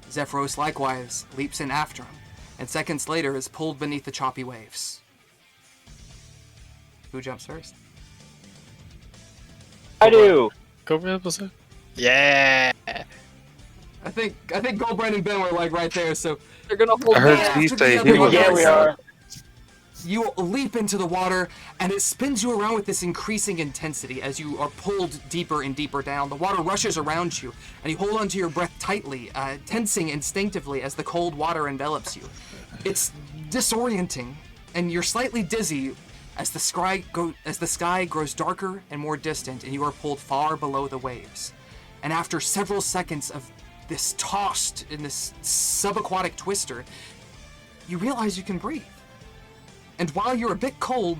Zephyros likewise leaps in after him, and seconds later is pulled beneath the choppy waves. Who jumps first? I do. Go for episode. Yeah. I think Goldbrand and Ben were like right there, so They're gonna hold I heard hands. Steve after the say other he was. one Yeah, we are. You leap into the water, and it spins you around with this increasing intensity as you are pulled deeper and deeper down. The water rushes around you, and you hold onto your breath tightly, tensing instinctively as the cold water envelops you. It's disorienting, and you're slightly dizzy as the sky grows darker and more distant, and you are pulled far below the waves. And after several seconds of this tossed in this subaquatic twister, you realize you can breathe. And while you're a bit cold,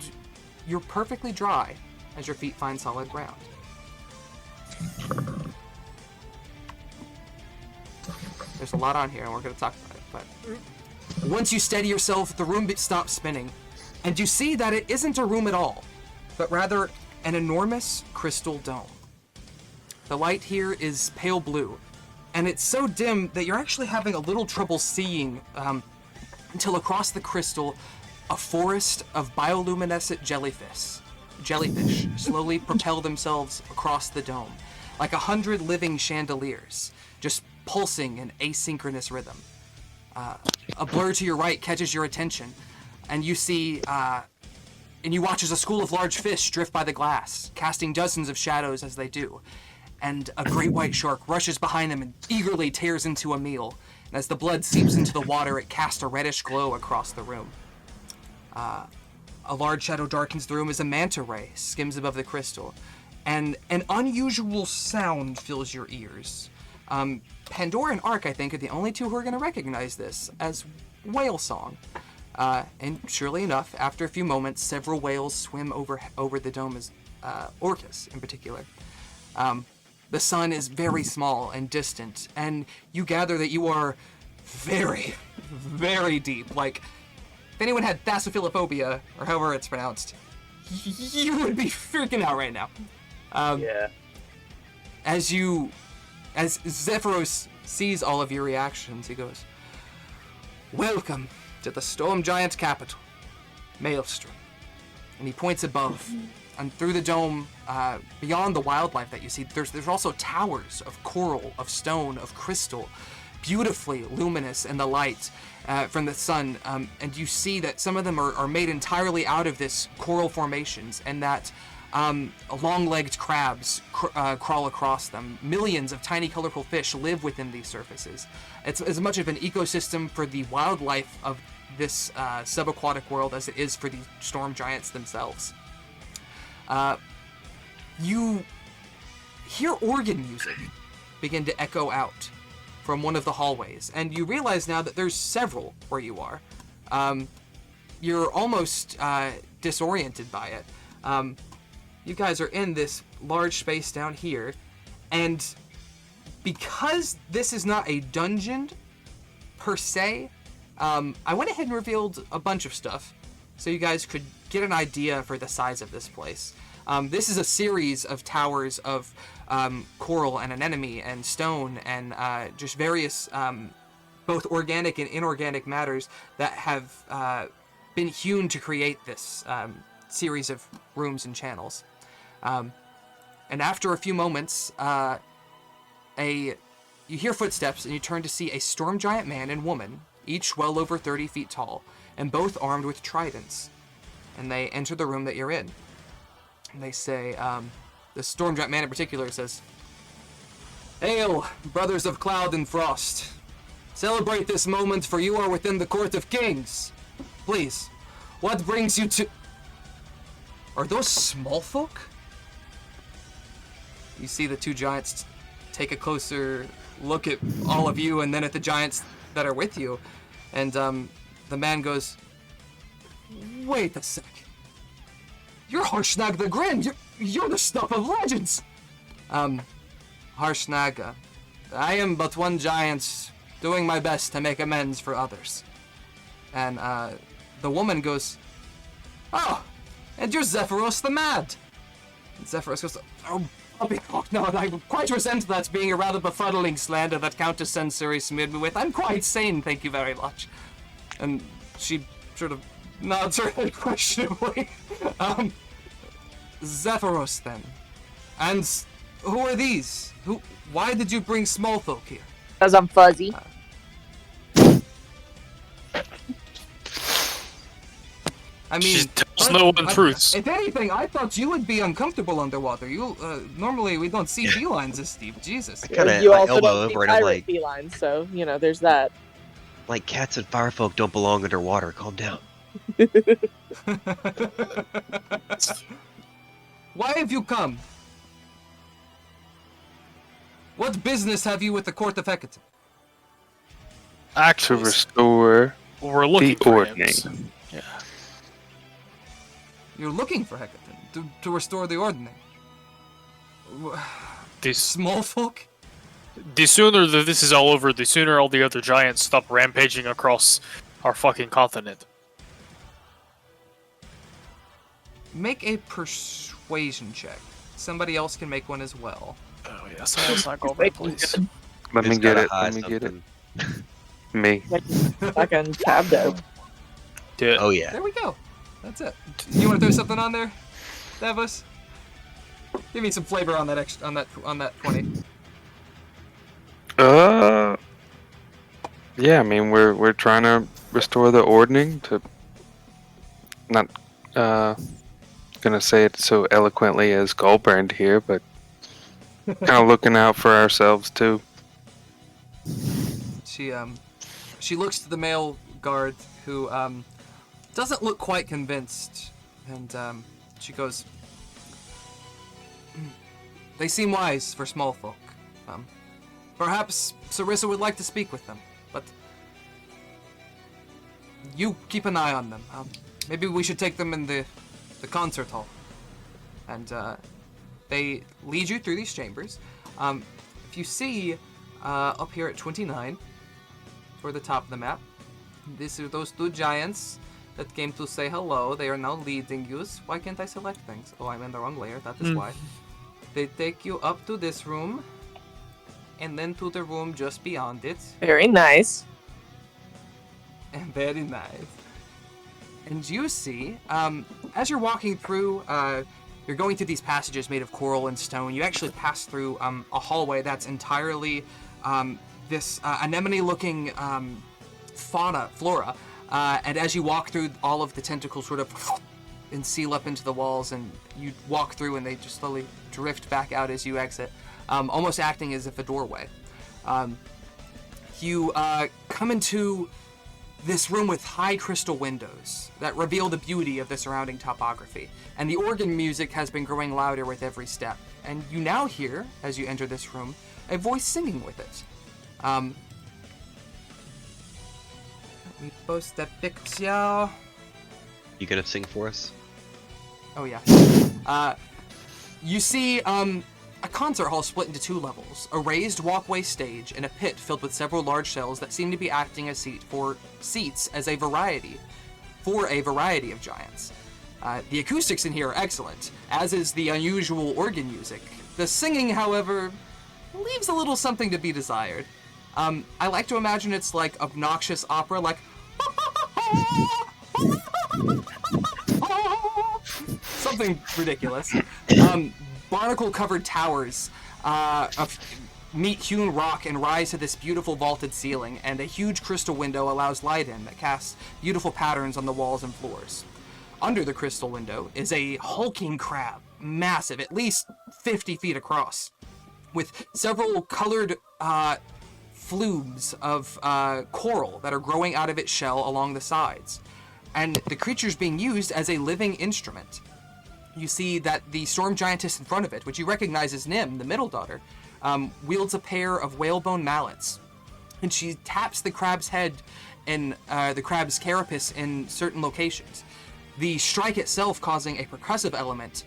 you're perfectly dry as your feet find solid ground. There's a lot on here, and we're going to talk about it, but once you steady yourself, the room stops spinning, and you see that it isn't a room at all, but rather an enormous crystal dome. The light here is pale blue, and it's so dim that you're actually having a little trouble seeing until across the crystal, a forest of bioluminescent jellyfish slowly propel themselves across the dome, like 100 living chandeliers, just pulsing in asynchronous rhythm. A blur to your right catches your attention, and you see, and you watch as a school of large fish drift by the glass, casting dozens of shadows as they do. And a great white shark rushes behind them and eagerly tears into a meal. And as the blood seeps into the water, it casts a reddish glow across the room. A large shadow darkens the room as a manta ray skims above the crystal, and an unusual sound fills your ears. Pandora and Ark, I think, are the only two who are going to recognize this as whale song. And surely enough, after a few moments, several whales swim over the dome, as orcas in particular. The sun is very small and distant, and you gather that you are very, very deep. Like, if anyone had thalassophilophobia, or however it's pronounced, you would be freaking out right now. Yeah. As Zephyros sees all of your reactions, he goes, "Welcome to the Storm Giant capital, Maelstrom." And he points above, and through the dome, beyond the wildlife that you see, there's also towers of coral, of stone, of crystal, beautifully luminous in the light from the sun, and you see that some of them are made entirely out of this coral formations, and that long-legged crabs crawl across them. Millions of tiny colorful fish live within these surfaces. It's as much of an ecosystem for the wildlife of this subaquatic world as it is for the storm giants themselves. You hear organ music begin to echo out from one of the hallways, and you realize now that there's several where you are. you're almost disoriented by it. You guys are in this large space down here, and because this is not a dungeon per se, I went ahead and revealed a bunch of stuff so you guys could get an idea for the size of this place. This is a series of towers of coral and anemone and stone and just various both organic and inorganic matters that have been hewn to create this series of rooms and channels. And after a few moments, you hear footsteps and you turn to see a storm giant man and woman, each well over 30 feet tall, and both armed with tridents. And they enter the room that you're in. And they say, the storm giant man in particular says, "Hail, brothers of cloud and frost. Celebrate this moment, for you are within the court of kings. Please, what brings you to..." Are those small folk? You see the two giants take a closer look at all of you and then at the giants that are with you. And the man goes, "Wait a sec. You're Harshnag the Grim. You're the stuff of legends." Harshnag, I am but one giant doing my best to make amends for others. And the woman goes, "Oh, and you're Zephyros the Mad." And Zephyros goes, "Oh, no, I quite resent that being a rather befuddling slander that Countess Sensory smeared me with. I'm quite sane, thank you very much." And she sort of nods her head questionably. Zephyros, then. And who are these? Why did you bring small folk here? Because I'm fuzzy. I mean, She tells no untruths. If anything, I thought you would be uncomfortable underwater. Normally we don't see felines this deep. Jesus. I kind of You also elbow don't see over and I'm pirate like, felines, so there's that. like cats and firefolk don't belong underwater. Calm down. Why have you come? What business have you with the court of Hecate? To Actually, restore we're looking the for ordning. him. Yeah. You're looking for Hecate to restore the ordning. This Small folk? The sooner that this is all over, the sooner all the other giants stop rampaging across our fucking continent. Make a persuasion check. Somebody else can make one as well. Oh yes, let's not go back, please. Let me Who's get got a it. high Let me get it. something? Me. Fucking tabdo. Do it. Oh yeah. There we go. That's it. You want to throw something on there, Davos? Give me some flavor on that on that 20. Yeah. I mean, we're trying to restore the ordning to. Not gonna say it so eloquently as Goldbrand here, but kind of looking out for ourselves too. She looks to the male guard who doesn't look quite convinced, and she goes, "They seem wise for small folk. Perhaps Sarissa would like to speak with them, but you keep an eye on them. Maybe we should take them in the concert hall." And they lead you through these chambers. If you see up here at 29, toward the top of the map, these are those two giants that came to say hello. They are now leading you. Why can't I select things? Oh, I'm in the wrong layer. That is why. They take you up to this room, and then to the room just beyond it. Very nice. And very nice. And you see, as you're walking through, you're going through these passages made of coral and stone. You actually pass through a hallway that's entirely this anemone-looking flora. And as you walk through, all of the tentacles sort of and seal up into the walls, and you walk through, and they just slowly drift back out as you exit, almost acting as if a doorway. You come into this room with high crystal windows that reveal the beauty of the surrounding topography, and the organ music has been growing louder with every step. And you now hear, as you enter this room, a voice singing with it. Let me post that picture. You gonna sing for us? Oh yeah. You see a concert hall split into 2 levels, a raised walkway stage and a pit filled with several large shells that seem to be acting as seats as a variety of giants. The acoustics in here are excellent, as is the unusual organ music. The singing, however, leaves a little something to be desired. I like to imagine it's like obnoxious opera, like something ridiculous. Barnacle-covered towers meet hewn rock and rise to this beautiful vaulted ceiling, and a huge crystal window allows light in that casts beautiful patterns on the walls and floors. Under the crystal window is a hulking crab, massive, at least 50 feet across, with several colored flumes of coral that are growing out of its shell along the sides. And the creature's being used as a living instrument. You see that the storm giantess in front of it, which you recognize as Nim, the middle daughter, wields a pair of whalebone mallets. And she taps the crab's head and the crab's carapace in certain locations. The strike itself causing a percussive element,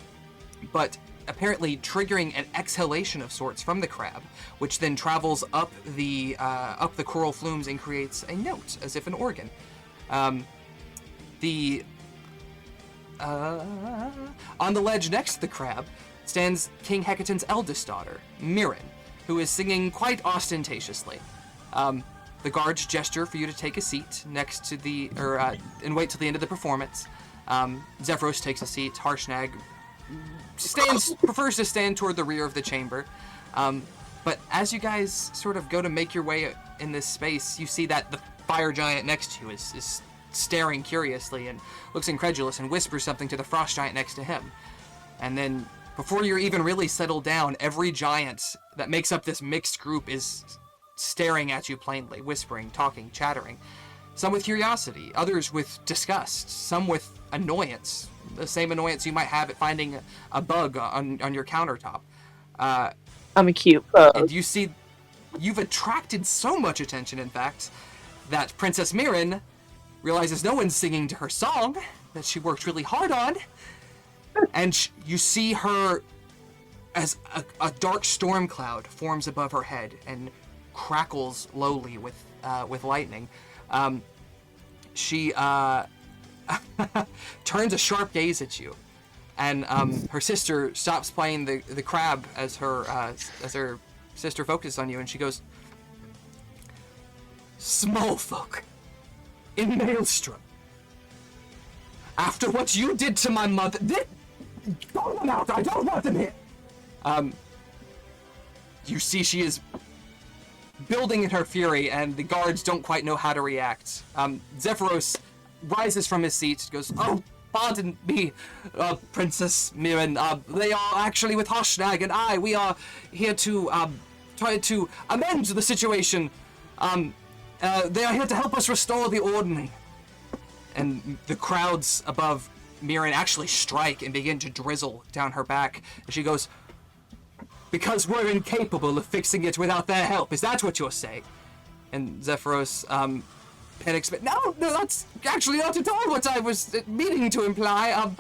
but apparently triggering an exhalation of sorts from the crab, which then travels up the coral flumes and creates a note, as if an organ. On the ledge next to the crab stands King Hecaton's eldest daughter, Mirren, who is singing quite ostentatiously. The guards gesture for you to take a seat next to and wait till the end of the performance. Zephyros takes a seat. Harshnag prefers to stand toward the rear of the chamber. But as you guys sort of go to make your way in this space, you see that the fire giant next to you is staring curiously and looks incredulous and whispers something to the frost giant next to him. And then, before you're even really settled down, every giant that makes up this mixed group is staring at you plainly, whispering, talking, chattering. Some with curiosity, others with disgust, some with annoyance, the same annoyance you might have at finding a bug on your countertop. I'm a cute bug. And you see, you've attracted so much attention, in fact, that Princess Mirren realizes no one's singing to her song that she worked really hard on, and you see her as a dark storm cloud forms above her head and crackles lowly with lightning. She turns a sharp gaze at you, and her sister stops playing the crab as her sister focuses on you, and she goes, "Small folk in Maelstrom, after what you did to my mother, throw them out, I don't want them here." You see she is building in her fury, and the guards don't quite know how to react. Zephyros rises from his seat, goes, "Oh, pardon me, Princess Mirren. They are actually with Harshnag and we are here to try to amend the situation. They are here to help us restore the ordinary." And the crowds above Mirren actually strike and begin to drizzle down her back. And she goes, "Because we're incapable of fixing it without their help. Is that what you're saying?" And Zephyros panics, but no, that's actually not at all what I was meaning to imply.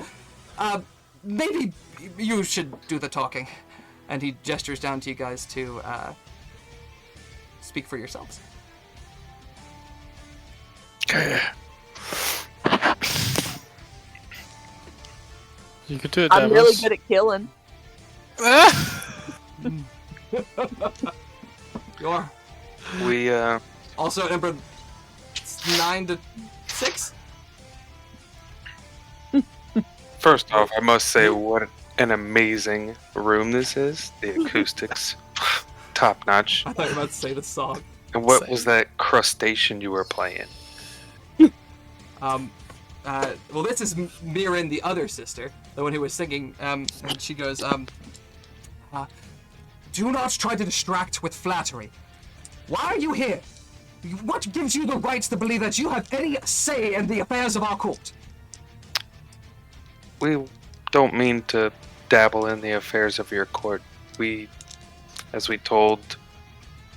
Maybe you should do the talking. And he gestures down to you guys to speak for yourselves. You could do it, I'm really good at killing. You are. We Also, Emperor, 9-6. First off, I must say what an amazing room this is. The acoustics, top notch. I thought you were about to say the song. And what was that crustacean you were playing? Well, this is Mirren, the other sister, the one who was singing, and she goes, "Do not try to distract with flattery. Why are you here? What gives you the right to believe that you have any say in the affairs of our court?" We don't mean to dabble in the affairs of your court. We, as we told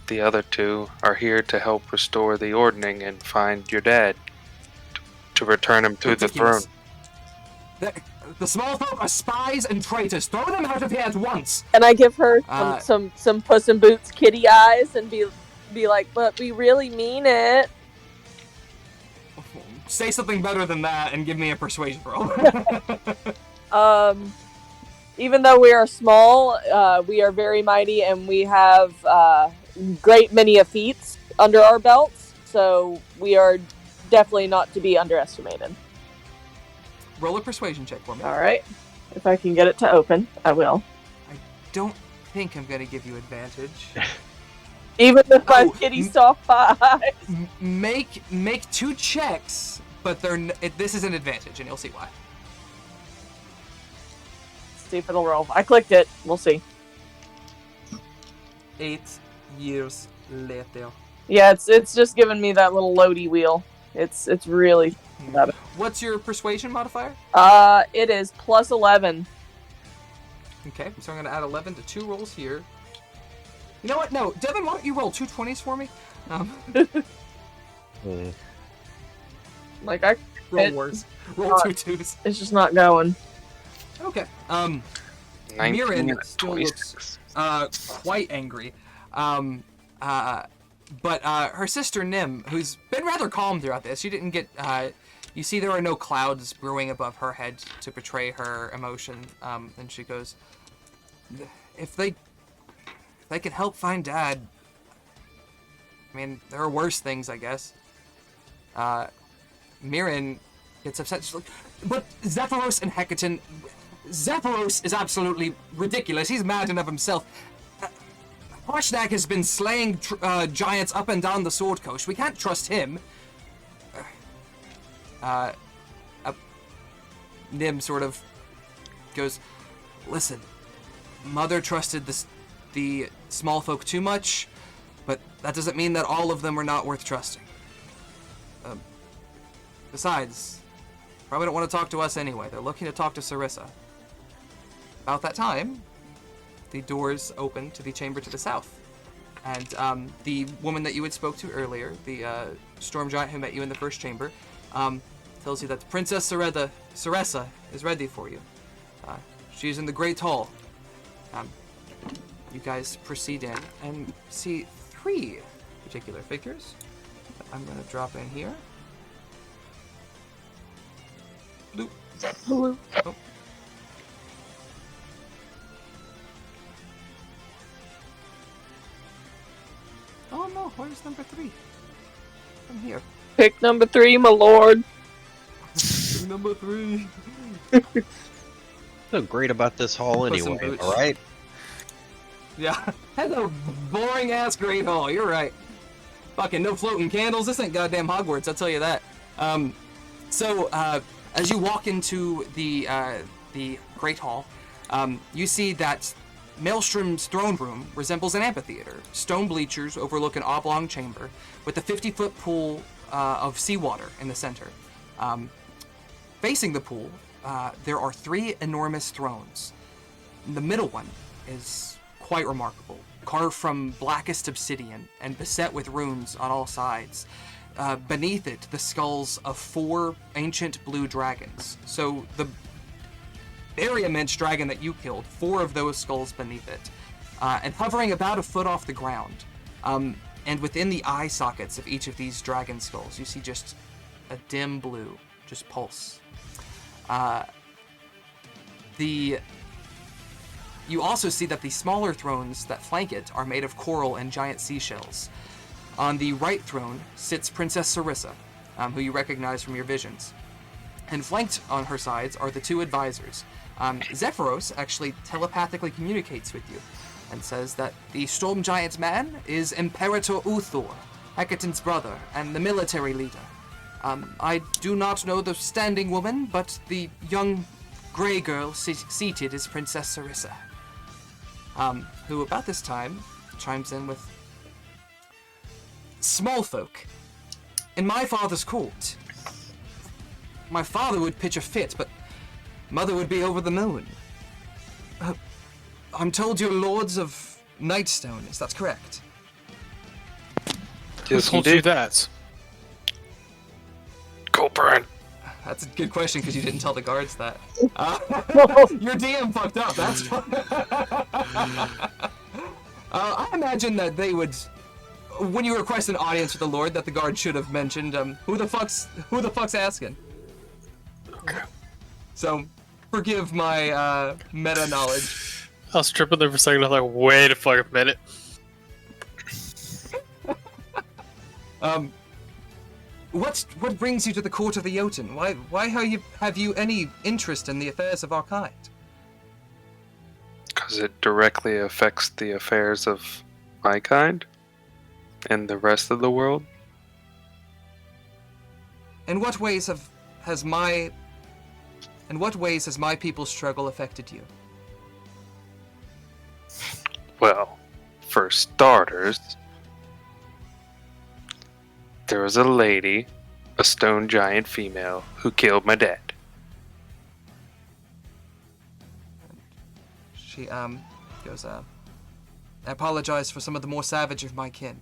the other two, are here to help restore the ordning and find your dad, to return him to the throne. The small folk are spies and traitors. Throw them out of here at once. And I give her some Puss in Boots kitty eyes and be like, but we really mean it. Say something better than that and give me a persuasion roll. Even though we are small, we are very mighty, and we have great many feats under our belts, so we are definitely not to be underestimated. Roll a persuasion check for me. Alright. If I can get it to open, I will. I don't think I'm going to give you advantage. Even if I'm kitty soft pie. Make 2 checks, but this is an advantage, and you'll see why. See if it'll roll. I clicked it. We'll see. 8 years later. Yeah, it's just giving me that little loady wheel. It's really bad. What's your persuasion modifier? It is plus 11. Okay, so I'm going to add 11 to 2 rolls here. You know what? No, Devin, why don't you roll 2 20s for me? Like, I... Roll worse. Roll 2 2s. It's just not going. Okay. 19 Mirren and still 26. looks quite angry. But her sister Nim, who's been rather calm throughout this, she didn't get... you see there are no clouds brewing above her head to betray her emotion. And she goes, if they can help find Dad, I mean, there are worse things, I guess. Mirren gets upset. She's like, but Zephyros and Hecaton... Zephyros is absolutely ridiculous. He's mad enough himself. Harshnag has been slaying giants up and down the Sword Coast. We can't trust him. Nim sort of goes, listen, Mother trusted the small folk too much, but that doesn't mean that all of them are not worth trusting. Besides, probably don't want to talk to us anyway. They're looking to talk to Sarissa. About that time, the doors open to the chamber to the south. And the woman that you had spoke to earlier, the storm giant who met you in the first chamber, tells you that Princess Sarissa is ready for you. She's in the Great Hall. You guys proceed in and see 3 particular figures that I'm going to drop in here. Bloop. Hello. Oh. Oh no, where's number 3? I'm here. Pick number 3, my lord. Number 3. So great about this hall Puss in anyway, Boots. alright? Yeah, that's a boring ass Great Hall, you're right. Fucking no floating candles, this ain't goddamn Hogwarts, I'll tell you that. So, as you walk into the Great Hall, you see that Maelstrom's throne room resembles an amphitheater. Stone bleachers overlook an oblong chamber with a 50-foot pool of seawater in the center. Facing the pool, there are 3 enormous thrones. The middle one is quite remarkable, carved from blackest obsidian and beset with runes on all sides. Beneath it, the skulls of 4 ancient blue dragons. So the very immense dragon that you killed, 4 of those skulls beneath it, and hovering about a foot off the ground. And within the eye sockets of each of these dragon skulls, you see just a dim blue, just pulse. You also see that the smaller thrones that flank it are made of coral and giant seashells. On the right throne sits Princess Sarissa, who you recognize from your visions. And flanked on her sides are the 2 advisors. Zephyros actually telepathically communicates with you and says that the Storm Giant man is Imperator Uthor, Hecaton's brother and the military leader. I do not know the standing woman, but the young grey girl seated is Princess Sarissa, who about this time chimes in with, small folk. In my father's court, my father would pitch a fit, but Mother would be over the moon. I'm told you're lords of Nightstone, is that correct? Who told you that? Go, Brian. That's a good question because you didn't tell the guards that. Your DM fucked up. That's fine. I imagine that they would, when you request an audience with the Lord, that the guard should have mentioned, who the fuck's asking? Okay. So, forgive my meta knowledge. I was tripping there for a second. I was like, wait a fucking minute. What brings you to the court of the Jotun? Why have you any interest in the affairs of our kind? Because it directly affects the affairs of my kind and the rest of the world. In what ways has my people's struggle affected you? Well, for starters, there was a lady, a stone giant female, who killed my dad. She goes, I apologize for some of the more savage of my kin.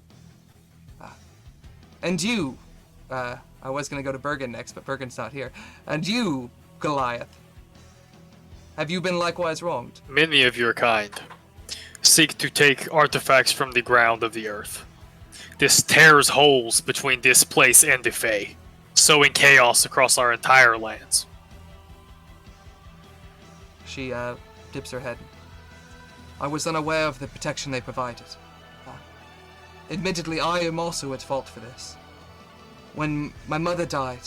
And you, I was gonna go to Bergen next, but Bergen's not here. And you, Goliath, have you been likewise wronged? Many of your kind seek to take artifacts from the ground of the earth. This tears holes between this place and the Fae, sowing chaos across our entire lands. She dips her head. I was unaware of the protection they provided. Admittedly, I am also at fault for this. When my mother died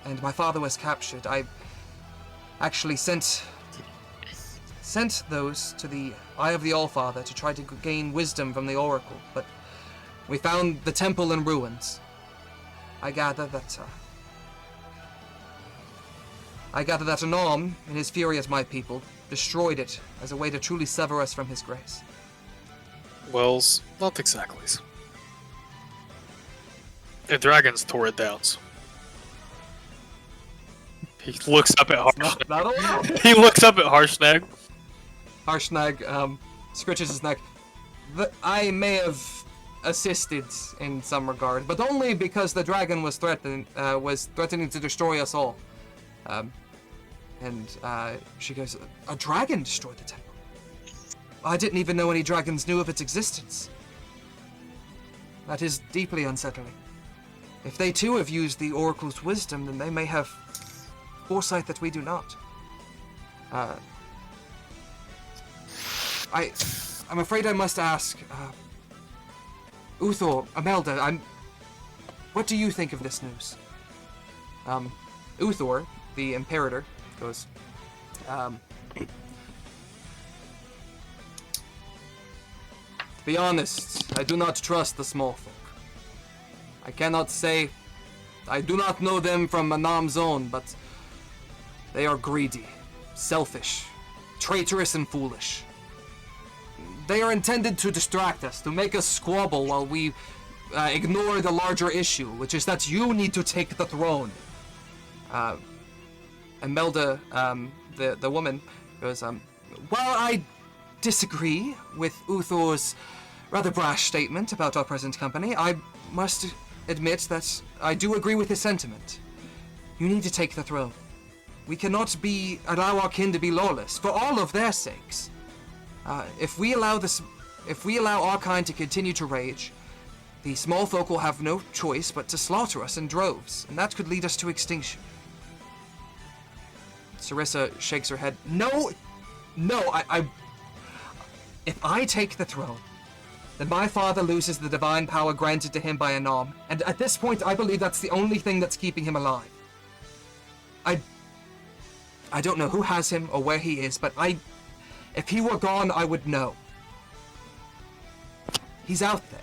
and my father was captured, I actually sent those to the Eye of the Allfather to try to gain wisdom from the Oracle, but we found the temple in ruins. I gather that Anom, in his fury at my people, destroyed it as a way to truly sever us from his grace. Wells, not exactly. The dragons tore it down. He looks up at Harshnag. He looks up at Harshnag. Harshnag scratches his neck. I may have assisted in some regard, but only because the dragon was threatening to destroy us all. And she goes, a dragon destroyed the temple? I didn't even know any dragons knew of its existence. That is deeply unsettling. If they too have used the Oracle's wisdom, then they may have foresight that we do not. I'm afraid I must ask, Uthor, Imelda, what do you think of this news? Uthor, the Imperator, goes, to be honest, I do not trust the small folk. I cannot say, I do not know them from Anam's own, but they are greedy, selfish, traitorous and foolish. They are intended to distract us, to make us squabble while we ignore the larger issue, which is that you need to take the throne. Imelda, the woman, goes, while I disagree with Uthor's rather brash statement about our present company, I must admit that I do agree with his sentiment. You need to take the throne. We cannot allow our kin to be lawless, for all of their sakes. If we allow our kind to continue to rage, the small folk will have no choice but to slaughter us in droves, and that could lead us to extinction. Sarissa shakes her head. No, if I take the throne, then my father loses the divine power granted to him by Anam, and at this point I believe that's the only thing that's keeping him alive. I don't know who has him or where he is, but if he were gone, I would know. He's out there.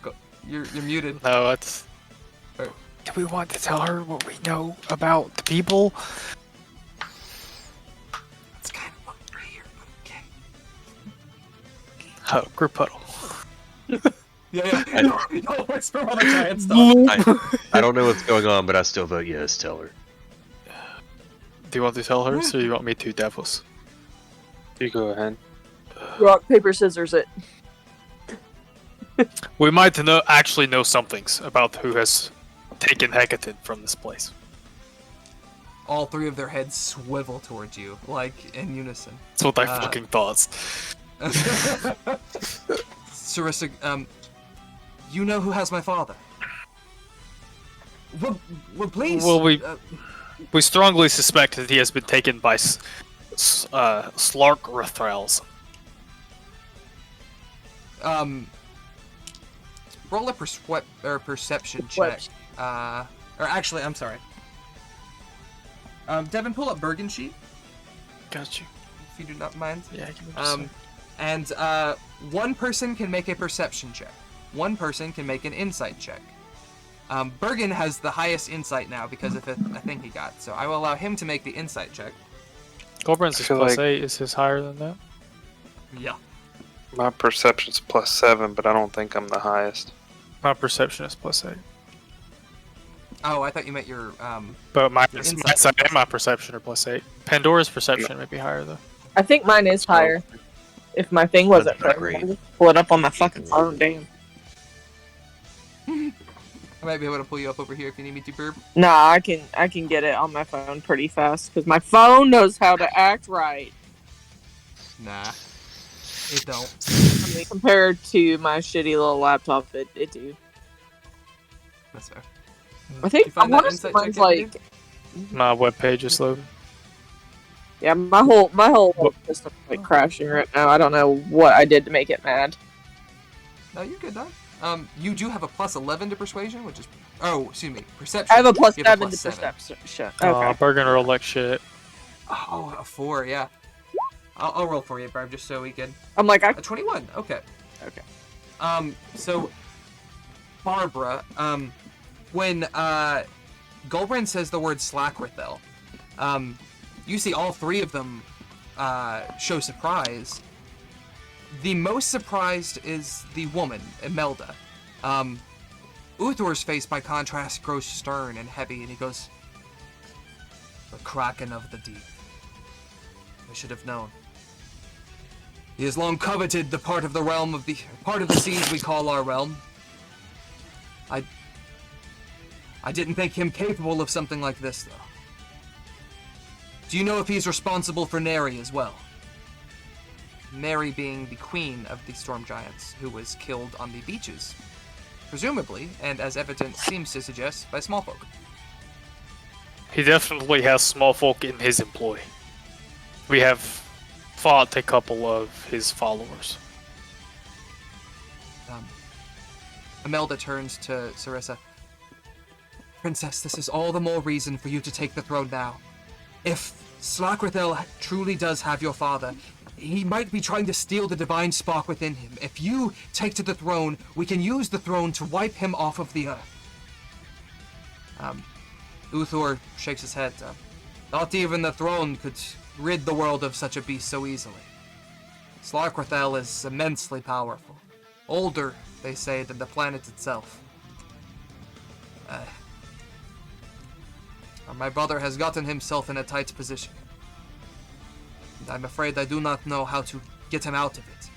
Go. You're muted. No, it's... Do we want to tell her what we know about the people? That's kind of what we're here, but okay. Oh, group huddle. Yeah. Don't whisper all the giant stuff. I don't know what's going on, but I still vote yes. Tell her. Do you want to tell her, or do you want me to, Devils? You go ahead. Rock, paper, scissors it. We might actually know some things about who has taken Hecate from this place. All three of their heads swivel towards you, like in unison. That's what I fucking thought. Sarissa, you know who has my father? Well, please. Well, we strongly suspect that he has been taken by Slarkrothrals. Roll a perception check. Or actually, I'm sorry. Devin, pull up Bergen sheet, Got you. if you do not mind. Yeah, give me just a And one person can make a perception check. One person can make an insight check. Bergen has the highest insight now because of I think he got. So I will allow him to make the insight check. Goldbrand's is feel plus like- 8. Is his higher than that? Yeah. My perception's +7, but I don't think I'm the highest. My perception is plus 8. Oh, I thought you meant your But my Your insight and my perception are plus 8. Pandora's perception may be higher, though. I think mine is higher. If my thing wasn't That's not frozen, great. I'd just pull it up on my fucking phone. Damn. I might be able to pull you up over here if you need me to, Burb. Nah, I can get it on my phone pretty fast because my phone knows how to act right. Nah. It don't. I mean, compared to my shitty little laptop, it do. That's fair. I think you find I that want to say insight mine's check yet, like My webpage is loading. yeah, my whole system's like crashing right now. I don't know what I did to make it mad. No, you're good, dog. You do have a +11 to persuasion, which is excuse me, perception. I have a plus You have 7 to +7. perception. Okay. Okay. Bergen rolled like shit. Oh, a 4, yeah. I'll roll for you, Barb, just so we can. I'm like, A 21. Okay. Okay. So Barbara, when Goldbrand says the word Slackrithel, you see all three of them show surprise. The most surprised is the woman, Imelda. Uthor's face, by contrast, grows stern and heavy, and he goes, "The Kraken of the deep. I should have known. He has long coveted the part of the seas we call our realm. I didn't think him capable of something like this, though. Do you know if he's responsible for Neri as well?" Neri being the queen of the storm giants, who was killed on the beaches, presumably, and as evidence seems to suggest, by small folk. He definitely has small folk in his employ. We have fought a couple of his followers. Imelda turns to Sarissa. "Princess, this is all the more reason for you to take the throne now. If Slackrithel truly does have your father, he might be trying to steal the divine spark within him. If you take to the throne, we can use the throne to wipe him off of the earth." Uthor shakes his head. "Not even the throne could rid the world of such a beast so easily. Slackrithel is immensely powerful. Older, they say, than the planet itself. My brother has gotten himself in a tight position. And I'm afraid I do not know how to get him out of it."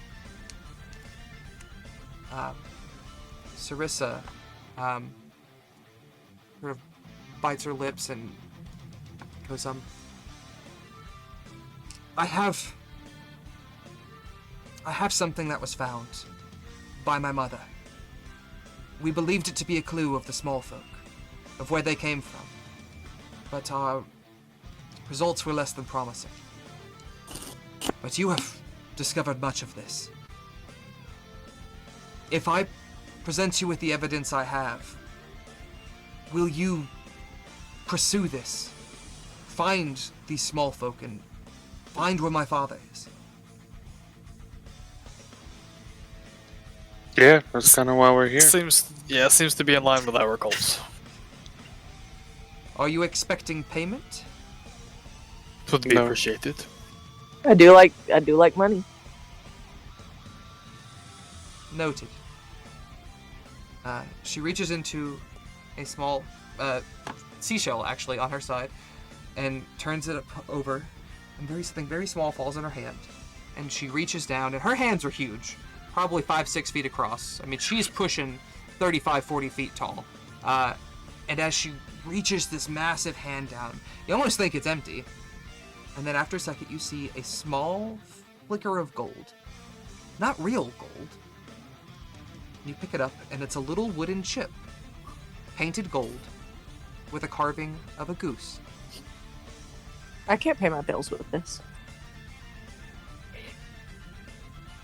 Sarissa sort of bites her lips and goes, I have something that was found by my mother. We believed it to be a clue of the small folk, of where they came from, but our results were less than promising. But you have discovered much of this. If I present you with the evidence I have, will you pursue this? Find these small folk and find where my father is? Yeah, that's kind of why we're here. Seems to be in line with our goals. Are you expecting payment? It would be No. appreciated. I do like money. Noted. She reaches into a small seashell, actually, on her side, and turns it over, and something very small falls in her hand. And she reaches down, and her hands are huge. probably 5-6 feet across. I mean, she's pushing 35-40 feet tall. And as she reaches this massive hand down, you almost think it's empty. And then after a second, you see a small flicker of gold. Not real gold. You pick it up, and it's a little wooden chip, painted gold, with a carving of a goose. I can't pay my bills with this.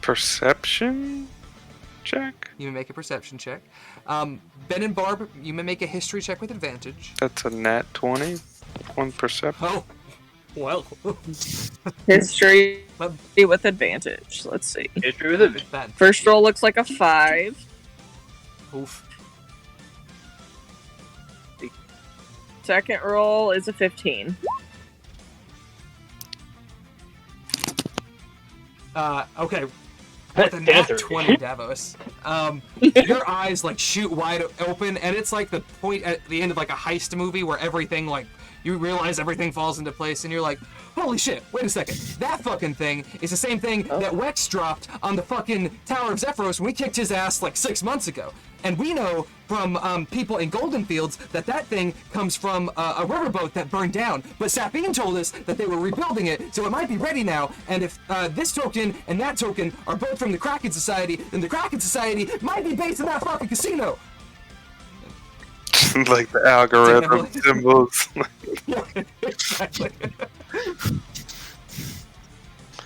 Perception check? You may make a perception check. Ben and Barb, you may make a history check with advantage. That's a nat 20. 1 perception. Oh, well. History with advantage. Let's see. History with advantage. First roll looks like a 5. Oof. Second roll is a 15. Okay. With a nat 20, Davos. Your eyes like shoot wide open, and it's like the point at the end of like a heist movie where everything like you realize everything falls into place, and you're like, holy shit! Wait a second. That fucking thing is the same thing that Wex dropped on the fucking Tower of Zephyros when we kicked his ass like 6 months ago. And we know from people in Golden Fields that thing comes from a riverboat that burned down. But Sapine told us that they were rebuilding it, so it might be ready now. And if this token and that token are both from the Kraken Society, then the Kraken Society might be based in that fucking casino. Like the algorithm symbols. Yeah, exactly.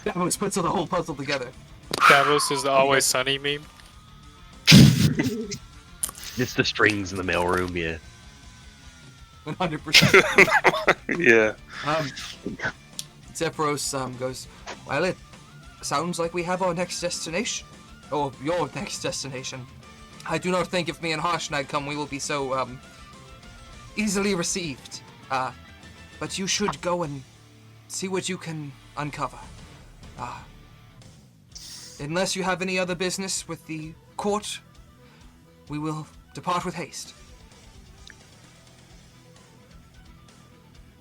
Davos puts the whole puzzle together. Davos is the Always Sunny meme. It's the strings in the mailroom, yeah. 100%. Yeah. Zephyros goes, well, it sounds like we have our next destination. Or your next destination. I do not think if me and Harshnag come, we will be so, easily received. But you should go and see what you can uncover. Unless you have any other business with the court, we will depart with haste.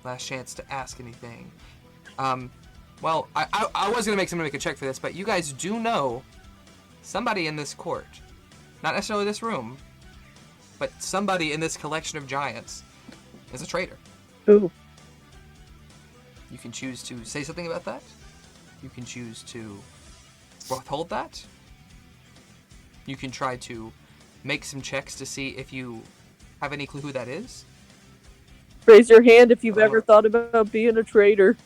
Last chance to ask anything. Well, I was gonna make someone make a check for this, but you guys do know somebody in this court, not necessarily this room, but somebody in this collection of giants is a traitor. Ooh. You can choose to say something about that. You can choose to withhold that. You can try to make some checks to see if you have any clue who that is. Raise your hand if you've ever thought about being a traitor.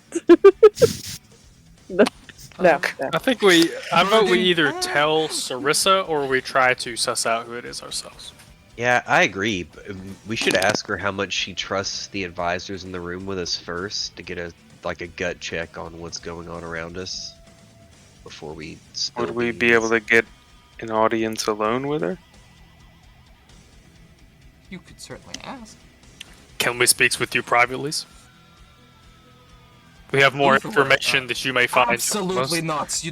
No. I think I vote we either tell Sarissa or we try to suss out who it is ourselves. Yeah, I agree. We should ask her how much she trusts the advisors in the room with us first to get a gut check on what's going on around us before we spill Would we beans. be able to get an audience alone with her? You could certainly ask. Can we speak with you privately? We have more information that you may find. Absolutely not. You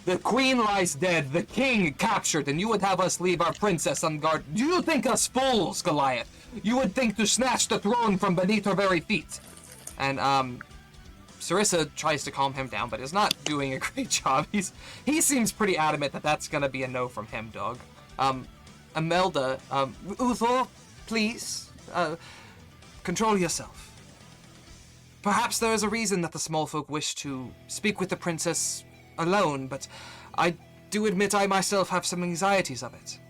the queen lies dead, the king captured, and you would have us leave our princess on guard. Do you think us fools, Goliath? You would think to snatch the throne from beneath her very feet. And Sarissa tries to calm him down, but is not doing a great job. He seems pretty adamant that that's gonna be a no from him, dog. Imelda, Uthor, please, control yourself. Perhaps there is a reason that the small folk wish to speak with the princess alone, but I do admit I myself have some anxieties of it.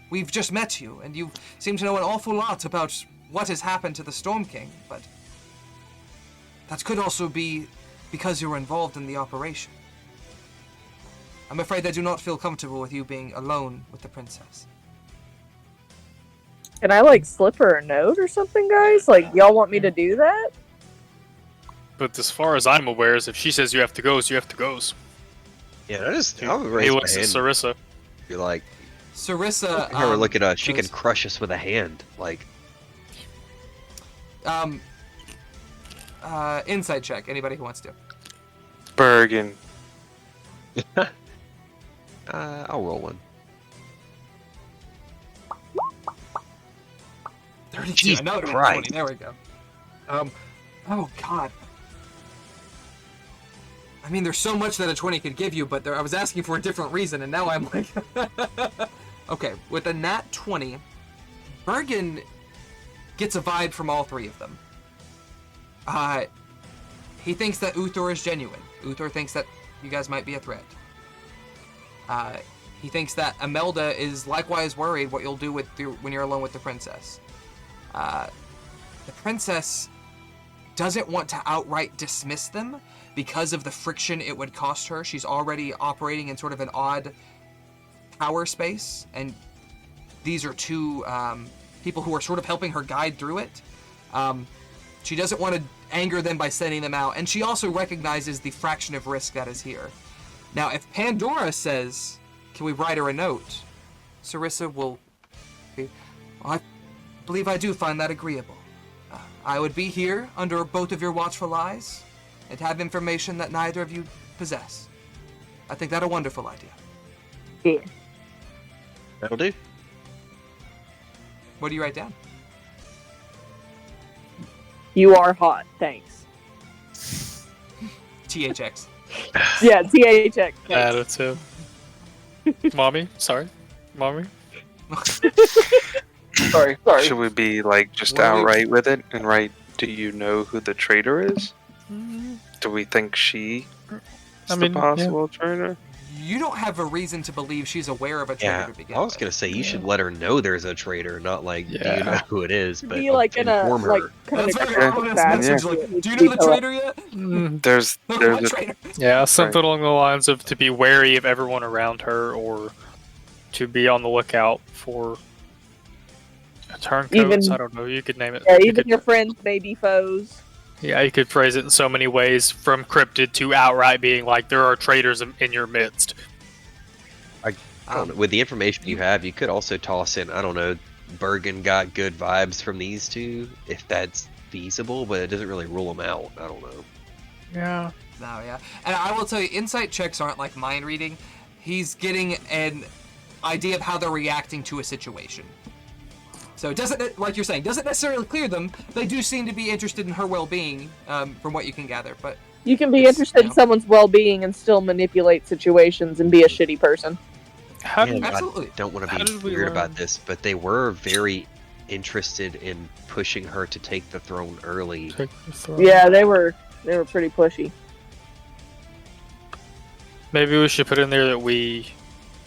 We've just met you, and you seem to know an awful lot about what has happened to the Storm King, but that could also be because you were involved in the operation. I'm afraid I do not feel comfortable with you being alone with the princess. Can I, slip her a note or something, guys? Y'all want me to do that? But as far as I'm aware, if she says you have to go, you have to go. Yeah, I would raise my hand. Sarissa. Be like, Sarissa, have her look at us. She can crush us with a hand. Insight check. Anybody who wants to. Bergen. I'll roll one. 32. Jesus I know it was Christ. 20. There we go. Oh God. mean, there's so much that a 20 could give you, but I was asking for a different reason, and now I'm like... Okay, with a nat 20, Bergen gets a vibe from all three of them. He thinks that Uthor is genuine. Uthor thinks that you guys might be a threat. He thinks that Imelda is likewise worried what you'll do when you're alone with the princess. The princess doesn't want to outright dismiss them because of the friction it would cost her. She's already operating in sort of an odd power space, and these are two people who are sort of helping her guide through it. She doesn't want to anger them by sending them out, and she also recognizes the fraction of risk that is here. Now, if Pandora says, can we write her a note? Sarissa will be, well, I believe I do find that agreeable. I would be here under both of your watchful eyes and have information that neither of you possess. I think that a wonderful idea. Yeah. That'll do. What do you write down? You are hot, thanks. THX. Yeah, THX. Attitude. Mommy? Sorry. Mommy? Sorry. Should we be like just outright with it and write, do you know who the traitor is? Do we think she is the possible traitor? You don't have a reason to believe she's aware of a traitor to begin I was with. gonna say you should let her know there's a traitor, not like do you know who it is, but Be like in a inform her. like kind That's of very ominous message. Like, do you know the traitor yet? There's What a traitor? Yeah, something along the lines of to be wary of everyone around her, or to be on the lookout for turncoats. I don't know. You could name it. Yeah, You even could- your friends may be foes. Yeah, you could phrase it in so many ways, from cryptid to outright being like, there are traitors in your midst. I don't know, with the information you have, you could also toss in, I don't know, Bergen got good vibes from these two, if that's feasible, but it doesn't really rule them out. I don't know. Yeah. No, yeah. And I will tell you, insight checks aren't like mind reading. He's getting an idea of how they're reacting to a situation. So it doesn't, like you're saying, doesn't necessarily clear them. They do seem to be interested in her well-being, from what you can gather. But You can be interested in someone's well-being and still manipulate situations and be a shitty person. How Man, did, Absolutely. I don't want How to did be we weird learn- about this, but they were very interested in pushing her to take the throne early. take the throne? Yeah, they were pretty pushy. Maybe we should put in there that we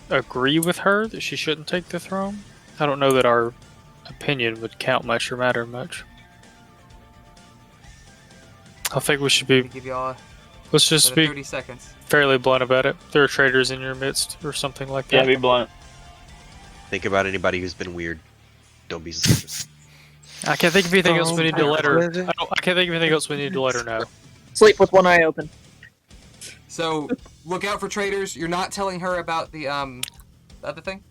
agree with her that she shouldn't take the throne. I don't know that our opinion would count much or matter much. I think we should be. give y'all Let's just another be 30 seconds. fairly blunt about it. There are traitors in your midst, or something like Yeah, that. be blunt. Think about anybody who's been weird. Don't be suspicious. I can't think of anything else we need to let her. With it. I can't think of anything else we need to let her know. Sleep with one eye open. So look out for traitors. You're not telling her about the other thing.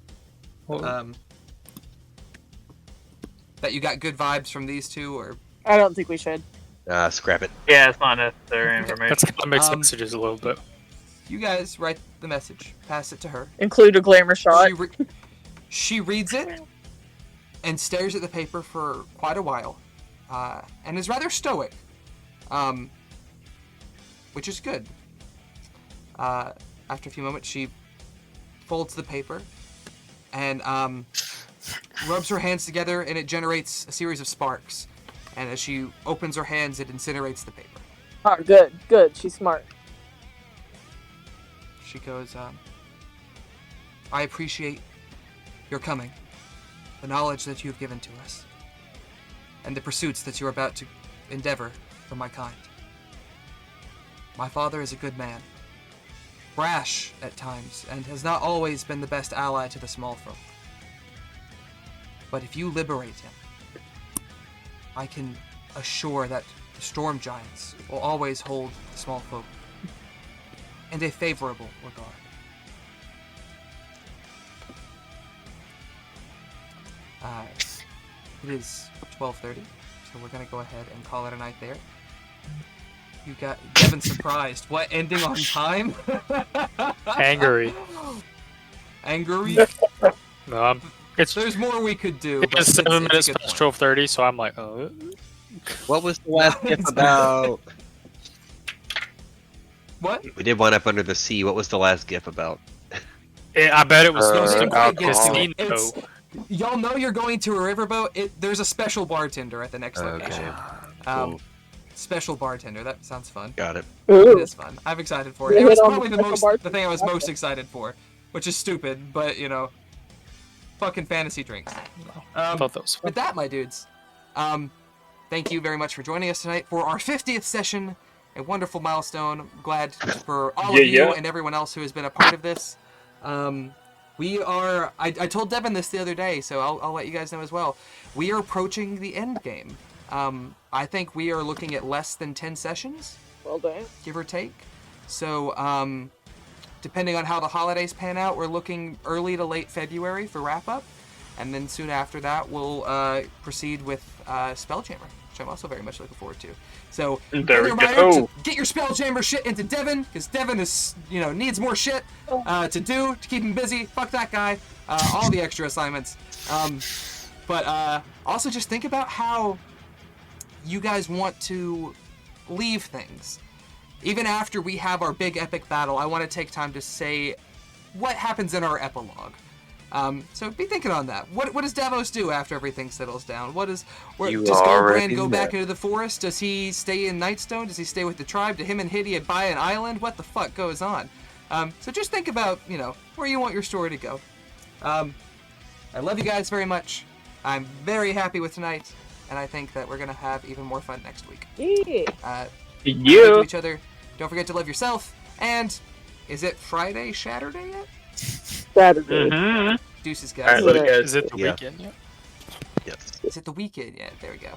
That you got good vibes from these two, or I don't think we should. Scrap it. Yeah, it's not necessary information. That's kind of mixed Um, messages a little bit. you guys write the message, pass it to her. Include a glamour shot. She reads it and stares at the paper for quite a while, and is rather stoic, which is good. After a few moments, she folds the paper and rubs her hands together, and it generates a series of sparks. And as she opens her hands, it incinerates the paper. Oh, good. She's smart. She goes, I appreciate your coming, the knowledge that you have given to us, and the pursuits that you are about to endeavor for my kind. My father is a good man, brash at times, and has not always been the best ally to the small folk. But if you liberate him, I can assure that the storm giants will always hold the small folk in a favorable regard. It is 12:30, so we're gonna go ahead and call it a night there. You got Devin's surprised. What, ending on time? Angry. Angry? No, it's There's more we could do. but it's 7 a minutes good past point. 12:30, so I'm like, oh. What was the last tip about? What? We did one up under the sea. What was the last GIF about? I bet it was just They about might get to it. casino. Y'all know you're going to a riverboat. There's a special bartender at the next location. Cool. Special bartender. That sounds fun. Got it. It Ooh. is fun. I'm excited for it. It You was hit on probably the the special thing I was bartender. most excited for, which is stupid, but you know, fucking fantasy drinks. I thought that was fun. With that, my dudes, thank you very much for joining us tonight for our 50th session. A wonderful milestone. Glad for all of you and everyone else who has been a part of this. We are. I told Devin this the other day, so I'll let you guys know as well. We are approaching the end game. I think we are looking at less than 10 sessions, Well done. give or take. So, depending on how the holidays pan out, we're looking early to late February for wrap up, and then soon after that, we'll proceed with Spelljammer, which I'm also very much looking forward to. So, There we reminder go. to get your Spelljammer shit into Devin, because Devin is, needs more shit to do to keep him busy. Fuck that guy. All the extra assignments. But also just think about how you guys want to leave things. Even after we have our big epic battle, I want to take time to say what happens in our epilogue. So be thinking on that. What does Davos do after everything settles down? Does Goldbrand go back into the forest? Does he stay in Nightstone? Does he stay with the tribe? Do him and Hidia buy an island? What the fuck goes on? So just think about, where you want your story to go. I love you guys very much. I'm very happy with tonight, and I think that we're gonna have even more fun next week. Yeah. To each other. Don't forget to love yourself. And is it Friday, Saturday yet? Saturday. Mm-hmm. Deuces, All right, guys. love you guys. Is it the Yeah. weekend yet? Yes. Is it the weekend yet? There we go.